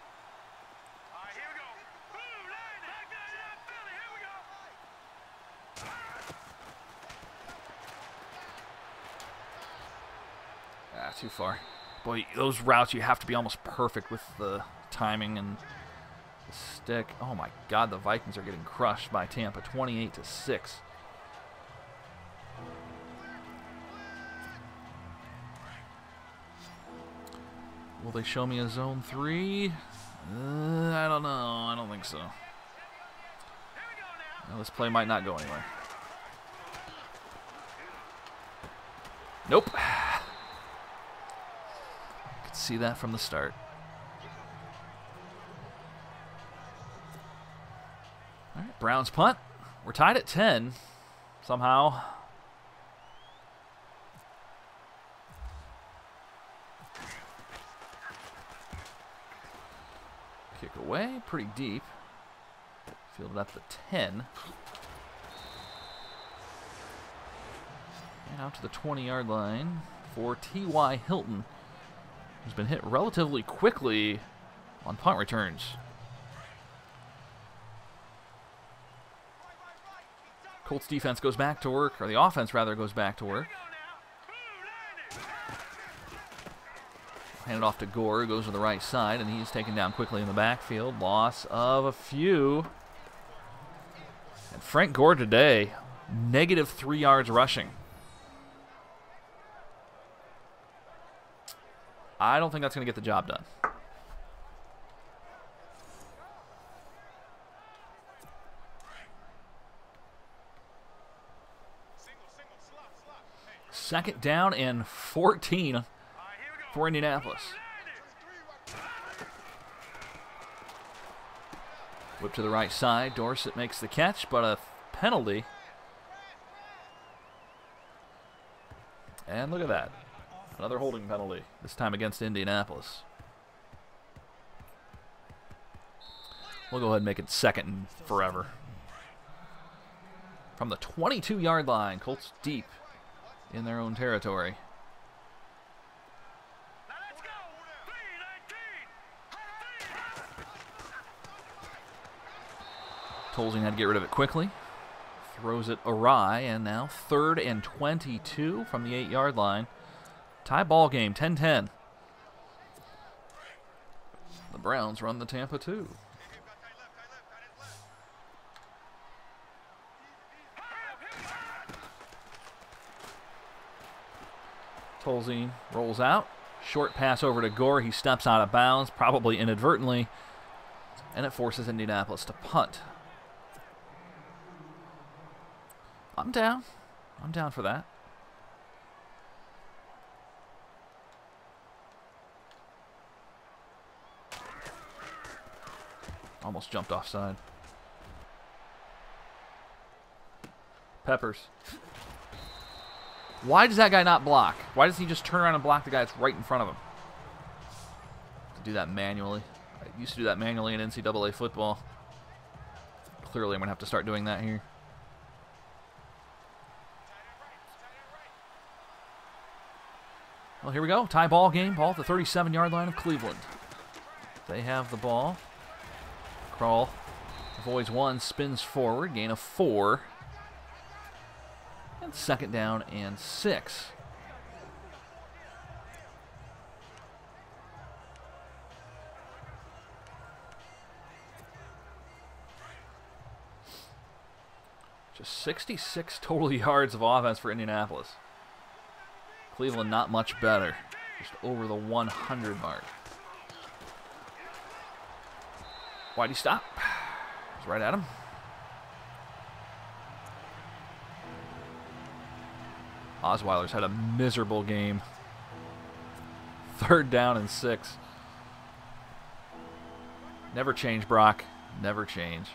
A: Too far. Boy, those routes you have to be almost perfect with the timing and the stick. Oh my God, the Vikings are getting crushed by Tampa, 28-6. Will they show me a zone 3? I don't know. I don't think so. Well, this play might not go anywhere. Nope. See that from the start. All right, Browns punt. We're tied at 10 somehow. Kick away, pretty deep. Fielded up to 10. And out to the 20-yard line for T.Y. Hilton, who's been hit relatively quickly on punt returns. Colts defense goes back to work, or the offense rather goes back to work. Hand it off to Gore, goes to the right side, and he's taken down quickly in the backfield. Loss of a few. And Frank Gore today, -3 yards rushing. I don't think that's going to get the job done. Second down and 14 for Indianapolis. Whip to the right side. Dorsett makes the catch, but a penalty. And look at that. Another holding penalty, this time against Indianapolis. We'll go ahead and make it second and forever. From the 22-yard line, Colts deep in their own territory. Tolzien had to get rid of it quickly. Throws it awry, and now 3rd and 22 from the 8-yard line. Tie ball game, 10-10. The Browns run the Tampa 2. Tolzien rolls out. Short pass over to Gore. He steps out of bounds, probably inadvertently, and it forces Indianapolis to punt. I'm down. I'm down for that. Almost jumped offside. Peppers. Why does that guy not block? Why doesn't he just turn around and block the guy that's right in front of him? To do that manually. I used to do that manually in NCAA football. Clearly, I'm going to have to start doing that here. Well, here we go. Tie ball game. Ball at the 37-yard line of Cleveland. They have the ball. Crawl. Avoids one. Spins forward. Gain of 4. And second down and 6. Just 66 total yards of offense for Indianapolis. Cleveland not much better. Just over the 100 mark. Why'd he stop? He's right at him. Osweiler's had a miserable game. Third down and 6. Never change, Brock. Never change.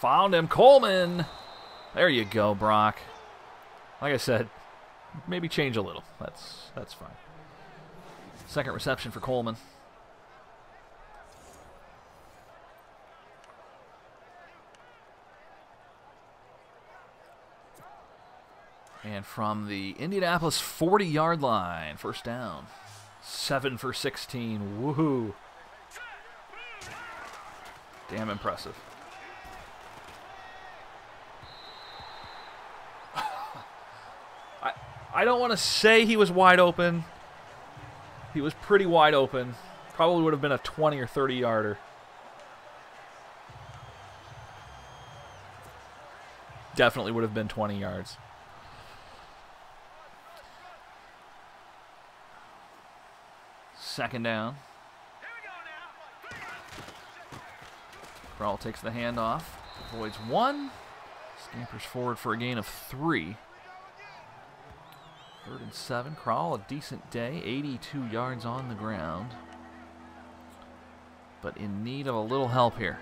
A: Found him, Coleman. There you go, Brock. Like I said, maybe change a little. That's fine. Second reception for Coleman. And from the Indianapolis 40-yard line, first down. 7 for 16. Woohoo. Damn impressive. I don't want to say he was wide open. He was pretty wide open. Probably would have been a 20 or 30-yarder. Definitely would have been 20 yards. Second down. Kral takes the handoff. Avoids 1. Scampers forward for a gain of 3. Third and 7. Kral, a decent day. 82 yards on the ground. But in need of a little help here.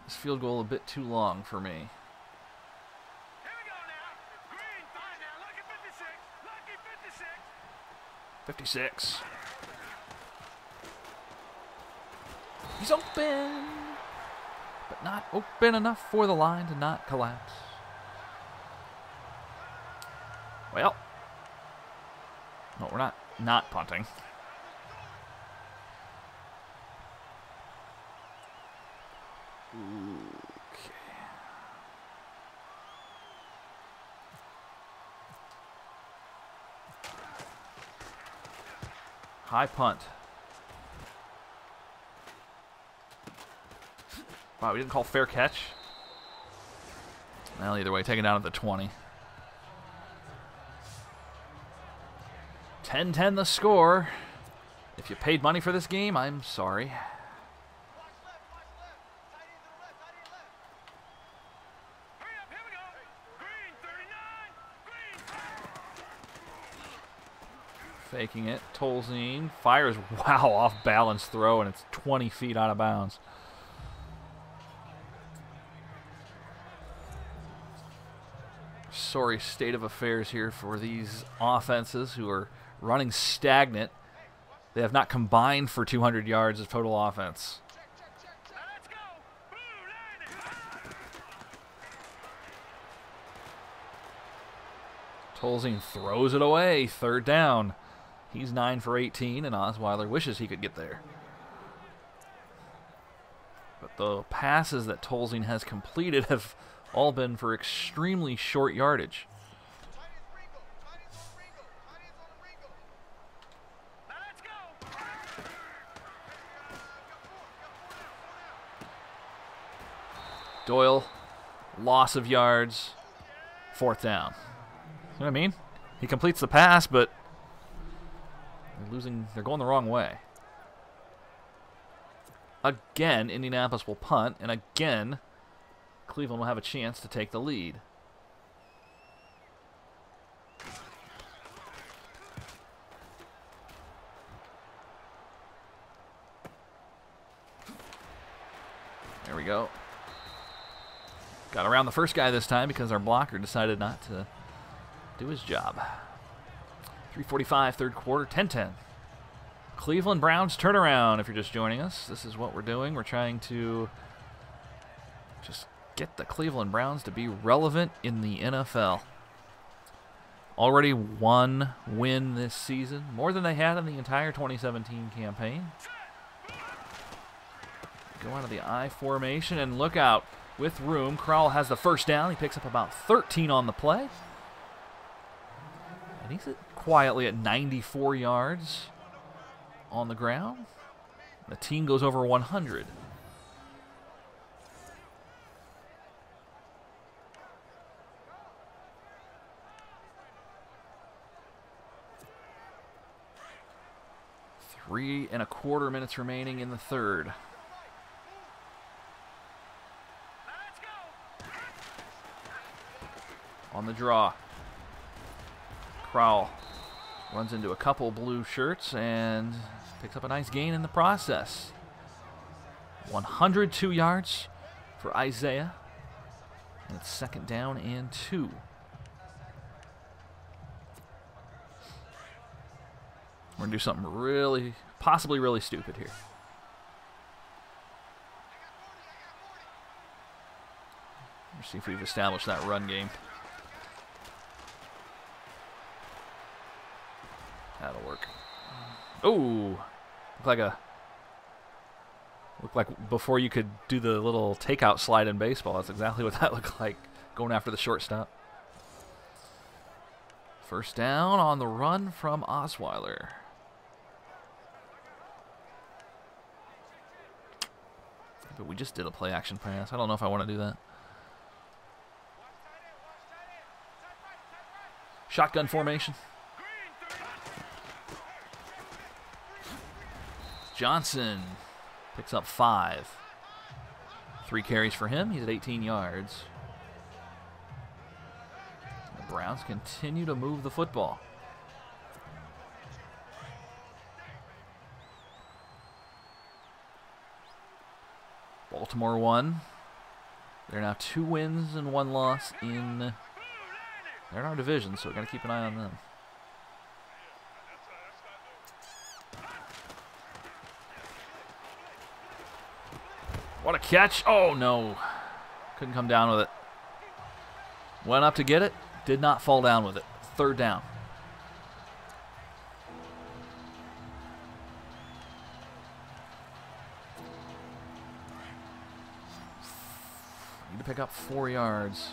A: This field goal a bit too long for me. 56. He's open, but not open enough for the line to not collapse. Well, no, we're not punting. Okay. High punt. Wow, we didn't call fair catch. Well, either way, taken down at the 20. 10-10 the score. If you paid money for this game, I'm sorry. Faking it. Tolzien fires, wow, off balance throw, and it's 20 feet out of bounds. Sorry state of affairs here for these offenses who are running stagnant. They have not combined for 200 yards of total offense. Tolzien throws it away. Third down. He's 9 for 18, and Osweiler wishes he could get there. But the passes that Tolzien has completed have all been for extremely short yardage. Doyle, loss of yards, fourth down. You know what I mean? He completes the pass, but they're going the wrong way. Again, Indianapolis will punt, and again, Cleveland will have a chance to take the lead. There we go. Got around the first guy this time because our blocker decided not to do his job. 3:45, third quarter, 10-10. Cleveland Browns turnaround, if you're just joining us. This is what we're doing. We're trying to just get the Cleveland Browns to be relevant in the NFL. Already one win this season, more than they had in the entire 2017 campaign. Go out of the I formation and look out. With room, Crowell has the first down. He picks up about 13 on the play. And he's quietly at 94 yards on the ground. The team goes over 100. Three and a quarter minutes remaining in the third. On the draw. Crowell runs into a couple blue shirts and picks up a nice gain in the process. 102 yards for Isaiah. And it's second down and 2. We're going to do something really, possibly really stupid here. Let's see if we've established that run game. That'll work. Oh, looked like before you could do the little takeout slide in baseball. That's exactly what that looked like, going after the shortstop. First down on the run from Osweiler. But we just did a play action pass. I don't know if I want to do that. Shotgun formation. Johnson picks up 5. 3 carries for him. He's at 18 yards. The Browns continue to move the football. Baltimore won. They're now 2 wins and 1 loss in... They're in our division, so we've got to keep an eye on them. What a catch. Oh, no. Couldn't come down with it. Went up to get it. Did not fall down with it. Third down. Need to pick up 4 yards.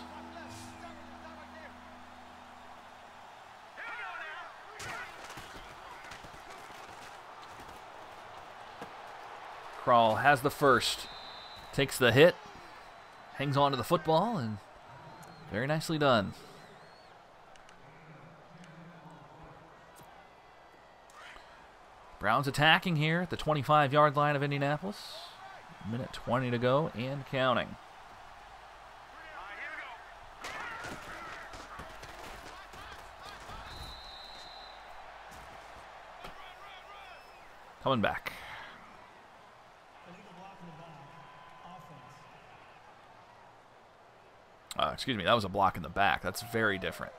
A: Crowell has the first. Takes the hit. Hangs on to the football, and very nicely done. Browns attacking here at the 25-yard line of Indianapolis. Minute 20 to go and counting. Coming back. Excuse me, that was a block in the back. That's very different.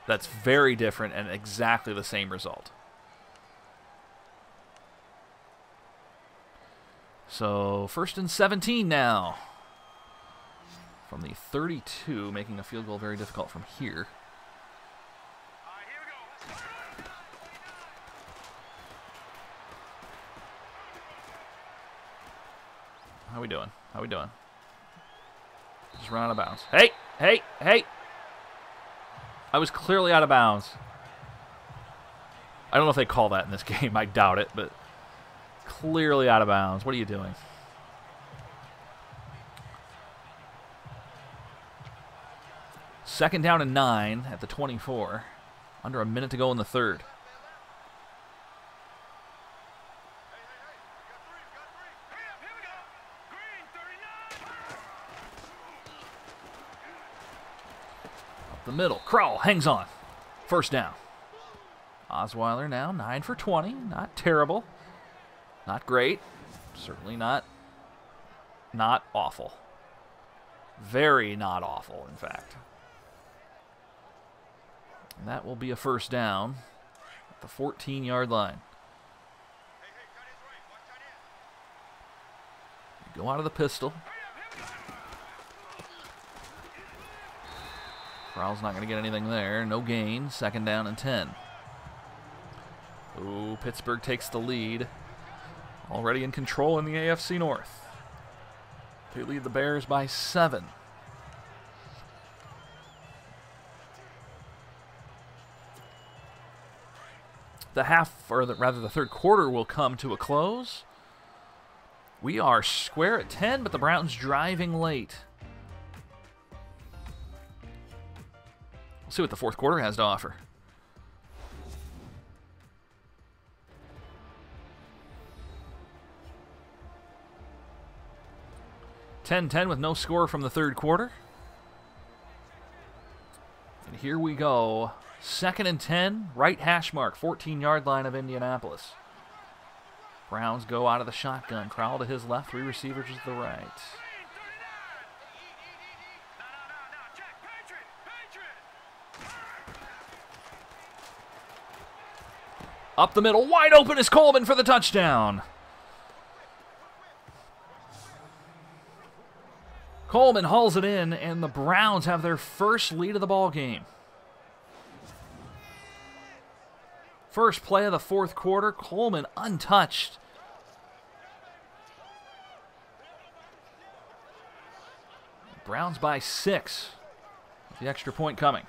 A: That's very different and exactly the same result. So, 1st and 17 now. From the 32, making a field goal very difficult from here. How we doing? How we doing? Just run out of bounds. Hey! Hey! Hey! I was clearly out of bounds. I don't know if they call that in this game. I doubt it, but clearly out of bounds. What are you doing? Second down and 9 at the 24. Under a minute to go in the third. The middle. Crowell hangs on. First down. Osweiler now 9 for 20. Not terrible. Not great. Certainly not not awful. Very not awful, in fact. And that will be a first down at the 14-yard line. You go out of the pistol. Corral's not going to get anything there. No gain. Second down and 10. Ooh, Pittsburgh takes the lead. Already in control in the AFC North. They lead the Bears by 7. The the third quarter will come to a close. We are square at 10, but the Browns driving late. We'll see what the fourth quarter has to offer. (10-10) with no score from the third quarter. And here we go. 2nd and 10, right hash mark, 14-yard line of Indianapolis. Browns go out of the shotgun. Crowell to his left, 3 receivers to the right. Up the middle, wide open is Coleman for the touchdown. Coleman hauls it in, and the Browns have their first lead of the ball game. First play of the fourth quarter, Coleman untouched. Browns by 6, with the extra point coming.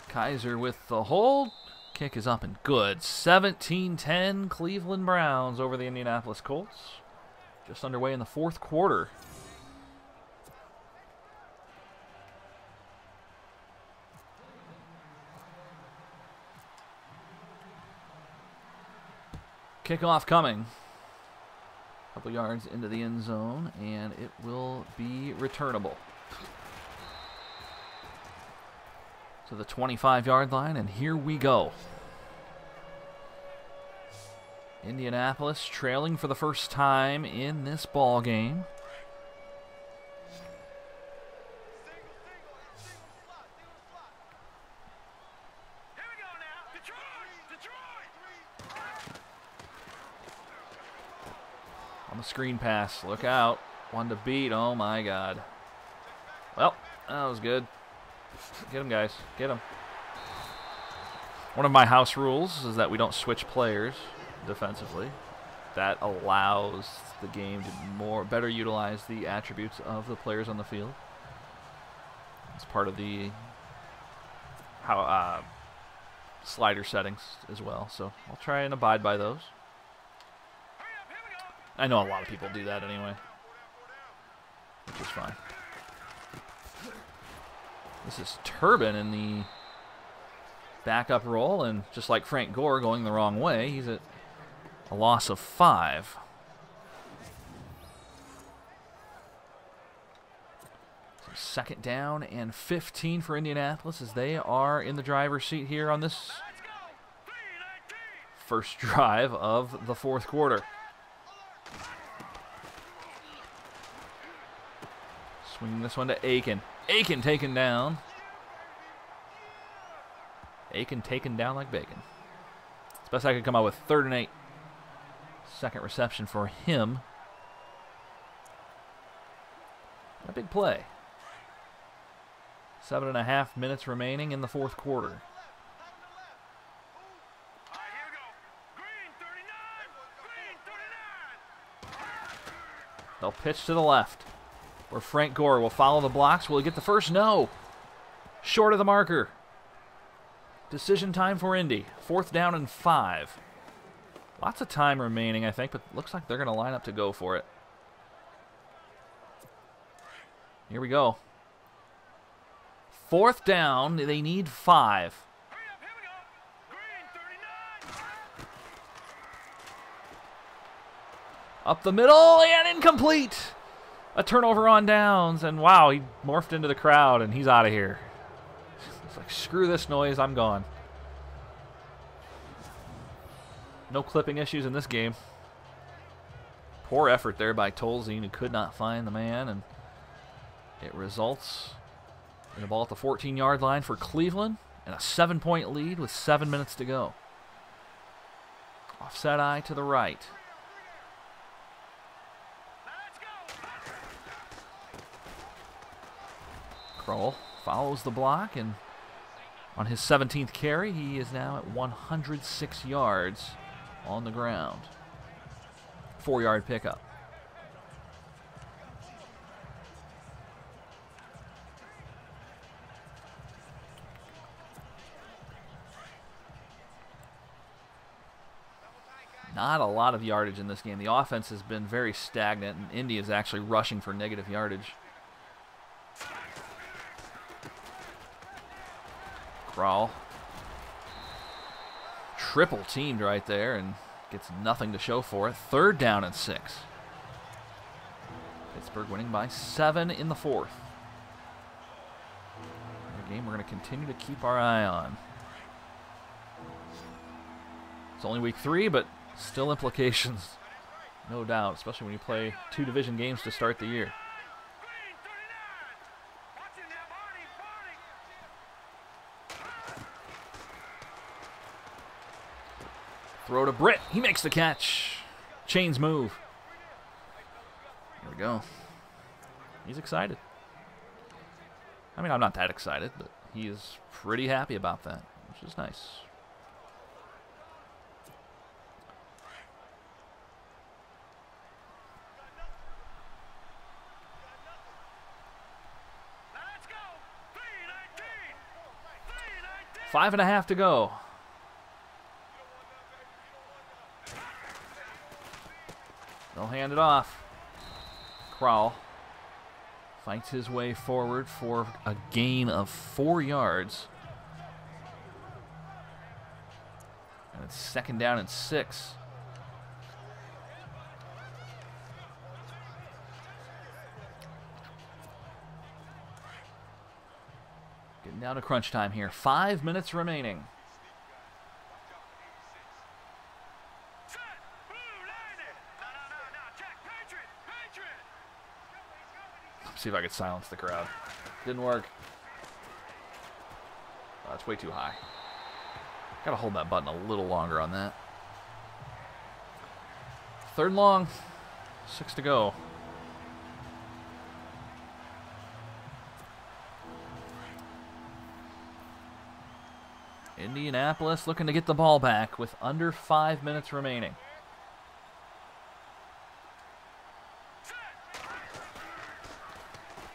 A: Kaiser with the hold. Kick is up and good. 17-10 Cleveland Browns over the Indianapolis Colts. Just underway in the fourth quarter. Kickoff coming. A couple yards into the end zone, and it will be returnable. To the 25-yard line, and here we go. Indianapolis trailing for the first time in this ball game. On the screen pass, look out. One to beat, oh my God. Well, that was good. Get him, guys. Get him. One of my house rules is that we don't switch players defensively. That allows the game to better utilize the attributes of the players on the field. It's part of the slider settings as well. So I'll try and abide by those. I know a lot of people do that anyway, which is fine. This is Turbin in the backup role, and just like Frank Gore going the wrong way, he's at a loss of 5. So 2nd down and 15 for Indianapolis as they are in the driver's seat here on this first drive of the fourth quarter. Swinging this one to Aiken. Aiken taken down. Aiken taken down like bacon. It's best I could come out with. 3rd and 8. Second reception for him. A big play. 7.5 minutes remaining in the fourth quarter. They'll pitch to the left, where Frank Gore will follow the blocks. Will he get the first? No. Short of the marker. Decision time for Indy. 4th down and 5. Lots of time remaining, I think, but looks like they're going to line up to go for it. Here we go. 4th down. They need 5. Up the middle and incomplete. A turnover on downs, and wow, he morphed into the crowd, and he's out of here. like, screw this noise, I'm gone. No clipping issues in this game. Poor effort there by Tolzien, who could not find the man, and it results in a ball at the 14-yard line for Cleveland and a 7-point lead with 7 minutes to go. Offset eye to the right. Kroll follows the block, and on his 17th carry, he is now at 106 yards on the ground. 4-yard pickup. Not a lot of yardage in this game. The offense has been very stagnant, and Indy is actually rushing for negative yardage. Kroll. Triple teamed right there and gets nothing to show for it. 3rd down and 6. Pittsburgh winning by 7 in the 4th. A game we're going to continue to keep our eye on. It's only week 3, but still implications, no doubt, especially when you play 2 division games to start the year. Throw to Britt. He makes the catch. Chains move. Here we go. He's excited. I mean, I'm not that excited, but he is pretty happy about that, which is nice. Five and a half to go. They'll hand it off. Kroll fights his way forward for a gain of 4 yards. And it's 2nd down and 6. Getting down to crunch time here. 5 minutes remaining. See if I could silence the crowd. Didn't work. Oh, that's way too high. Gotta hold that button a little longer on that. 3rd long. 6 to go. Indianapolis looking to get the ball back with under 5 minutes remaining.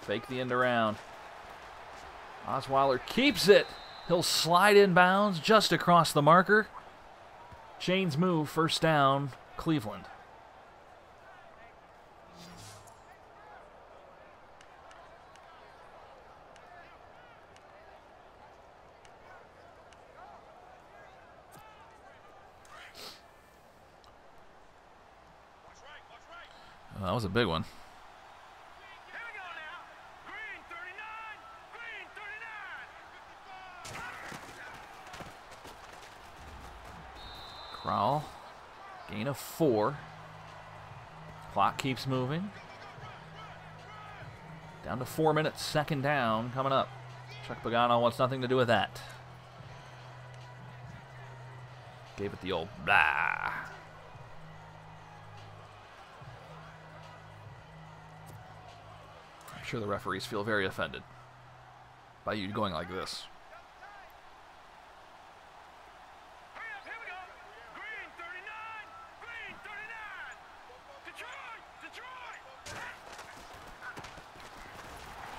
A: Fake the end around. Osweiler keeps it. He'll slide inbounds just across the marker. Chains move. 1st down, Cleveland. Oh, that was a big one. Kroll, gain of 4. Clock keeps moving. Down to 4 minutes, 2nd down coming up. Chuck Pagano wants nothing to do with that. Gave it the old blah. I'm sure the referees feel very offended by you going like this.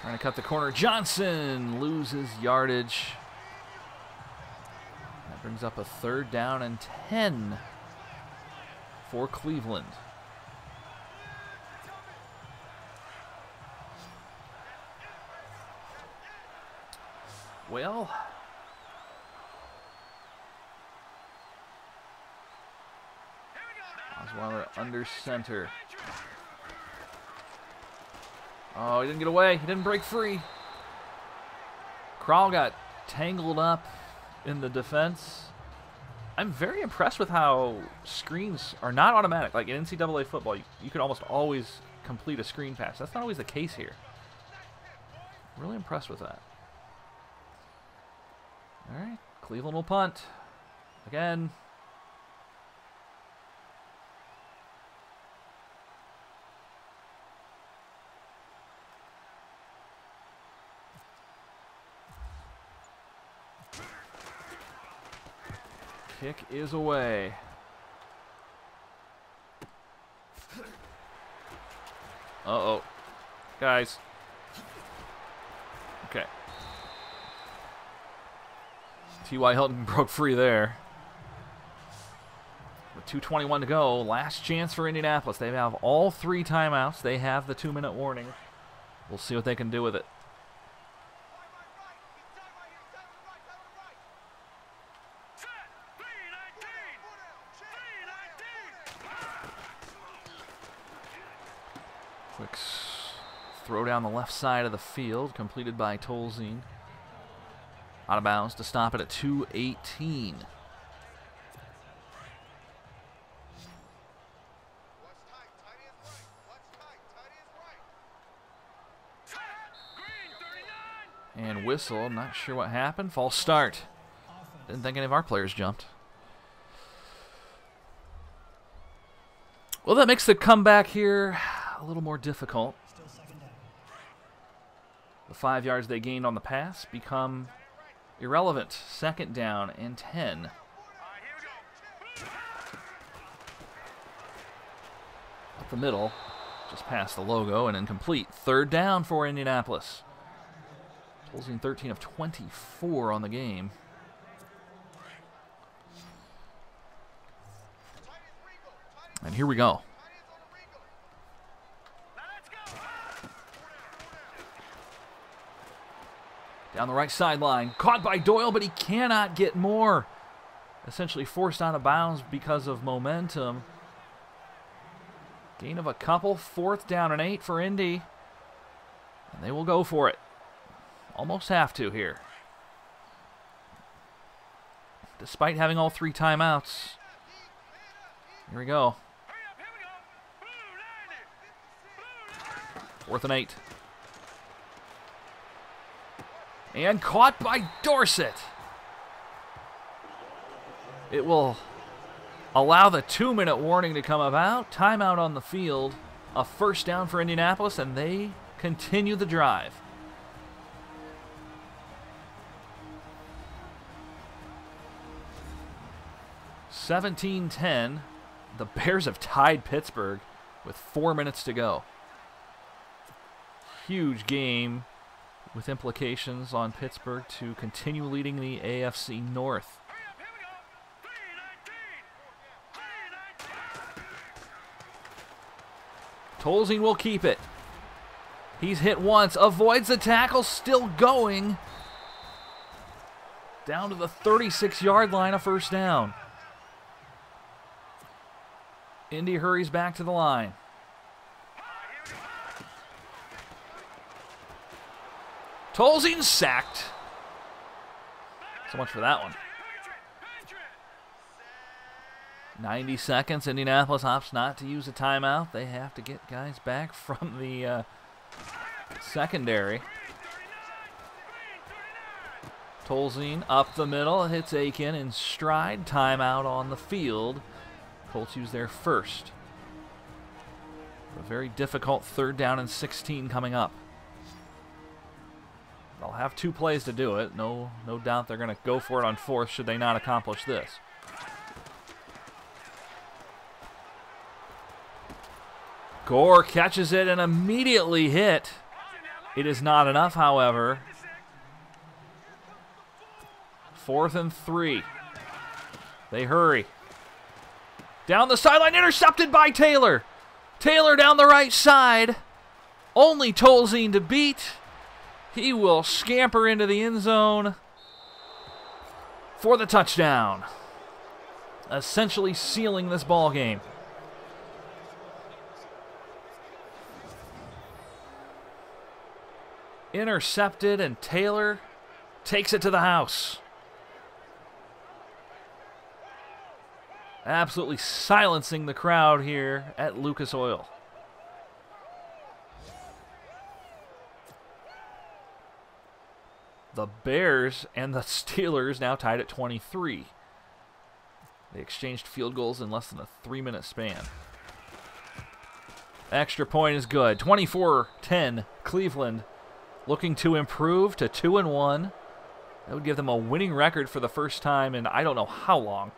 A: Trying to cut the corner. Johnson loses yardage. That brings up a 3rd down and 10 for Cleveland. Well, Osweiler under center. Oh, he didn't get away. He didn't break free. Kroll got tangled up in the defense. I'm very impressed with how screens are not automatic. Like in NCAA football, you can almost always complete a screen pass. That's not always the case here. Really impressed with that. All right, Cleveland will punt. Again. Kick is away. Uh-oh. Guys. Okay. T.Y. Hilton broke free there. With 2:21 to go, last chance for Indianapolis. They have all 3 timeouts. They have the 2-minute warning. We'll see what they can do with it. Quick throw down the left side of the field, completed by Tolzien. Out of bounds to stop it at 2:18. And whistle, not sure what happened. False start. Didn't think any of our players jumped. Well, that makes the comeback here a little more difficult. The 5 yards they gained on the pass become irrelevant. 2nd down and 10. Up the middle, just past the logo and incomplete. 3rd down for Indianapolis. Tolzien 13 of 24 on the game. And here we go. Down the right sideline. Caught by Doyle, but he cannot get more. Essentially forced out of bounds because of momentum. Gain of a couple. 4th down and 8 for Indy. And they will go for it. Almost have to here. Despite having all 3 timeouts. Here we go. 4th and 8. And caught by Dorsett. It will allow the 2-minute warning to come about. Timeout on the field. A 1st down for Indianapolis, and they continue the drive. (17-10). The Bears have tied Pittsburgh with 4 minutes to go. Huge game with implications on Pittsburgh to continue leading the AFC North. Tolzien will keep it. He's hit once, avoids the tackle, still going. Down to the 36-yard line, a 1st down. Indy hurries back to the line. Tolzien sacked. So much for that one. 90 seconds. Indianapolis opts not to use a timeout. They have to get guys back from the secondary. Tolzien up the middle. Hits Aiken in stride. Timeout on the field. Colts use their 1st. A very difficult 3rd down and 16 coming up. They'll have 2 plays to do it. No doubt they're going to go for it on 4th should they not accomplish this. Gore catches it and immediately hit. It is not enough, however. 4th and 3. They hurry. Down the sideline, intercepted by Taylor. Taylor down the right side. Only Tolzien to beat. He will scamper into the end zone for the touchdown, essentially sealing this ball game. Intercepted, and Taylor Takes it to the house. Absolutely silencing the crowd here at Lucas Oil. The Bears and the Steelers now tied at 23. They exchanged field goals in less than a 3-minute span. Extra point is good. 24-10, Cleveland looking to improve to 2-1. That would give them a winning record for the first time in I don't know how long.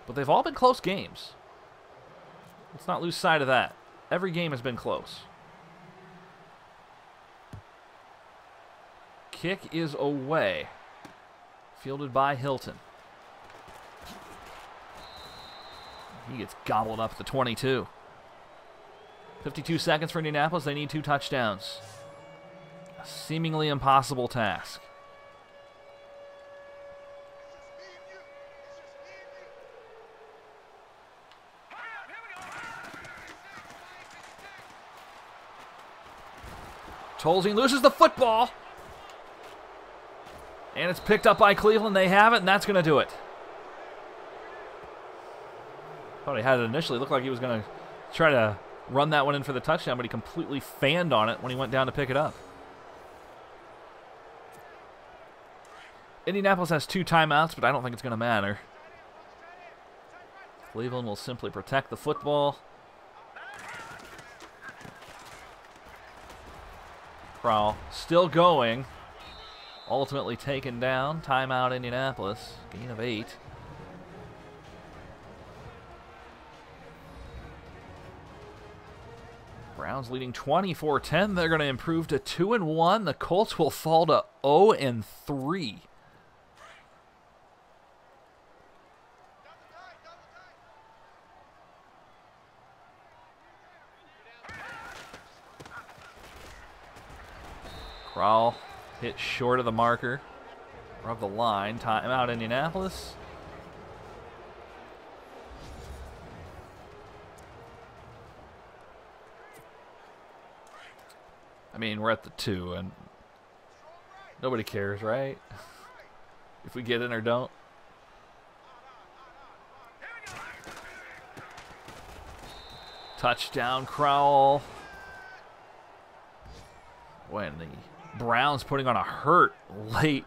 A: But they've all been close games. Let's not lose sight of that. Every game has been close. Kick is away. Fielded by Hilton. He gets gobbled up at the 22. 52 seconds for Indianapolis. They need 2 touchdowns. A seemingly impossible task. Tolzien loses the football. And it's picked up by Cleveland. They have it, and that's going to do it. Thought he had it initially. Looked like he was going to try to run that one in for the touchdown, but he completely fanned on it when he went down to pick it up. Indianapolis has 2 timeouts, but I don't think it's going to matter. Cleveland will simply protect the football. Crowell still going. Ultimately taken down. Timeout Indianapolis. Gain of 8. Browns leading 24-10. They're going to improve to 2-1. The Colts will fall to 0-3. Crowell hit short of the marker or of the line. Timeout Indianapolis. I mean, we're at the 2, and nobody cares, right? If we get in or don't. Touchdown, Crowell. When the Browns putting on a hurt late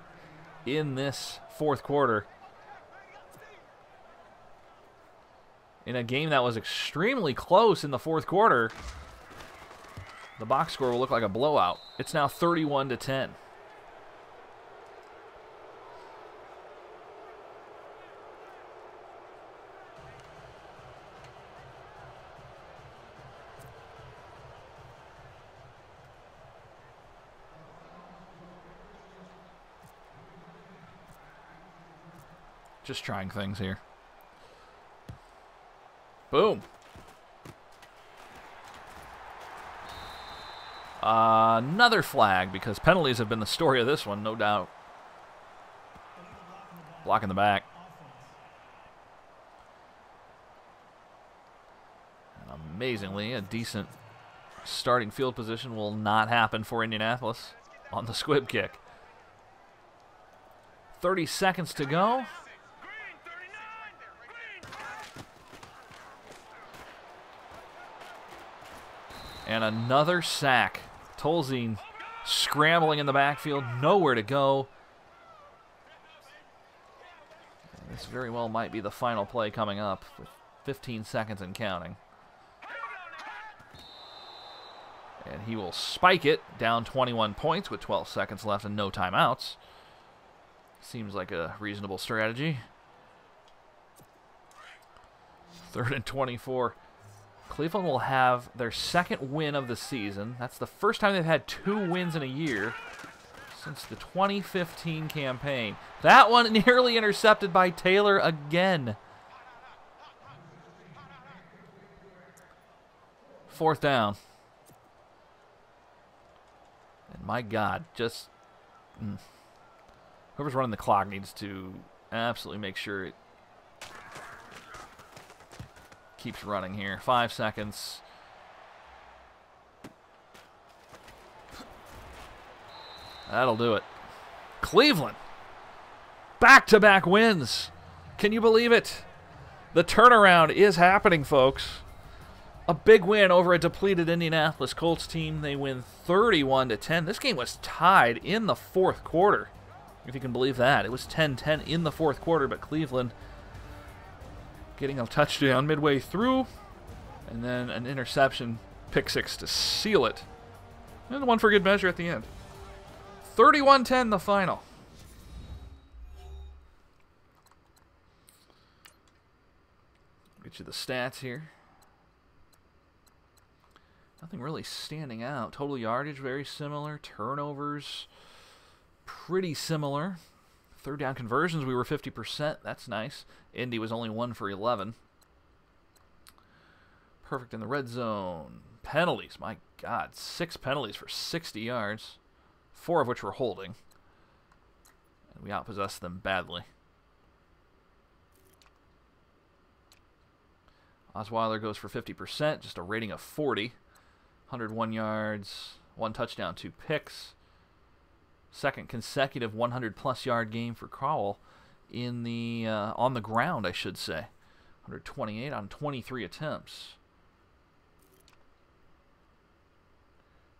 A: in this 4th quarter. In a game that was extremely close in the 4th quarter. The box score will look like a blowout. It's now 31-10. Just trying things here. Boom. Another flag, because penalties have been the story of this one, no doubt. Block in the back. And amazingly, a decent starting field position will not happen for Indianapolis on the squib kick. 30 seconds to go. And another sack. Tolzien scrambling in the backfield, nowhere to go. And this very well might be the final play coming up with 15 seconds and counting. And he will spike it, down 21 points with 12 seconds left and no timeouts. Seems like a reasonable strategy. 3rd and 24. Cleveland will have their 2nd win of the season. That's the first time they've had 2 wins in a year since the 2015 campaign. That one nearly intercepted by Taylor again. 4th down. And my God, just... whoever's running the clock needs to absolutely make sure it keeps running here. 5 seconds. That'll do it. Cleveland. Back-to-back wins. Can you believe it? The turnaround is happening, folks. A big win over a depleted Indianapolis Colts team. They win 31-10. This game was tied in the fourth quarter, if you can believe that. It was 10-10 in the fourth quarter, but Cleveland getting a touchdown midway through, and then an interception, pick six to seal it. And one for good measure at the end. 31-10 the final. Get you the stats here. Nothing really standing out. Total yardage, very similar. Turnovers, pretty similar. Third down conversions, we were 50%. That's nice. Indy was only 1 for 11. Perfect in the red zone. Penalties, my God. 6 penalties for 60 yards. 4 of which were holding. And we outpossessed them badly. Osweiler goes for 50%, just a rating of 40. 101 yards, 1 touchdown, 2 picks. Second consecutive 100-plus yard game for Crowell in the on the ground, I should say. 128 on 23 attempts.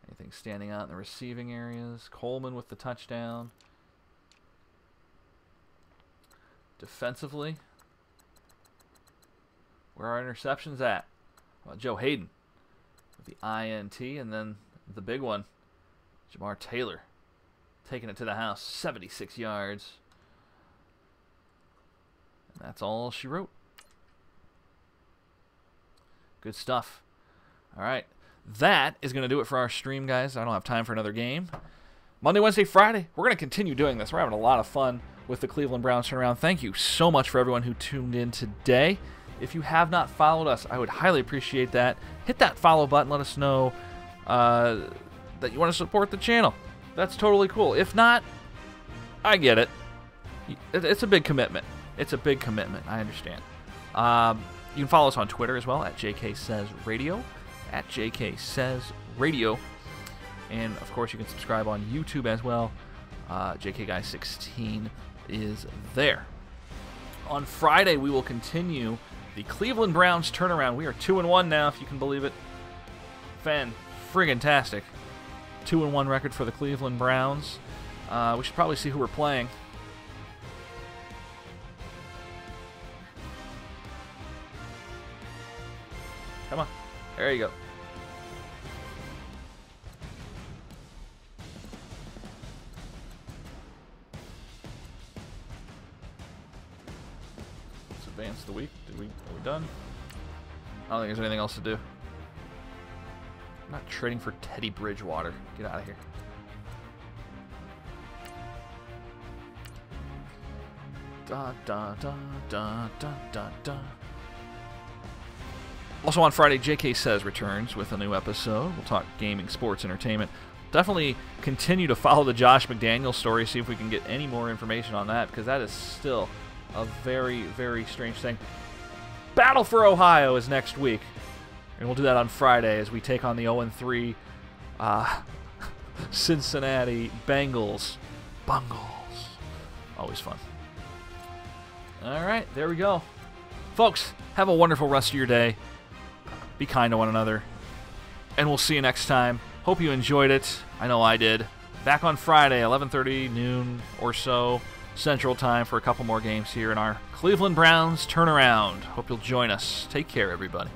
A: Anything standing out in the receiving areas? Coleman with the touchdown. Defensively, where are our interceptions at? Well, Joe Hayden with the INT, and then the big one, Jamar Taylor, taking it to the house, 76 yards. And that's all she wrote. Good stuff. All right. That is going to do it for our stream, guys. I don't have time for another game. Monday, Wednesday, Friday, we're going to continue doing this. We're having a lot of fun with the Cleveland Browns turnaround. Thank you so much for everyone who tuned in today. If you have not followed us, I would highly appreciate that. Hit that follow button. Let us know that you want to support the channel. That's totally cool. If not, I get it. It's a big commitment. It's a big commitment. I understand. You can follow us on Twitter as well, at JKSaysRadio. At JKSaysRadio. And, of course, you can subscribe on YouTube as well. JKGuy16 is there. On Friday, we will continue the Cleveland Browns turnaround. We are 2-1 now, if you can believe it. Friggin-tastic. 2-1 record for the Cleveland Browns. We should probably see who we're playing. Come on. There you go. Let's advance the week. Are we done? I don't think there's anything else to do. I'm not trading for Teddy Bridgewater. Get out of here. Da da da da da da da. Also on Friday, JK Says returns with a new episode. We'll talk gaming, sports, entertainment. Definitely continue to follow the Josh McDaniels story, see if we can get any more information on that, because that is still a very, very strange thing. Battle for Ohio is next week, and we'll do that on Friday as we take on the 0-3 Cincinnati Bengals. Bungles. Always fun. All right, there we go. Folks, have a wonderful rest of your day. Be kind to one another. And we'll see you next time. Hope you enjoyed it. I know I did. Back on Friday, 11:30, noon or so, Central Time for a couple more games here in our Cleveland Browns turnaround. Hope you'll join us. Take care, everybody.